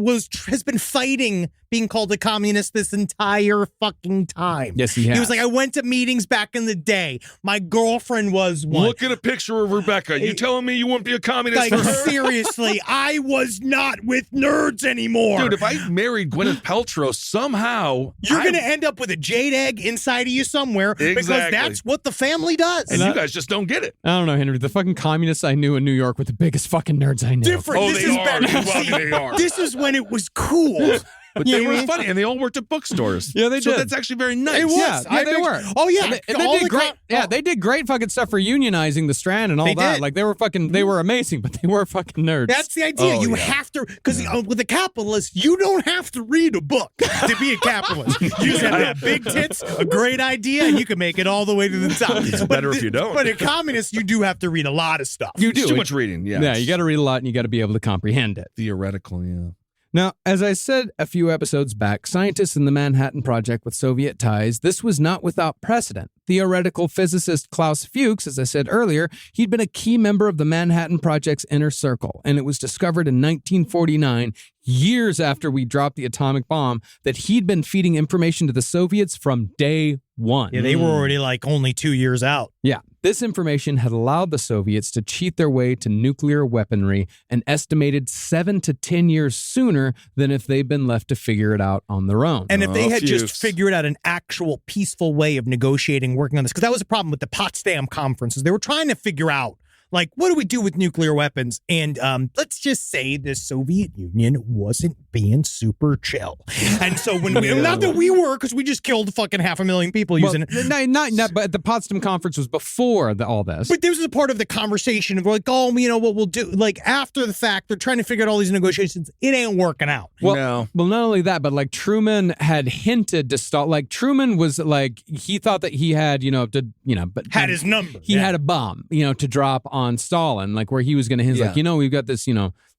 has been fighting being called a communist this entire fucking time. Yes, he has. He was like, I went to meetings back in the day. My girlfriend was one. Look at a picture of Rebecca. You telling me you wouldn't be a communist Like, for her? seriously, I was not with nerds anymore. Dude, if I married Gwyneth Paltrow, somehow You're going to end up with a jade egg inside of you somewhere because Exactly. that's what the family does. And you guys just don't get it. I don't know, Henry. The fucking communists I knew in New York were the biggest fucking nerds I knew. Different. Oh, This they is are. better. Well, they are. This is when it was cool. But You they know were what I mean? funny, and they all worked at bookstores. Yeah, they so did. that's actually very nice. It was. Yeah, they were. Oh, yeah. And they All did the great. They did great fucking stuff for unionizing the Strand and all They that. did. Like they were amazing, but they were fucking nerds. That's the idea. Oh, You yeah. have to, because with a capitalist, you don't have to read a book to be a capitalist. You just have to have big tits, a great idea, and you can make it all the way to the top. It's better if you don't. But a communist, you do have to read a lot of stuff. You do. It's too much reading. Yeah. Yeah, you got to read a lot and you got to be able to comprehend it. Theoretical, yeah. Now, as I said a few episodes back, scientists in the Manhattan Project with Soviet ties, this was not without precedent. Theoretical physicist Klaus Fuchs, as I said earlier, he'd been a key member of the Manhattan Project's inner circle, and it was discovered in 1949, years after we dropped the atomic bomb, that he'd been feeding information to the Soviets from day one. Yeah, they were already like only 2 years out. Yeah, this information had allowed the Soviets to cheat their way to nuclear weaponry an estimated 7 to 10 years sooner than if they'd been left to figure it out on their own. And if they had Fuchs. just figured out an actual peaceful way of negotiating, working on this, because that was a problem with the Potsdam conferences. They were trying to figure out, like, what do we do with nuclear weapons? And let's just say the Soviet Union wasn't being super chill. And so when we, not that we were, because we just killed fucking 500,000 people using it. But the Potsdam Conference was before all this. But this was a part of the conversation of like, oh, you know what we'll do. Like after the fact, they're trying to figure out all these negotiations. It ain't working out. Well, not only that, but like Truman had hinted to Stalin. Like Truman was like, he thought that he had, but Had his number. He had a bomb, to drop on Stalin, like where he was going to hint, like, we've got this,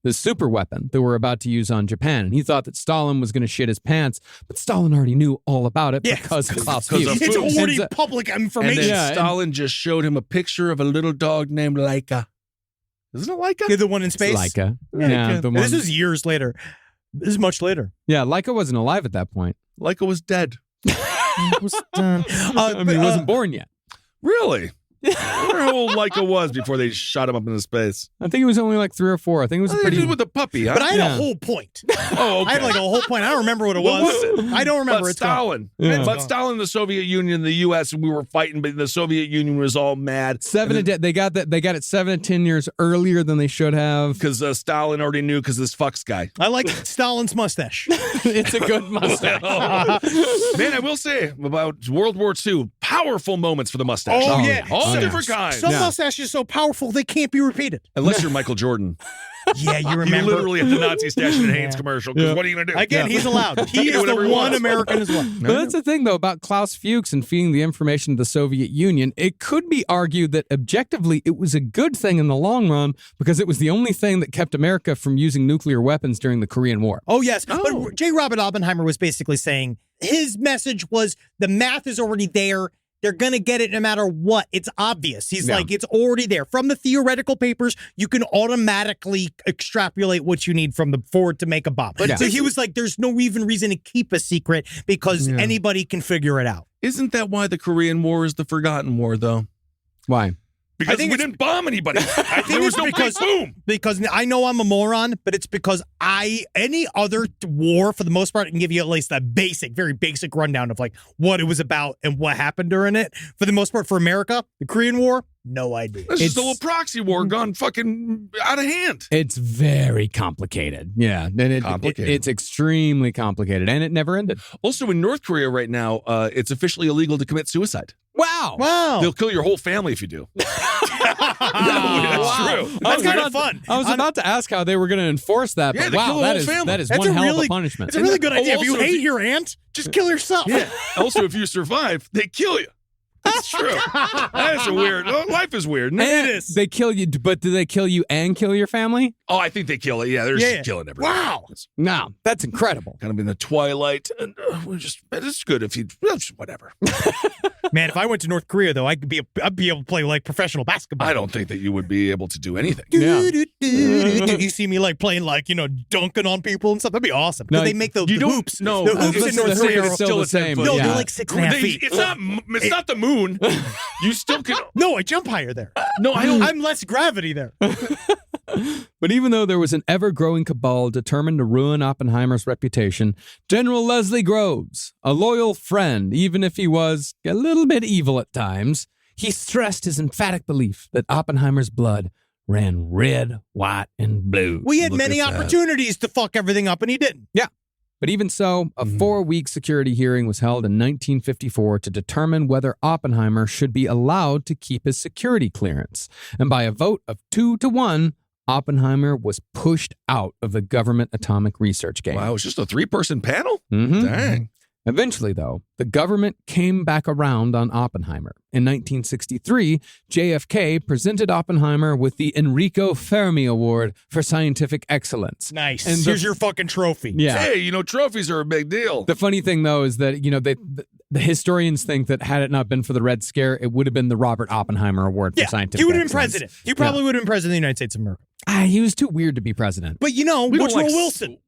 this super weapon that we're about to use on Japan. And he thought that Stalin was going to shit his pants, but Stalin already knew all about it because of Klaus Fuchs. It's already public information. And then Stalin just showed him a picture of a little dog named Laika. Isn't it Laika? You're the one in space? Laika. Yeah, the one. This is years later. This is much later. Yeah, Laika wasn't alive at that point. Laika was dead. Was done. He wasn't born yet. Really? I wonder how old Laika was before they shot him up into space. I think he was only like 3 or 4. I think it was They did with the puppy, huh? But I had a whole point. Oh, okay. I had like a whole point. I don't remember what it What was. was it? I don't remember. But It's gone. Stalin. Yeah. But Stalin, the Soviet Union, the U.S., we were fighting, but the Soviet Union was all mad. They got it 7 to 10 years earlier than they should have. Because Stalin already knew because this fucks guy. I like Stalin's mustache. It's a good mustache. Man, I will say about World War II, powerful moments for the mustache. Oh, yeah. All Some- different kinds. Some mustaches are so powerful they can't be repeated. Unless you're Michael Jordan. Yeah, you You remember. literally have the Nazi stash in Haynes commercial. Because what are you going to do? Again, he's allowed. He is the Whatever he one wants. American as well. But that's the thing, though, about Klaus Fuchs and feeding the information to the Soviet Union. It could be argued that objectively it was a good thing in the long run because it was the only thing that kept America from using nuclear weapons during the Korean War. Oh, yes. But J. Robert Oppenheimer was basically saying his message was the math is already there. They're going to get it no matter what. It's obvious. He's like, it's already there. From the theoretical papers, you can automatically extrapolate what you need from the forward to make a bomb. So he was like, there's no even reason to keep a secret because anybody can figure it out. Isn't that why the Korean War is the forgotten war, though? Why? Because we didn't bomb anybody. There was no big boom. Because I know I'm a moron, but it's because any other war, for the most part, I can give you at least a very basic rundown of like what it was about and what happened during it. For the most part, for America, the Korean War, no idea. It's just a little proxy war gone fucking out of hand. It's very complicated. Yeah. And it's extremely complicated, and it never ended. Also, in North Korea right now, it's officially illegal to commit suicide. Wow. They'll kill your whole family if you do. No, that's true. That's kind of fun. I was about to ask how they were going to enforce that, Yeah, but they kill wow, the that whole is family. that is That's one a hell of really- a punishment. It's a really good idea. If you also, hate your aunt, just kill yourself. Yeah. Also, if you survive, they kill you. That's true. That's a weird. Life is weird. It is. They kill you, but do they kill you and kill your family? Oh, I think they kill it. Yeah, they're just killing everyone. Wow. It's No, that's incredible. kind of in the twilight. And it's good if you, whatever. Man, if I went to North Korea, though, I'd be able to play like professional basketball. I don't think that you would be able to do anything. You see me like playing like, dunking on people and stuff. That'd be awesome. No, they make the hoops. No, the hoops in it's North Korea are still the same. No, Yeah. they're like 6.5 feet. It's not the moon. You still can. No, I jump higher there. No, I don't. I'm less gravity there. But even though there was an ever-growing cabal determined to ruin Oppenheimer's reputation, General Leslie Groves, a loyal friend, even if he was a little bit evil at times, he stressed his emphatic belief that Oppenheimer's blood ran red, white, and blue. We had Look many at that. opportunities to fuck everything up, and he didn't. Yeah. But even so, a 4-week security hearing was held in 1954 to determine whether Oppenheimer should be allowed to keep his security clearance. And by a vote of 2-1, Oppenheimer was pushed out of the government atomic research game. Wow, it was just a 3-person panel? Mhm. Dang. Eventually, though, the government came back around on Oppenheimer. In 1963, JFK presented Oppenheimer with the Enrico Fermi Award for Scientific Excellence. Nice. And Here's your fucking trophy. Yeah. Hey, trophies are a big deal. The funny thing, though, is that, the historians think that had it not been for the Red Scare, it would have been the Robert Oppenheimer Award for Scientific Excellence. He would have been president. He probably would have been president of the United States of America. He was too weird to be president. But We don't Woodrow like Wilson.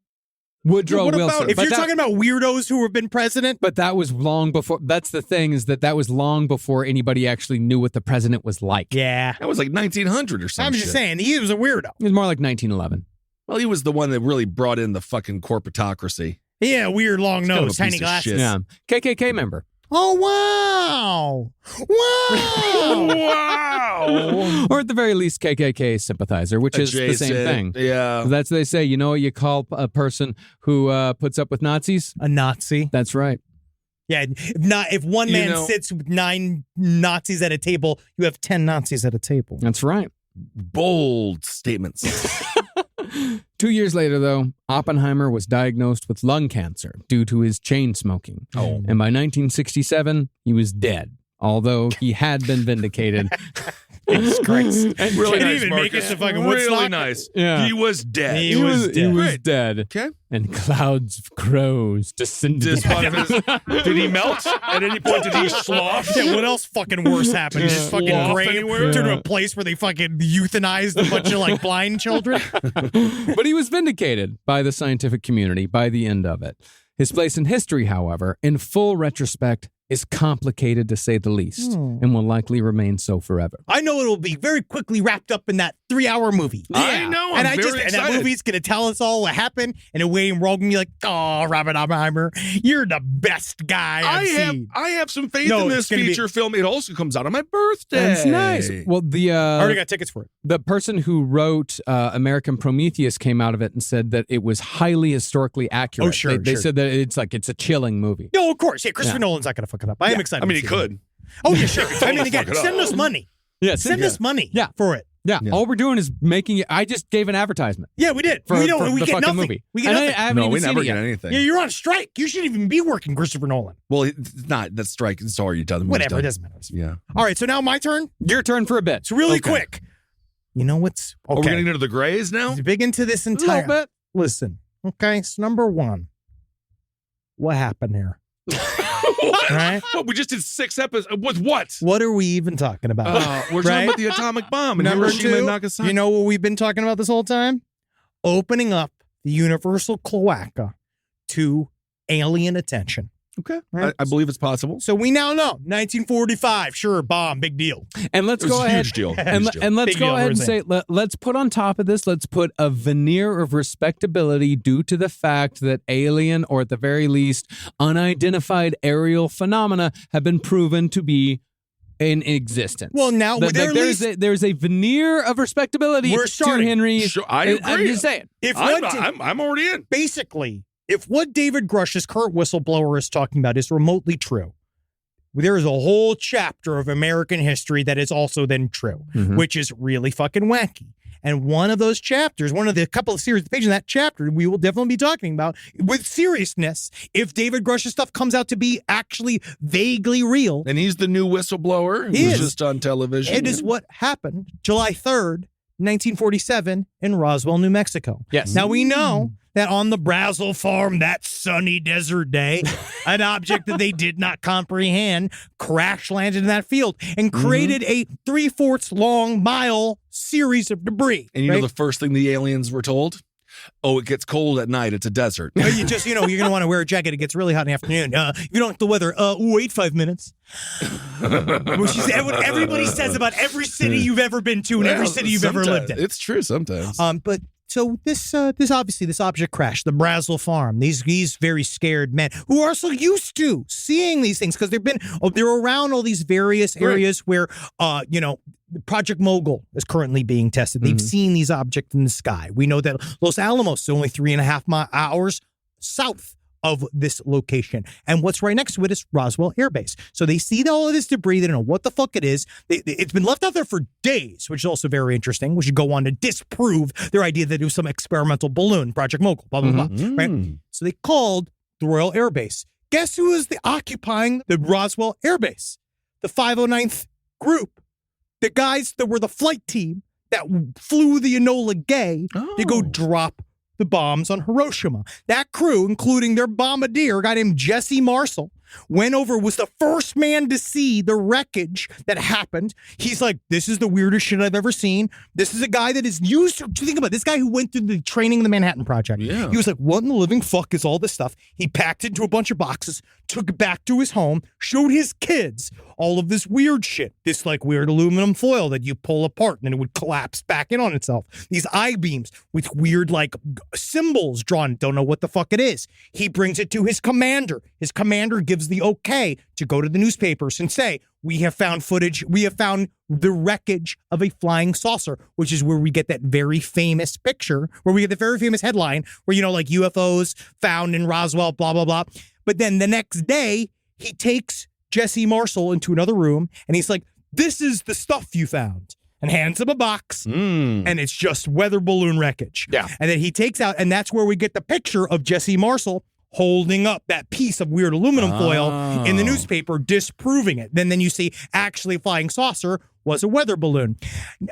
Woodrow What about Wilson. it? If But you're that- talking about weirdos who have been president, But that was long before. That's the thing, is that was long before anybody actually knew what the president was like. yeah. That was like 1900 or something. I'm just saying, he was a weirdo. It was more like 1911. Well, he was the one that really brought in the fucking corporatocracy. Yeah, weird long kind of a nose, tiny piece of glasses. shit. Yeah. KKK member. Oh, wow. Wow. Wow. Or at the very least, KKK sympathizer, which is the same thing. Yeah. That's what they say. You know what you call a person who puts up with Nazis? A Nazi. That's right. Yeah, if one man sits with 9 Nazis at a table, you have 10 Nazis at a table. That's right. Bold statements. 2 years later, though, Oppenheimer was diagnosed with lung cancer due to his chain smoking. Oh. And by 1967, he was dead, although he had been vindicated. Jesus Christ. Really Can't nice, even make it Marcus. to fucking Really Woodstock. nice. Yeah. He was dead. He was dead. dead. Okay. And clouds of crows descended. Did he melt? At any point did he slough? Yeah, what else fucking worse happened? His fucking Slough grave anywhere? turned to a place where they fucking euthanized a bunch of like blind children. But he was vindicated by the scientific community by the end of it. His place in history, however, in full retrospect, is complicated to say the least, and will likely remain so forever. I know it'll be very quickly wrapped up in that 3-hour movie. I know. and I'm very and that excited. movie's gonna tell us all what happened in a way, and we're all gonna be like, "Oh, Robert Oppenheimer, you're the best guy I've seen." I have some faith No, in it's this gonna be- feature film. It also comes out on my birthday. That's nice. Well, I already got tickets for it. the person who wrote American Prometheus came out of it and said that it was highly historically accurate. Oh, sure, They sure. said that it's a chilling movie. No, of course. Yeah, Christopher Nolan's not gonna fuck it up. I am excited. I mean, to he see it. could. Oh yeah, sure. I mean, again, fuck it up. send us money. Yeah, Send us money. Yeah. for it. Yeah, all we're doing is making it. I just gave an advertisement Yeah, we did. for, we don't. for we the get fucking nothing. movie. We get And nothing. I haven't No, even we seen never it get yet. anything. Yeah, you're on strike. You shouldn't even be working, Christopher Nolan. Well, it's not. That's strike. It's already done. The movie's Whatever. It done. doesn't matter. Yeah. All right. So now my turn. Your turn for a bit. It's really Okay. quick. You know what's okay? Are we getting into the grays now? He's big into this A entire. little bit. Listen. Okay. So number one, what happened here? Right? Well, we just did 6 episodes. With what? What are we even talking about? We're talking Right? about the atomic bomb and Number Hiroshima and two, Nagasaki. you know what we've been talking about this whole time? Opening up the universal cloaca to alien attention. Okay. Right. I believe it's possible. So we now know 1945, sure, bomb, big deal. And let's It was go a ahead. huge deal. And, Huge deal. and let's Big go deal, ahead and we're say, let's put on top of this, let's put a veneer of respectability due to the fact that alien, or at the very least, unidentified aerial phenomena have been proven to be in existence. Well, now there's a veneer of respectability We're to starting. Henry. Sure, I And I'm agree. just saying. if I'm already in. basically, if what David Grush's current whistleblower is talking about is remotely true, there is a whole chapter of American history that is also then true, which is really fucking wacky. And one of those chapters, one of the couple of series pages in that chapter, we will definitely be talking about with seriousness if David Grush's stuff comes out to be actually vaguely real. And he's the new whistleblower. He was just on television. It is what happened July 3rd, 1947 in Roswell, New Mexico. Yes. Now we know that on the Brazil farm that sunny desert day, an object that they did not comprehend crash landed in that field and created a 3/4 long mile series of debris. And you know the first thing the aliens were told? Oh, it gets cold at night. It's a desert. You just, you're going to want to wear a jacket. It gets really hot in the afternoon. If you don't like the weather, wait 5 minutes. Which is what everybody says about every city you've ever been to and every city you've ever lived in. It's true sometimes. But so this object crashed, the Brazil farm. These very scared men who are so used to seeing these things because they're around all these various areas where Project Mogul is currently being tested. They've seen these objects in the sky. We know that Los Alamos is only 3.5 hours south of this location. And what's right next to it is Roswell Air Base. So they see all of this debris. They don't know what the fuck it is. It's been left out there for days, which is also very interesting, which should go on to disprove their idea that it was some experimental balloon, Project Mogul, blah, blah, blah. Right? So they called the Royal Air Base. Guess who is occupying the Roswell Air Base? The 509th Group. The guys that were the flight team that flew the Enola Gay to go drop the bombs on Hiroshima. That crew, including their bombardier, a guy named Jesse Marshall, went over, was the first man to see the wreckage that happened. He's like, this is the weirdest shit I've ever seen. This is a guy that is used to think about it. This guy who went through the training in the Manhattan Project. Yeah. He was like, what in the living fuck is all this stuff? He packed it into a bunch of boxes, took it back to his home, showed his kids all of this weird shit. This like weird aluminum foil that you pull apart and then it would collapse back in on itself. These I-beams with weird like symbols drawn. Don't know what the fuck it is. He brings it to his commander. His commander gives the okay to go to the newspapers and say, we have found footage. We have found the wreckage of a flying saucer, which is where we get that very famous picture, where we get the very famous headline where, like UFOs found in Roswell, blah, blah, blah. But then the next day, he takes Jesse Marshall into another room and he's like, this is the stuff you found. And hands him a box, and it's just weather balloon wreckage. Yeah. And then he takes out, and that's where we get the picture of Jesse Marshall holding up that piece of weird aluminum foil in the newspaper, disproving it. Then you see actually flying saucer was a weather balloon.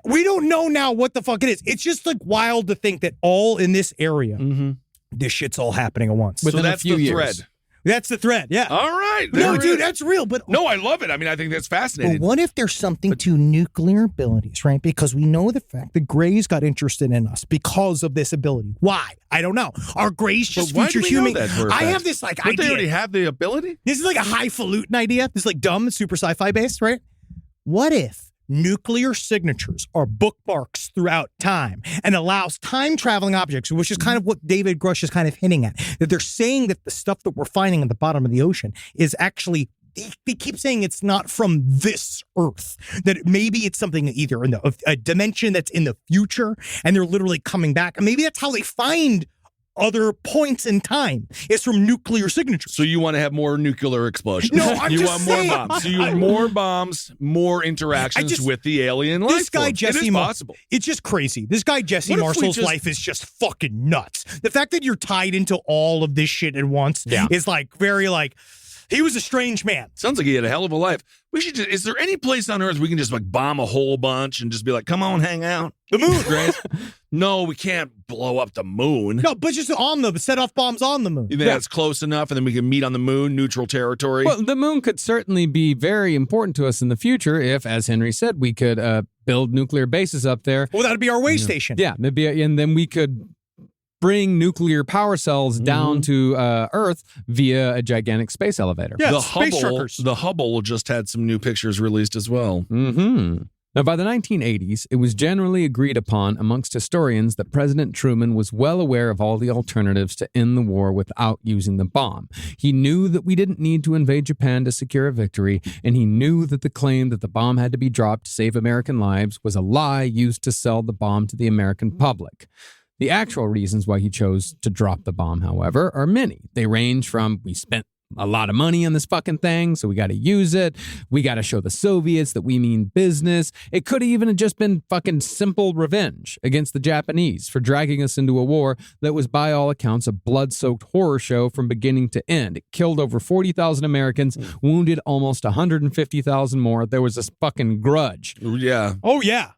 We don't know now what the fuck it is. It's just like wild to think that all in this area, this shit's all happening at once. So that's the thread. That's the thread, yeah. All right. No, dude, that's real. But no, I love it. I mean, I think that's fascinating. But what if there's something to nuclear abilities, right? Because we know the fact that Greys got interested in us because of this ability. Why? I don't know. Are Greys just future human? I have this like idea. They already have the ability? This is like a highfalutin idea. This is like dumb, super sci-fi based, right? What if nuclear signatures are bookmarks throughout time and allows time-traveling objects, which is kind of what David Grush is kind of hinting at, that they're saying that the stuff that we're finding at the bottom of the ocean is actually, they keep saying it's not from this Earth, that maybe it's something either in a dimension that's in the future and they're literally coming back. And maybe that's how they find other points in time. It's from nuclear signatures. So you want to have more nuclear explosions? No, I'm you just want saying. More bombs. So you want more bombs, more interactions with the alien life. This guy form. Jesse, it is possible. It's just crazy. This guy Jesse Marshall's life is just fucking nuts. The fact that you're tied into all of this shit at once is like very like. He was a strange man. Sounds like he had a hell of a life. We should just, is there any place on Earth we can just like bomb a whole bunch and just be like, come on, hang out? The moon, Grace. No, we can't blow up the moon. No, but just set off bombs on the moon. You think that's close enough and then we can meet on the moon, neutral territory? Well, the moon could certainly be very important to us in the future if, as Henry said, we could build nuclear bases up there. Well, that would be our way station. Yeah, and then we could bring nuclear power cells down to Earth via a gigantic space elevator. Yeah, the Hubble just had some new pictures released as well. Now, by the 1980s, it was generally agreed upon amongst historians that President Truman was well aware of all the alternatives to end the war without using the bomb. He knew that we didn't need to invade Japan to secure a victory, and he knew that the claim that the bomb had to be dropped to save American lives was a lie used to sell the bomb to the American public. The actual reasons why he chose to drop the bomb, however, are many. They range from we spent a lot of money on this fucking thing, so we got to use it. We got to show the Soviets that we mean business. It could have even just been fucking simple revenge against the Japanese for dragging us into a war that was, by all accounts, a blood-soaked horror show from beginning to end. It killed over 40,000 Americans, wounded almost 150,000 more. There was this fucking grudge. Yeah. Oh, yeah.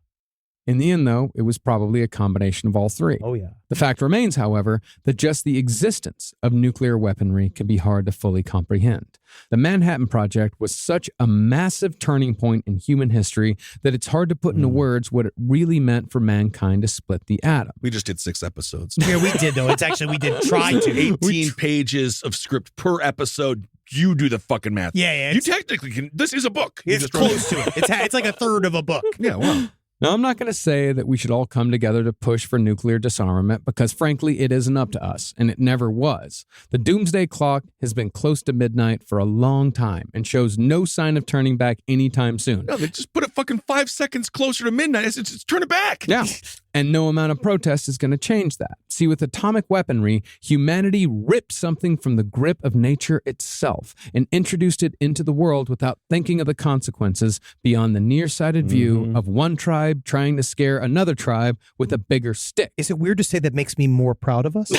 In the end, though, it was probably a combination of all three. Oh, yeah. The fact remains, however, that just the existence of nuclear weaponry can be hard to fully comprehend. The Manhattan Project was such a massive turning point in human history that it's hard to put into words what it really meant for mankind to split the atom. We just did 6 episodes. Yeah, we did, though. It's actually, we did try to. 18 pages of script per episode. You do the fucking math. Yeah. You technically can. This is a book. It's close to it. It's like a third of a book. Yeah, wow. Now, I'm not going to say that we should all come together to push for nuclear disarmament because, frankly, it isn't up to us, and it never was. The doomsday clock has been close to midnight for a long time and shows no sign of turning back anytime soon. No, they just put it fucking 5 seconds closer to midnight. It's turn it back. Yeah, and no amount of protest is going to change that. See, with atomic weaponry, humanity ripped something from the grip of nature itself and introduced it into the world without thinking of the consequences beyond the nearsighted view of one tribe trying to scare another tribe with a bigger stick. Is it weird to say that makes me more proud of us?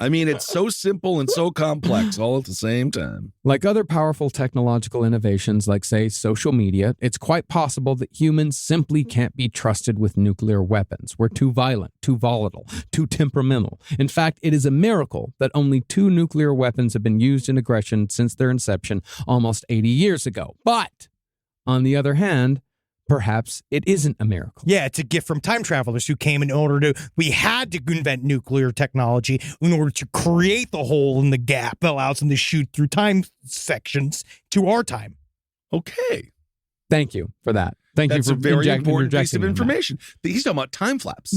I mean, it's so simple and so complex all at the same time. Like other powerful technological innovations, like, say, social media, it's quite possible that humans simply can't be trusted with nuclear weapons. We're too violent, too volatile, too temperamental. In fact, it is a miracle that only 2 nuclear weapons have been used in aggression since their inception almost 80 years ago. But, on the other hand, perhaps it isn't a miracle. Yeah, it's a gift from time travelers who came in order to, we had to invent nuclear technology in order to create the hole in the gap that allows them to shoot through time sections to our time. Okay. Thank you for that. Thank That's you for a very important piece interjecting of on that. information. He's talking about time flaps.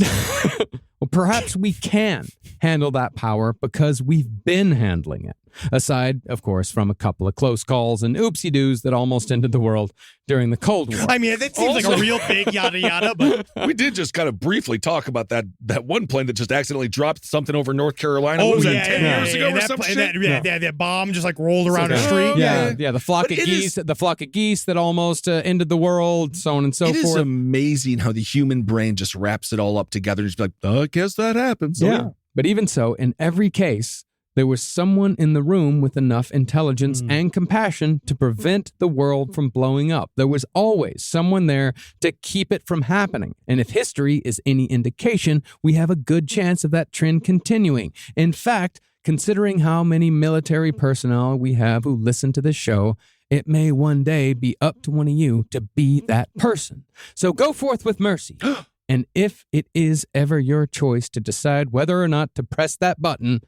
Well, perhaps we can handle that power because we've been handling it. Aside, of course, from a couple of close calls and oopsie-doos that almost ended the world during the Cold War. I mean, that seems like a real big yada yada, but we did just kind of briefly talk about that one plane that just accidentally dropped something over North Carolina. What was that, 10 years ago or some shit? That bomb just like rolled around the street. Yeah, the flock of geese that almost ended the world, so on and so forth. It is amazing how the human brain just wraps it all up together and just be like, I guess that happens. Yeah. But even so, in every case, there was someone in the room with enough intelligence and compassion to prevent the world from blowing up. There was always someone there to keep it from happening. And if history is any indication, we have a good chance of that trend continuing. In fact, considering how many military personnel we have who listen to this show, it may one day be up to one of you to be that person. So go forth with mercy. And if it is ever your choice to decide whether or not to press that button,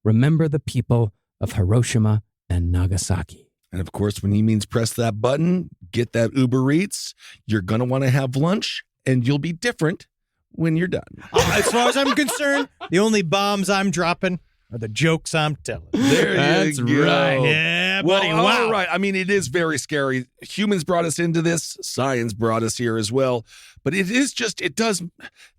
remember the people of Hiroshima and Nagasaki. And of course, when he means press that button, get that Uber Eats, you're going to want to have lunch, and you'll be different when you're done. As far as I'm concerned, the only bombs I'm dropping are the jokes I'm telling. That's right. Yeah, buddy. Well, wow. all right. I mean, it is very scary. Humans brought us into this. Science brought us here as well. But it does,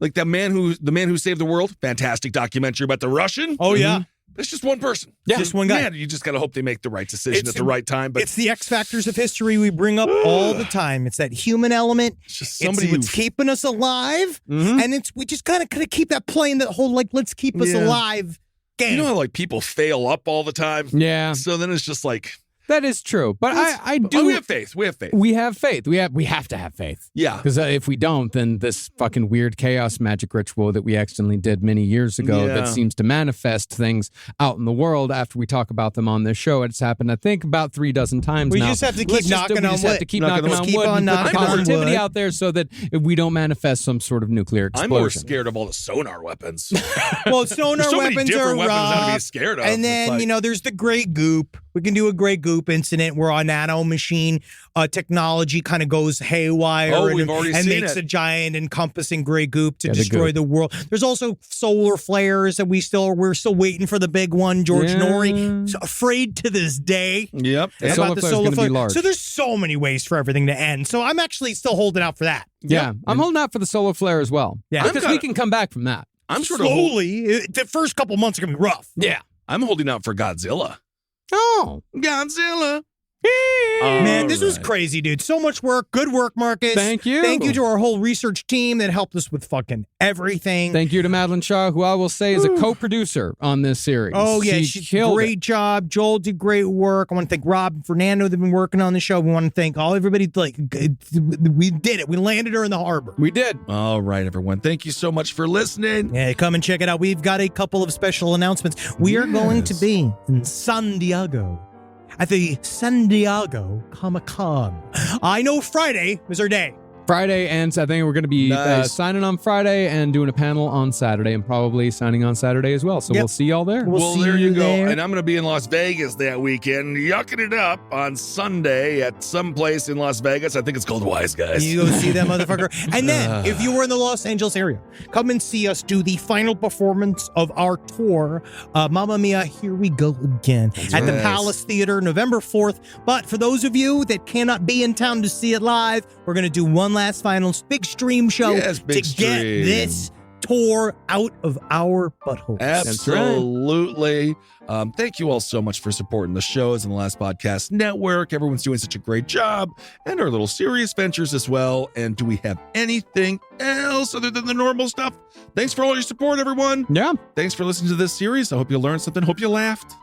like the man who saved the world. Fantastic documentary about the Russian. Oh, yeah. It's just one person. Yeah, just one guy. Man, you just got to hope they make the right decision at the right time. But it's the X factors of history we bring up all the time. It's that human element. It's just somebody what's keeping us alive, and we just kind of keep that playing that whole like let's keep us alive game. You know how like people fail up all the time? Yeah. So then it's just like. That is true, but I do. Oh, we have faith. We have faith. We have faith. We have to have faith. Yeah. Because if we don't, then this fucking weird chaos magic ritual that we accidentally did many years ago that seems to manifest things out in the world after we talk about them on this show. It's happened, I think, about 3 dozen times we now. just have to keep knocking on wood. We just have to keep knocking on wood and put the positivity out there so that if we don't manifest some sort of nuclear explosion. I'm more scared of all the sonar weapons. Well, sonar so weapons are rough. To be scared of. And then, there's the gray goop. We can do a gray goop incident where our nano machine technology kind of goes haywire and makes a giant encompassing gray goop to destroy the world. There's also solar flares that we're still waiting for the big one. George Norrie, afraid to this day. Yep. About the solar flare. So there's so many ways for everything to end. So I'm actually still holding out for that. Yeah, I'm holding out for the solar flare as well. Yeah, because we can come back from that. I'm sort slowly. The first couple months are gonna be rough. Yeah, I'm holding out for Godzilla. Oh. Godzilla. Man, this was All right. crazy, dude. So much work. Good work, Marcus. Thank you. Thank you to our whole research team that helped us with fucking everything. Thank you to Madeline Shaw, who I will say is a co-producer on this series. Oh, yeah, She she's killed great it. job. Joel did great work. I want to thank Rob and Fernando that have been working on the show. We want to thank everybody. Like, we did it. We landed her in the harbor. We did. All right, everyone. Thank you so much for listening. Yeah, come and check it out. We've got a couple of special announcements. We are going to be in San Diego at the San Diego Comic-Con. I know Friday was our day. Friday, and I think we're going to be Nice. signing on Friday and doing a panel on Saturday, and probably signing on Saturday as well. So Yep. we'll see y'all there. We'll see there you go. there. And I'm going to be in Las Vegas that weekend, yucking it up on Sunday at some place in Las Vegas. I think it's called Wise Guys. You go see that motherfucker. And then, if you were in the Los Angeles area, come and see us do the final performance of our tour, Mamma Mia, Here We Go Again, at the right. Palace Theater, November 4th. But for those of you that cannot be in town to see it live, we're going to do one last final big stream show Yes, to big get stream. this tour out of our buttholes. Absolutely. Thank you all so much for supporting the shows and the Last Podcast Network. Everyone's doing such a great job, and our little serious ventures as well. And do we have anything else other than the normal stuff? Thanks for all your support, everyone. Yeah. Thanks for listening to this series. I hope you learned something. Hope you laughed.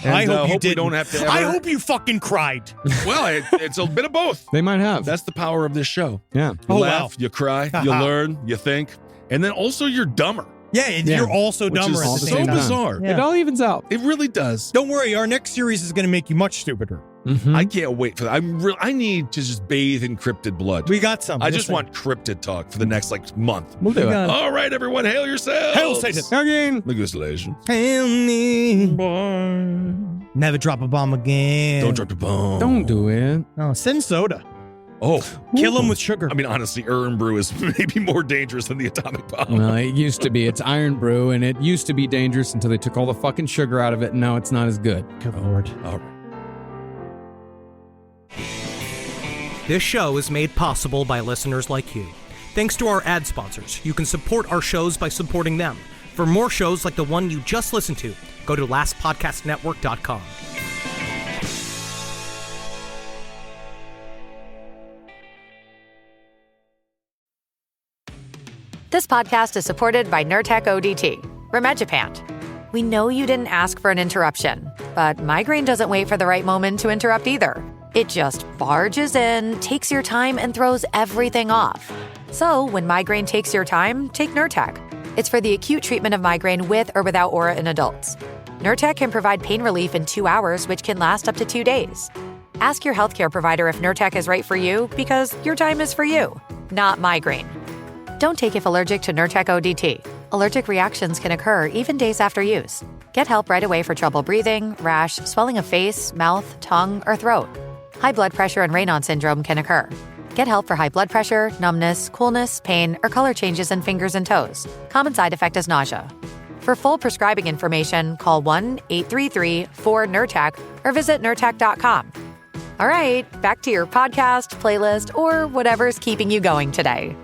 And, I hope you we didn't. don't have to ever... I hope you fucking cried. Well, it's a bit of both. They might have. That's the power of this show. Yeah. You Oh, laugh, wow. you cry, you learn, you think, and then also you're dumber. Yeah, you're also Which dumber is at the the so same time. bizarre. Yeah. It all evens out. It really does. Don't worry, our next series is going to make you much stupider. Mhm. I can't wait for that. I need to just bathe in cryptid blood. We got some. I just want cryptid talk for the next month. We'll do it. got All right, everyone, hail yourselves. Hail Satan. Again. Legislation. Hail me. Never drop a bomb again. Don't drop the bomb. Don't do it. No, send soda. Oh, Kill them with sugar. I mean, honestly, Urn Brew is maybe more dangerous than the atomic bomb. Well, it used to be. It's iron brew, and it used to be dangerous until they took all the fucking sugar out of it, and now it's not as good. Good Lord. All right. This show is made possible by listeners like you. Thanks to our ad sponsors, you can support our shows by supporting them. For more shows like the one you just listened to, go to lastpodcastnetwork.com. This podcast is supported by Nurtec ODT, Rimegepant. We know you didn't ask for an interruption, but migraine doesn't wait for the right moment to interrupt either. It just barges in, takes your time, and throws everything off. So when migraine takes your time, take Nurtec. It's for the acute treatment of migraine with or without aura in adults. Nurtec can provide pain relief in 2 hours, which can last up to 2 days. Ask your healthcare provider if Nurtec is right for you, because your time is for you, not migraine. Don't take if allergic to Nurtec ODT. Allergic reactions can occur even days after use. Get help right away for trouble breathing, rash, swelling of face, mouth, tongue, or throat. High blood pressure and Raynaud syndrome can occur. Get help for high blood pressure, numbness, coolness, pain, or color changes in fingers and toes. Common side effect is nausea. For full prescribing information, call 1-833-4-NURTEC or visit Nurtec.com. All right, back to your podcast, playlist, or whatever's keeping you going today.